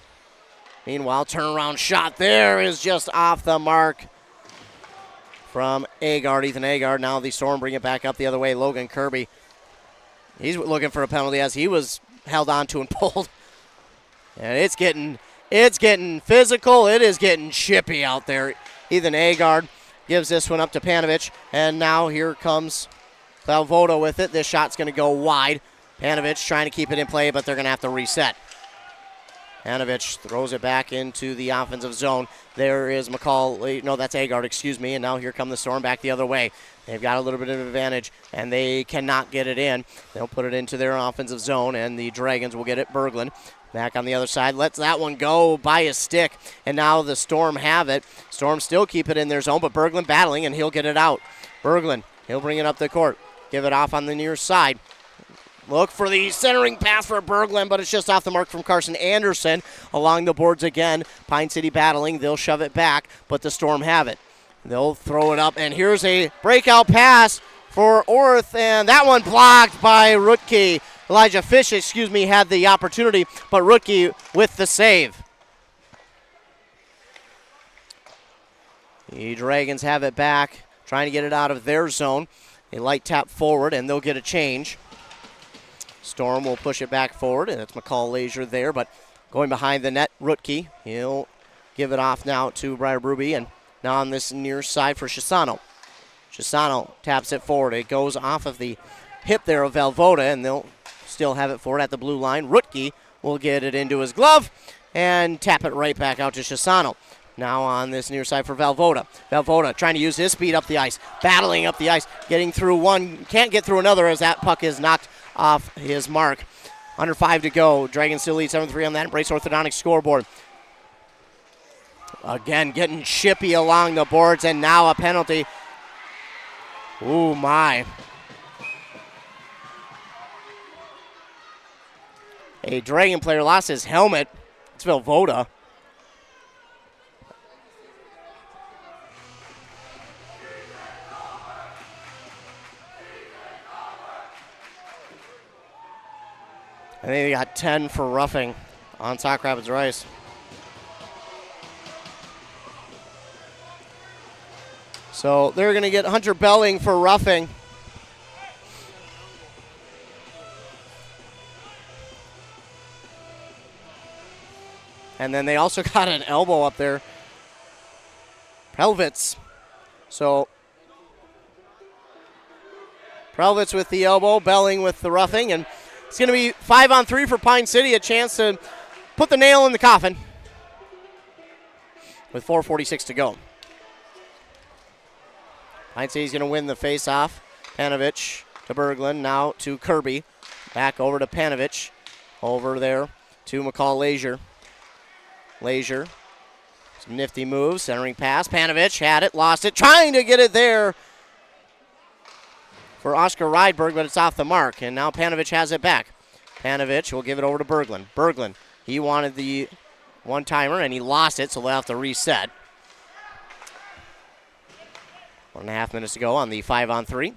Meanwhile, turnaround shot there is just off the mark from Agard, Ethan Agard. Now the Storm bring it back up the other way. Logan Kirby, he's looking for a penalty as he was held onto and pulled. And it's getting physical. It is getting chippy out there. Ethan Agard gives this one up to Panovich, and now here comes Valvoda with it. This shot's going to go wide. Panovich trying to keep it in play, but they're going to have to reset. Panovich throws it back into the offensive zone. There is McCall. No, that's Agard, excuse me. And now here come the Storm back the other way. They've got a little bit of advantage, and they cannot get it in. They'll put it into their offensive zone, and the Dragons will get it. Berglund back on the other side. Lets that one go by a stick, and now the Storm have it. Storm still keep it in their zone, but Berglund battling, and he'll get it out. Berglund, he'll bring it up the court. Give it off on the near side. Look for the centering pass for Berglund, but it's just off the mark from Carson Anderson. Along the boards again, Pine City battling. They'll shove it back, but the Storm have it. They'll throw it up, and here's a breakout pass for Orth, and that one blocked by Rutke. Elijah Fish, had the opportunity, but Rutke with the save. The Dragons have it back, trying to get it out of their zone. A light tap forward, and they'll get a change. Storm will push it back forward, and it's McCall Leisure there, but going behind the net, Rutke. He'll give it off now to Briar Bruby, and now on this near side for Chisano. Chisano taps it forward. It goes off of the hip there of Valvoda, and they'll still have it forward at the blue line. Rutke will get it into his glove and tap it right back out to Chisano. Now on this near side for Valvoda. Valvoda trying to use his speed up the ice, battling up the ice, getting through one, can't get through another as that puck is knocked off his mark. Under 5 to go. Dragons still lead 7-3 on that Embrace Orthodontics scoreboard. Again, getting chippy along the boards, and now a penalty. Ooh, my. A Dragon player lost his helmet. It's Valvoda. I think they got 10 for roughing on Sauk Rapids Rice. So they're going to get Hunter Belling for roughing. And then they also got an elbow up there. Prelvitz. So Prelvitz with the elbow, Belling with the roughing, and it's going to be 5-on-3 for Pine City, a chance to put the nail in the coffin with 4:46 to go. Pine City's going to win the face-off. Panovich to Berglund, now to Kirby. Back over to Panovich. Over there to McCall Leisure. Leisure, some nifty moves, centering pass. Panovich had it, lost it, trying to get it there for Oscar Rydberg, but it's off the mark, and now Panovich has it back. Panovich will give it over to Berglund. Berglund, he wanted the one-timer, and he lost it, so they'll have to reset. 1.5 minutes to go on the 5-on-3.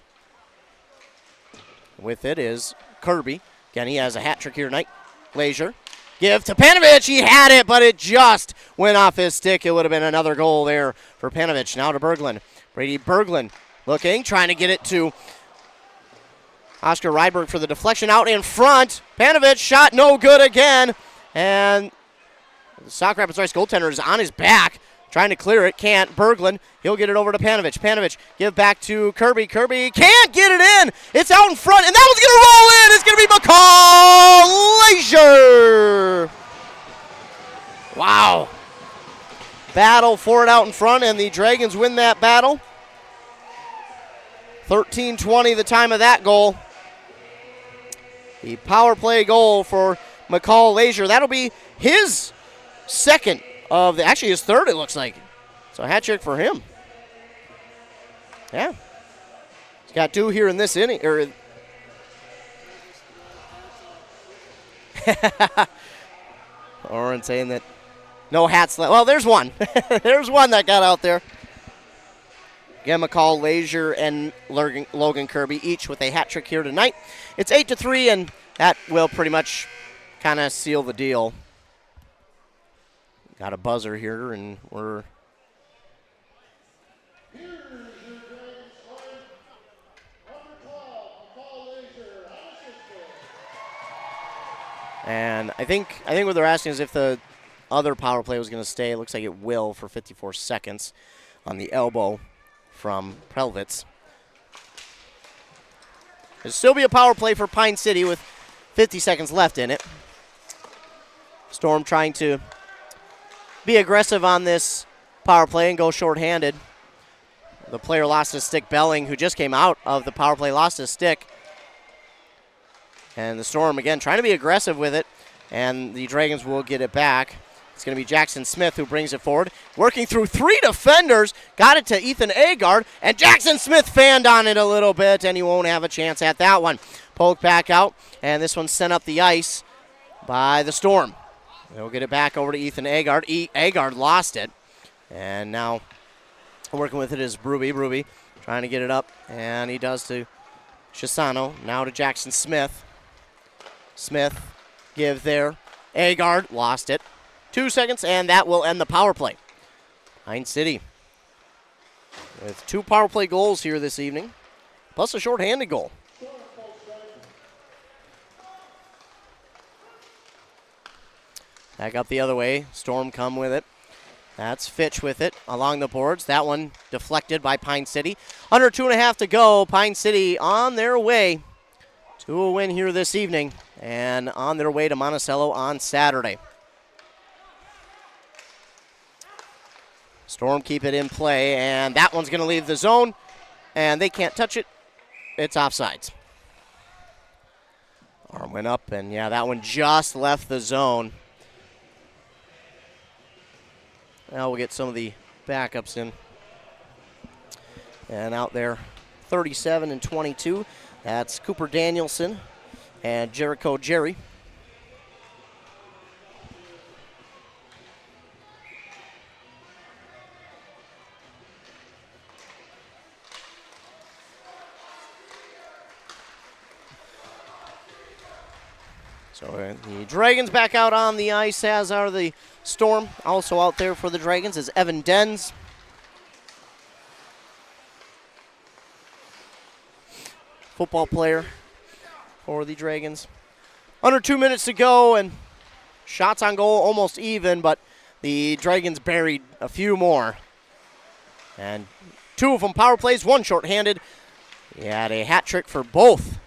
With it is Kirby. Again, he has a hat trick here tonight. Leisure. Give to Panovich. He had it, but it just went off his stick. It would have been another goal there for Panovich. Now to Berglund. Brady Berglund looking, trying to get it to Oscar Rydberg for the deflection out in front. Panovich shot no good again. And the Sauk Rapids Rice goaltender is on his back, trying to clear it. Can't. Berglund, he'll get it over to Panovich. Panovich, give back to Kirby. Kirby can't get it in. It's out in front, and that one's going to roll in. It's going to be McCall Leisure. Wow. Battle for it out in front, and the Dragons win that battle. 13:20 the time of that goal. The power play goal for McCall Leisure. That'll be his second of actually his third, it looks like. So a hat trick for him. Yeah. He's got 2 here in this inning. Oren saying that no hats left. Well, there's one. There's one that got out there. Again, McCall Leisure and Logan Kirby each with a hat trick here tonight. It's 8-3, and that will pretty much kind of seal the deal. Got a buzzer here, and we're... And I think what they're asking is if the other power play was going to stay. It looks like it will for 54 seconds on the elbow from Prelvitz. There'll still be a power play for Pine City with 50 seconds left in it. Storm trying to be aggressive on this power play and go shorthanded. The player lost his stick. Belling, who just came out of the power play, lost his stick. And the Storm, again, trying to be aggressive with it. And the Dragons will get it back. It's going to be Jackson Smith who brings it forward. Working through 3 defenders. Got it to Ethan Agard. And Jackson Smith fanned on it a little bit, and he won't have a chance at that one. Poked back out, and this one's sent up the ice by the Storm. They'll get it back over to Ethan Agard. Agard lost it. And now working with it is Bruby. Bruby trying to get it up, and he does to Chisano. Now to Jackson Smith. Smith give there. Agard lost it. 2 seconds, and that will end the power play. Pine City with 2 power play goals here this evening, plus a shorthanded goal. Back up the other way. Storm come with it. That's Fitch with it along the boards. That one deflected by Pine City. Under 2.5 to go. Pine City on their way to a win here this evening and on their way to Monticello on Saturday. Storm keep it in play, and that one's going to leave the zone, and they can't touch it. It's offsides. Arm went up, and yeah, that one just left the zone. Now we'll get some of the backups in. And out there, 37 and 22. That's Cooper Danielson and Jericho Jerry. So the Dragons back out on the ice, as are the Storm. Also out there for the Dragons is Evan Denz. Football player for the Dragons. Under 2 minutes to go, and shots on goal almost even, but the Dragons buried a few more. And 2 of them power plays, 1 shorthanded. He had a hat trick for both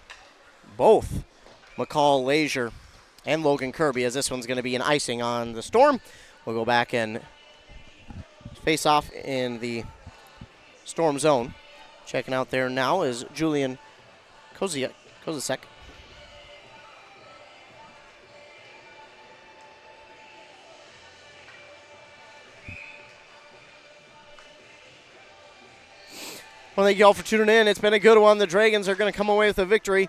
McCall Leisure and Logan Kirby, as this one's going to be an icing on the Storm. We'll go back and face off in the Storm zone. Checking out there now is Julian Kozisek. Well, thank you all for tuning in. It's been a good one. The Dragons are going to come away with a victory.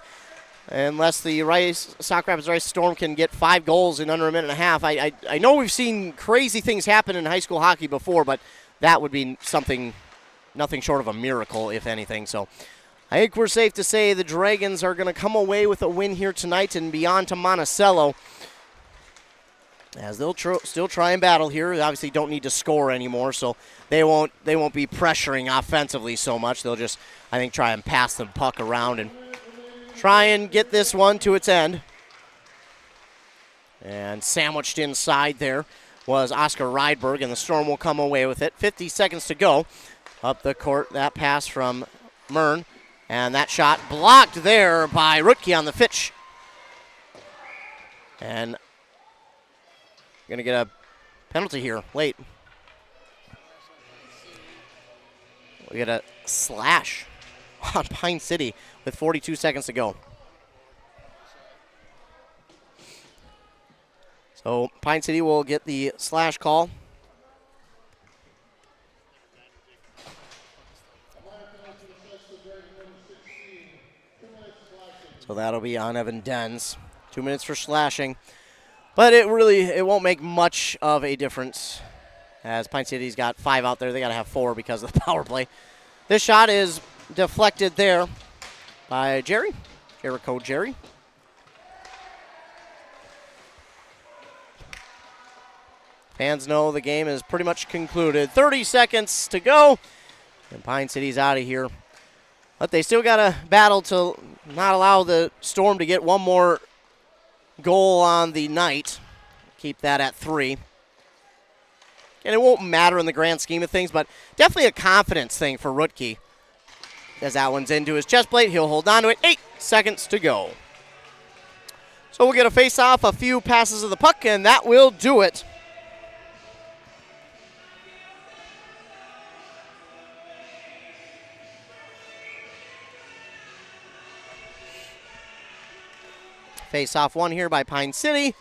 Unless the Sauk Rapids Rice Storm can get 5 goals in under a minute and a half. I know we've seen crazy things happen in high school hockey before, but that would be nothing short of a miracle, if anything. So I think we're safe to say the Dragons are going to come away with a win here tonight and be on to Monticello, as they'll still try and battle here. They obviously don't need to score anymore, so they won't be pressuring offensively so much. They'll just, I think, try and pass the puck around and try and get this one to its end. And sandwiched inside there was Oscar Rydberg, and the Storm will come away with it. 50 seconds to go. Up the court, that pass from Mern. And that shot blocked there by Rutke on the Fitch. And going to get a Penalty here, late. We get a slash on Pine City with 42 seconds to go. So Pine City will get the slash call. So that'll be on Evan Dens. 2 minutes for slashing. But it won't make much of a difference, as Pine City's got 5 out there. They got to have 4 because of the power play. This shot is deflected there by Jericho Jerry. Fans know the game is pretty much concluded. 30 seconds to go, and Pine City's out of here. But they still got to battle to not allow the Storm to get one more goal on the night. Keep that at 3. And it won't matter in the grand scheme of things, but definitely a confidence thing for Rutke. As that one's into his chest plate, he'll hold on to it. 8 seconds to go. So we'll get a face-off, a few passes of the puck, and that will do it. Face-off one here by Pine City.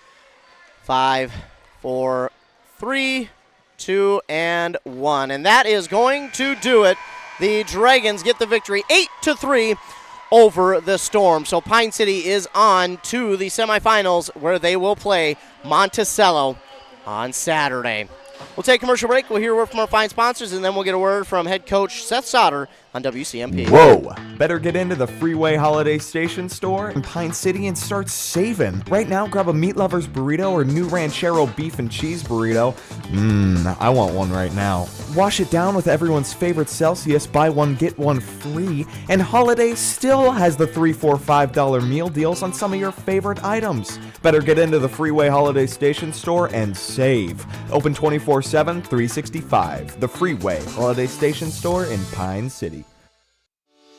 5, 4, 3, 2, and 1. And that is going to do it. The Dragons get the victory 8-3 over the Storm. So Pine City is on to the semifinals, where they will play Monticello on Saturday. We'll take a commercial break. We'll hear a word from our fine sponsors, and then we'll get a word from head coach Seth Sauter on WCMP. Whoa! Better get into the Freeway Holiday Station store in Pine City and start saving. Right now, grab a Meat Lover's burrito or new Ranchero beef and cheese burrito. I want one right now. Wash it down with everyone's favorite Celsius, buy one, get one free. And Holiday still has the $3, $4, $5 meal deals on some of your favorite items. Better get into the Freeway Holiday Station store and save. Open 24/7, 365. The Freeway Holiday Station store in Pine City.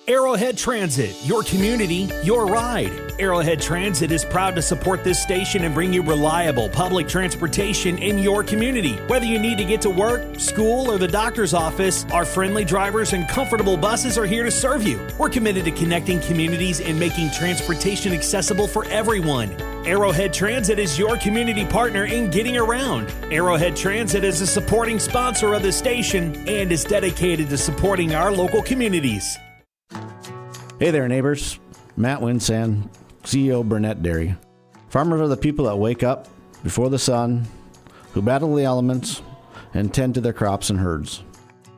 Arrowhead Transit, your community, your ride. Arrowhead Transit is proud to support this station and bring you reliable public transportation in your community. Whether you need to get to work, school, or the doctor's office, our friendly drivers and comfortable buses are here to serve you. We're committed to connecting communities and making transportation accessible for everyone. Arrowhead Transit is your community partner in getting around. Arrowhead Transit is a supporting sponsor of the station and is dedicated to supporting our local communities. Hey there, neighbors. Matt Winsan, CEO Burnett Dairy. Farmers are the people that wake up before the sun, who battle the elements, and tend to their crops and herds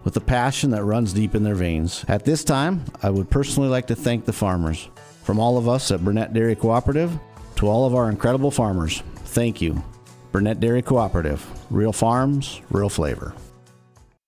with a passion that runs deep in their veins. At this time, I would personally like to thank the farmers. From all of us at Burnett Dairy Cooperative to all of our incredible farmers, thank you. Burnett Dairy Cooperative. Real farms, real flavor.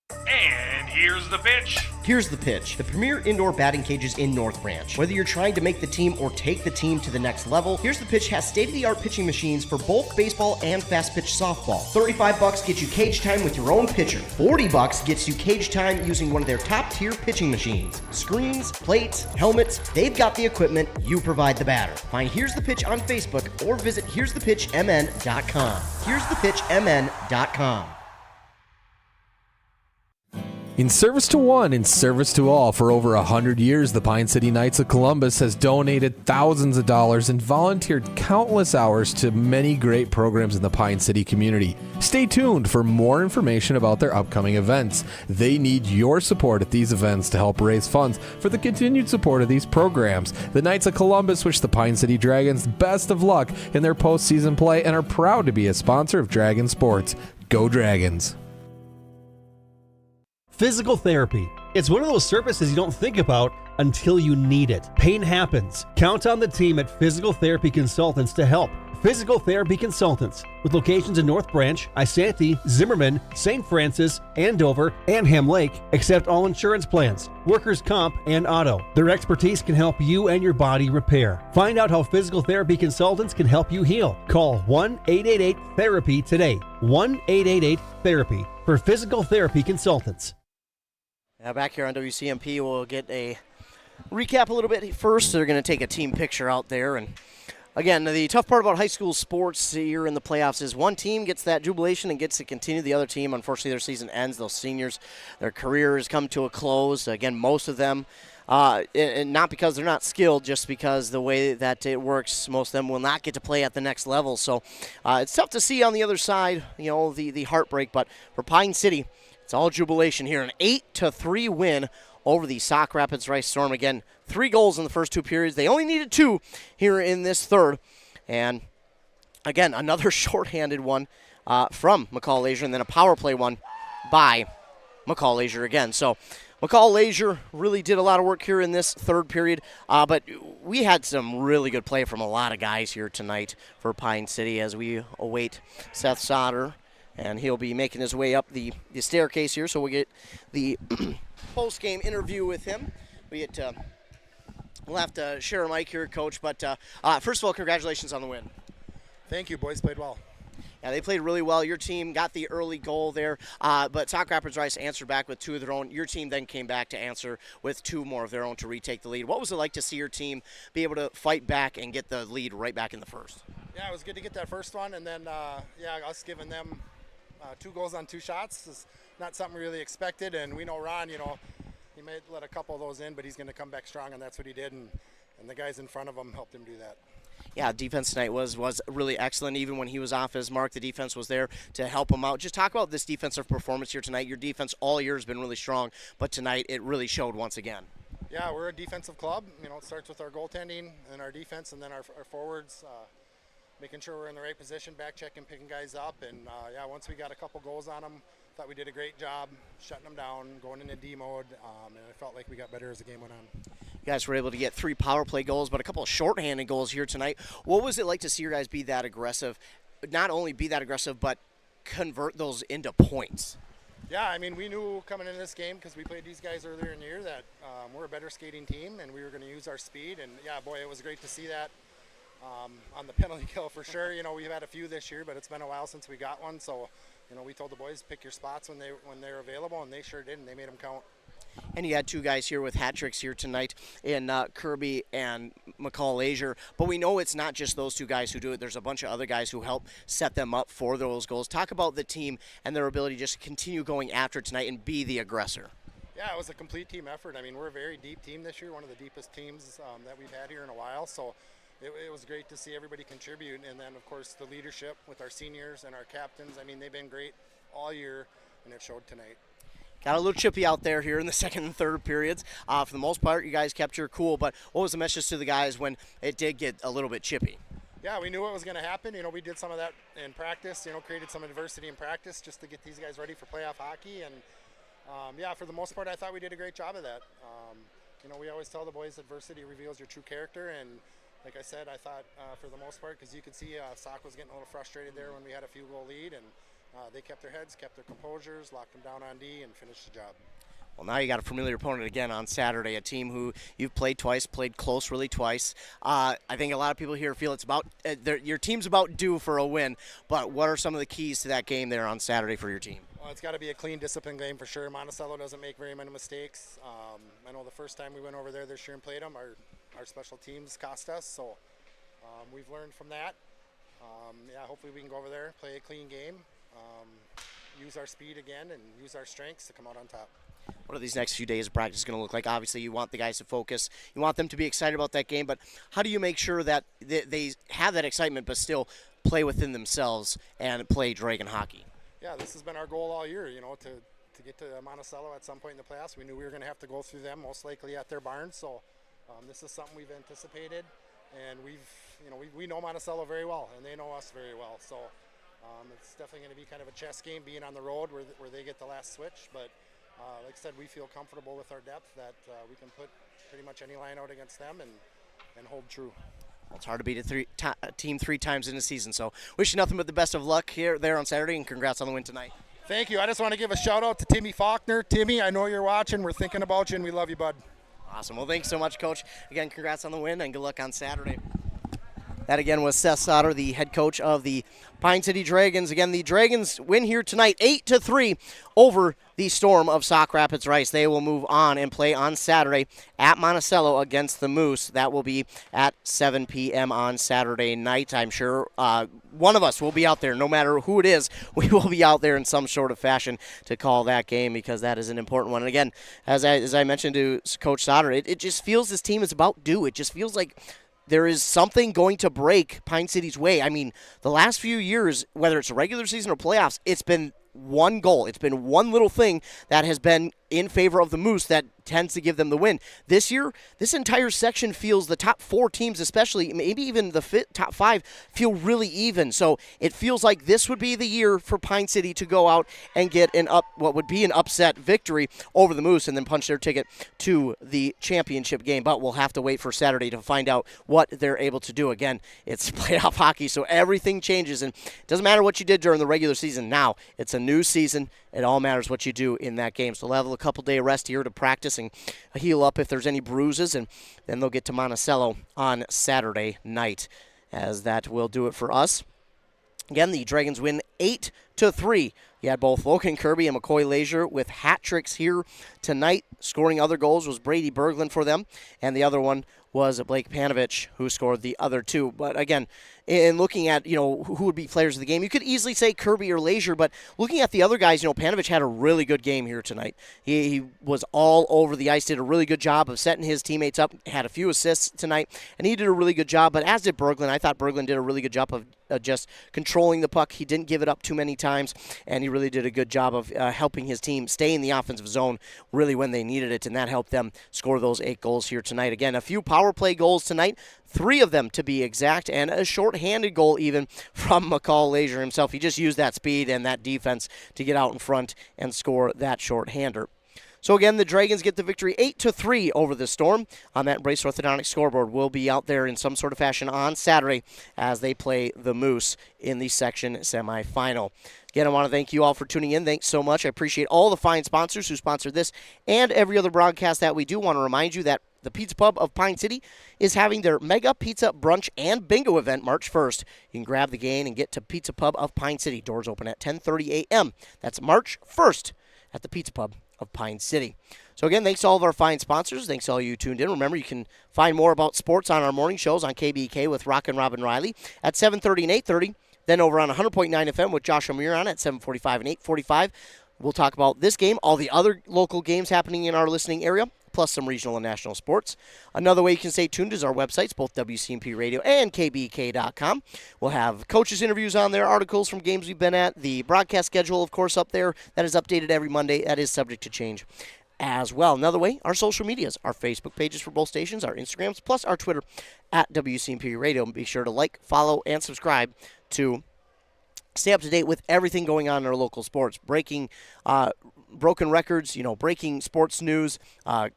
And here's the pitch. Here's the pitch. The premier indoor batting cages in North Branch. Whether you're trying to make the team or take the team to the next level, Here's the Pitch has state-of-the-art pitching machines for both baseball and fast-pitch softball. $35 gets you cage time with your own pitcher. $40 gets you cage time using one of their top-tier pitching machines. Screens, plates, helmets, they've got the equipment, you provide the batter. Find Here's the Pitch on Facebook or visit here'sthepitchmn.com. here'sthepitchmn.com. In service to one, in service to all, for over 100 years, the Pine City Knights of Columbus has donated thousands of dollars and volunteered countless hours to many great programs in the Pine City community. Stay tuned for more information about their upcoming events. They need your support at these events to help raise funds for the continued support of these programs. The Knights of Columbus wish the Pine City Dragons best of luck in their postseason play and are proud to be a sponsor of Dragon Sports. Go Dragons! Physical therapy. It's one of those services you don't think about until you need it. Pain happens. Count on the team at Physical Therapy Consultants to help. Physical Therapy Consultants, with locations in North Branch, Isanti, Zimmerman, St. Francis, Andover, and Ham Lake, accept all insurance plans, workers' comp, and auto. Their expertise can help you and your body repair. Find out how Physical Therapy Consultants can help you heal. Call 1-888-THERAPY today. 1-888-THERAPY for Physical Therapy Consultants. Now back here on WCMP, we'll get a recap a little bit first. They're going to take a team picture out there, and Again, the tough part about high school sports here in the playoffs is one team gets that jubilation and gets to continue. The other team, unfortunately, their season ends. Those seniors, their careers come to a close. Again, most of them, and not because they're not skilled, just because the way that it works, most of them will not get to play at the next level. So it's tough to see on the other side, the heartbreak. But for Pine City, it's all jubilation here. An 8-3 win over the Sauk Rapids Rice Storm. Again, 3 goals in the first 2 periods. They only needed 2 here in this third. And again, another shorthanded one from McCall Leisure, and then a power play one by McCall Leisure again. So McCall Leisure really did a lot of work here in this third period, but we had some really good play from a lot of guys here tonight for Pine City as we await Seth Sauter, and he'll be making his way up the staircase here, so we'll get the post-game interview with him. We'll have to share a mic here, Coach, but first of all, congratulations on the win. Thank you, boys. Played well. Yeah, they played really well. Your team got the early goal there, but Sauk Rapids Rice answered back with 2 of their own. Your team then came back to answer with 2 more of their own to retake the lead. What was it like to see your team be able to fight back and get the lead right back in the first? Yeah, it was good to get that first one, and then, us giving them 2 goals on 2 shots is not something we really expected, and we know Ron, he may let a couple of those in, but he's going to come back strong, and that's what he did, and the guys in front of him helped him do that. Yeah, defense tonight was really excellent. Even when he was off his mark, the defense was there to help him out. Just talk about this defensive performance here tonight. Your defense all year has been really strong, but tonight it really showed once again. Yeah, we're a defensive club. It starts with our goaltending and our defense, and then our forwards, making sure we're in the right position, back checking, picking guys up, and once we got a couple goals on them, thought we did a great job shutting them down, going into D mode, and I felt like we got better as the game went on. You guys were able to get 3 power play goals, but a couple of shorthanded goals here tonight. What was it like to see your guys be that aggressive? Not only be that aggressive, but convert those into points. Yeah, we knew coming into this game, because we played these guys earlier in the year, that we're a better skating team, and we were going to use our speed. And yeah, boy, it was great to see that on the penalty kill for sure. We've had a few this year, but it's been a while since we got one. So, we told the boys pick your spots when they're available, and they sure did, and they made them count. And you had 2 guys here with hat tricks here tonight in Kirby and McCall Leisure. But we know it's not just those 2 guys who do it. There's a bunch of other guys who help set them up for those goals. Talk about the team and their ability just to continue going after tonight and be the aggressor. Yeah, it was a complete team effort. We're a very deep team this year, one of the deepest teams that we've had here in a while. So it was great to see everybody contribute. And then, of course, the leadership with our seniors and our captains. They've been great all year, and it showed tonight. Got a little chippy out there here in the second and third periods. For the most part, you guys kept your cool, but what was the message to the guys when it did get a little bit chippy? Yeah, we knew what was going to happen. We did some of that in practice, created some adversity in practice just to get these guys ready for playoff hockey. And, for the most part, I thought we did a great job of that. We always tell the boys adversity reveals your true character. And like I said, I thought for the most part, because you could see Sauk was getting a little frustrated there when we had a few goal lead. And they kept their heads, kept their composures, locked them down on D, and finished the job. Well, now you got a familiar opponent again on Saturday, a team who you've played twice, played close really twice. I think a lot of people here feel it's about your team's about due for a win, but what are some of the keys to that game there on Saturday for your team? Well, it's got to be a clean, disciplined game for sure. Monticello doesn't make very many mistakes. I know the first time we went over there this year and played them, our special teams cost us, so we've learned from that. Hopefully we can go over there, play a clean game, use our speed again, and use our strengths to come out on top. What are these next few days of practice going to look like? Obviously, you want the guys to focus. You want them to be excited about that game, but how do you make sure that they have that excitement but still play within themselves and play Dragon hockey? Yeah, this has been our goal all year, to get to Monticello at some point in the playoffs. We knew we were going to have to go through them, most likely at their barn, so this is something we've anticipated, and we know Monticello very well, and they know us very well, so it's definitely going to be kind of a chess game being on the road where they get the last switch, but like I said, we feel comfortable with our depth that we can put pretty much any line out against them and hold true. Well, it's hard to beat a team 3 times in a season, so wish you nothing but the best of luck there on Saturday, and congrats on the win tonight. Thank you. I just want to give a shout out to Timmy Faulkner. Timmy, I know you're watching. We're thinking about you, and we love you, bud. Awesome. Well, thanks so much, Coach. Again, congrats on the win, and good luck on Saturday. That again was Seth Sauter, the head coach of the Pine City Dragons. Again, the Dragons win here tonight 8-3 over the Storm of Sauk Rapids Rice. They will move on and play on Saturday at Monticello against the Moose. That will be at 7 p.m. on Saturday night. I'm sure one of us will be out there. No matter who it is, we will be out there in some sort of fashion to call that game because that is an important one. And again, as I mentioned to Coach Sauter, it just feels this team is about due. It just feels like there is something going to break Pine City's way. I mean, the last few years, whether it's a regular season or playoffs, it's been one goal. It's been one little thing that has been in favor of the Moose that tends to give them the win. This year, this entire section feels the top 4 teams, especially, maybe even the top 5, feel really even. So it feels like this would be the year for Pine City to go out and get what would be an upset victory over the Moose and then punch their ticket to the championship game. But we'll have to wait for Saturday to find out what they're able to do. Again, it's playoff hockey, so everything changes, and it doesn't matter what you did during the regular season. Now it's a new season. It all matters what you do in that game. So they'll have a couple-day rest here to practice and heal up if there's any bruises, and then they'll get to Monticello on Saturday night, as that will do it for us. Again, the Dragons win 8-3. You had both Logan Kirby and McCoy Leisure with hat tricks here tonight. Scoring other goals was Brady Berglund for them, and the other one was Blake Panovich, who scored the other 2. But again, in looking at, who would be players of the game, you could easily say Kirby or Leisure, but looking at the other guys, Panovich had a really good game here tonight. He was all over the ice, did a really good job of setting his teammates up, had a few assists tonight, and he did a really good job, but as did Berglund. I thought Berglund did a really good job of just controlling the puck. He didn't give it up too many times, and he really did a good job of helping his team stay in the offensive zone really when they needed it, and that helped them score those 8 goals here tonight. Again, a few power play goals tonight, 3 of them to be exact, and a short-handed goal even from McCall Leisure himself. He just used that speed and that defense to get out in front and score that short-hander. So again, the Dragons get the victory 8-3 over the Storm on that Brace Orthodontic scoreboard. We'll be out there in some sort of fashion on Saturday as they play the Moose in the section semifinal. Again, I want to thank you all for tuning in. Thanks so much. I appreciate all the fine sponsors who sponsored this and every other broadcast that we do. Want to remind you that the Pizza Pub of Pine City is having their Mega Pizza Brunch and Bingo event March 1st. You can grab the gain and get to Pizza Pub of Pine City. Doors open at 10:30 a.m. That's March 1st at the Pizza Pub of Pine City. So again, thanks to all of our fine sponsors. Thanks to all you tuned in. Remember, you can find more about sports on our morning shows on KBK with Rock and Robin Riley at 7:30 and 8:30. Then over on 100.9 FM with Joshua Muron at 7:45 and 8:45. We'll talk about this game, all the other local games happening in our listening area, plus some regional and national sports. Another way you can stay tuned is our websites, both WCMP Radio and KBK.com. We'll have coaches' interviews on there, articles from games we've been at, the broadcast schedule, of course, up there. That is updated every Monday. That is subject to change as well. Another way, our social medias, our Facebook pages for both stations, our Instagrams, plus our Twitter at WCMP Radio. Be sure to like, follow, and subscribe to stay up to date with everything going on in our local sports. Breaking broken records, breaking sports news,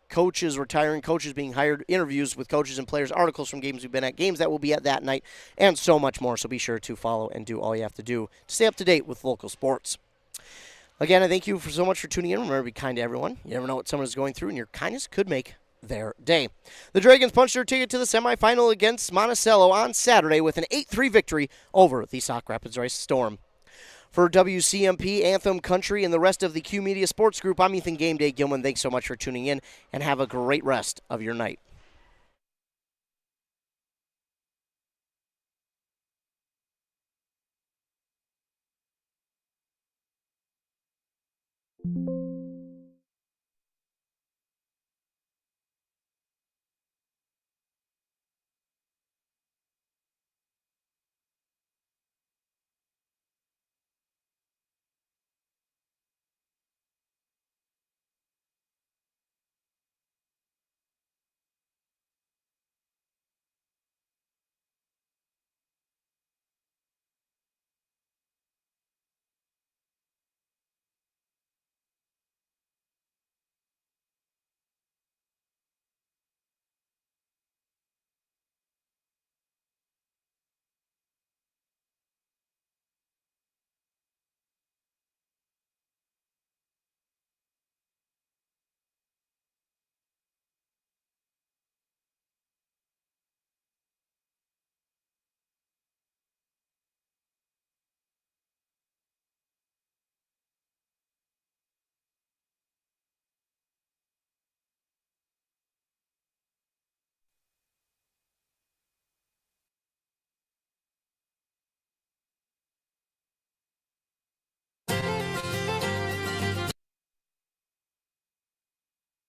coaches retiring, coaches being hired, interviews with coaches and players, articles from games we've been at, games that will be at that night, and so much more. So be sure to follow and do all you have to do to stay up to date with local sports. Again, I thank you so much for tuning in. Remember to be kind to everyone. You never know what someone is going through, and your kindness could make their day. The Dragons punched their ticket to the semifinal against Monticello on Saturday with an 8-3 victory over the Sauk Rapids Rice Storm. For WCMP, Anthem Country, and the rest of the Q Media Sports Group, I'm Ethan Game Day Gilman. Thanks so much for tuning in, and have a great rest of your night. Thank you.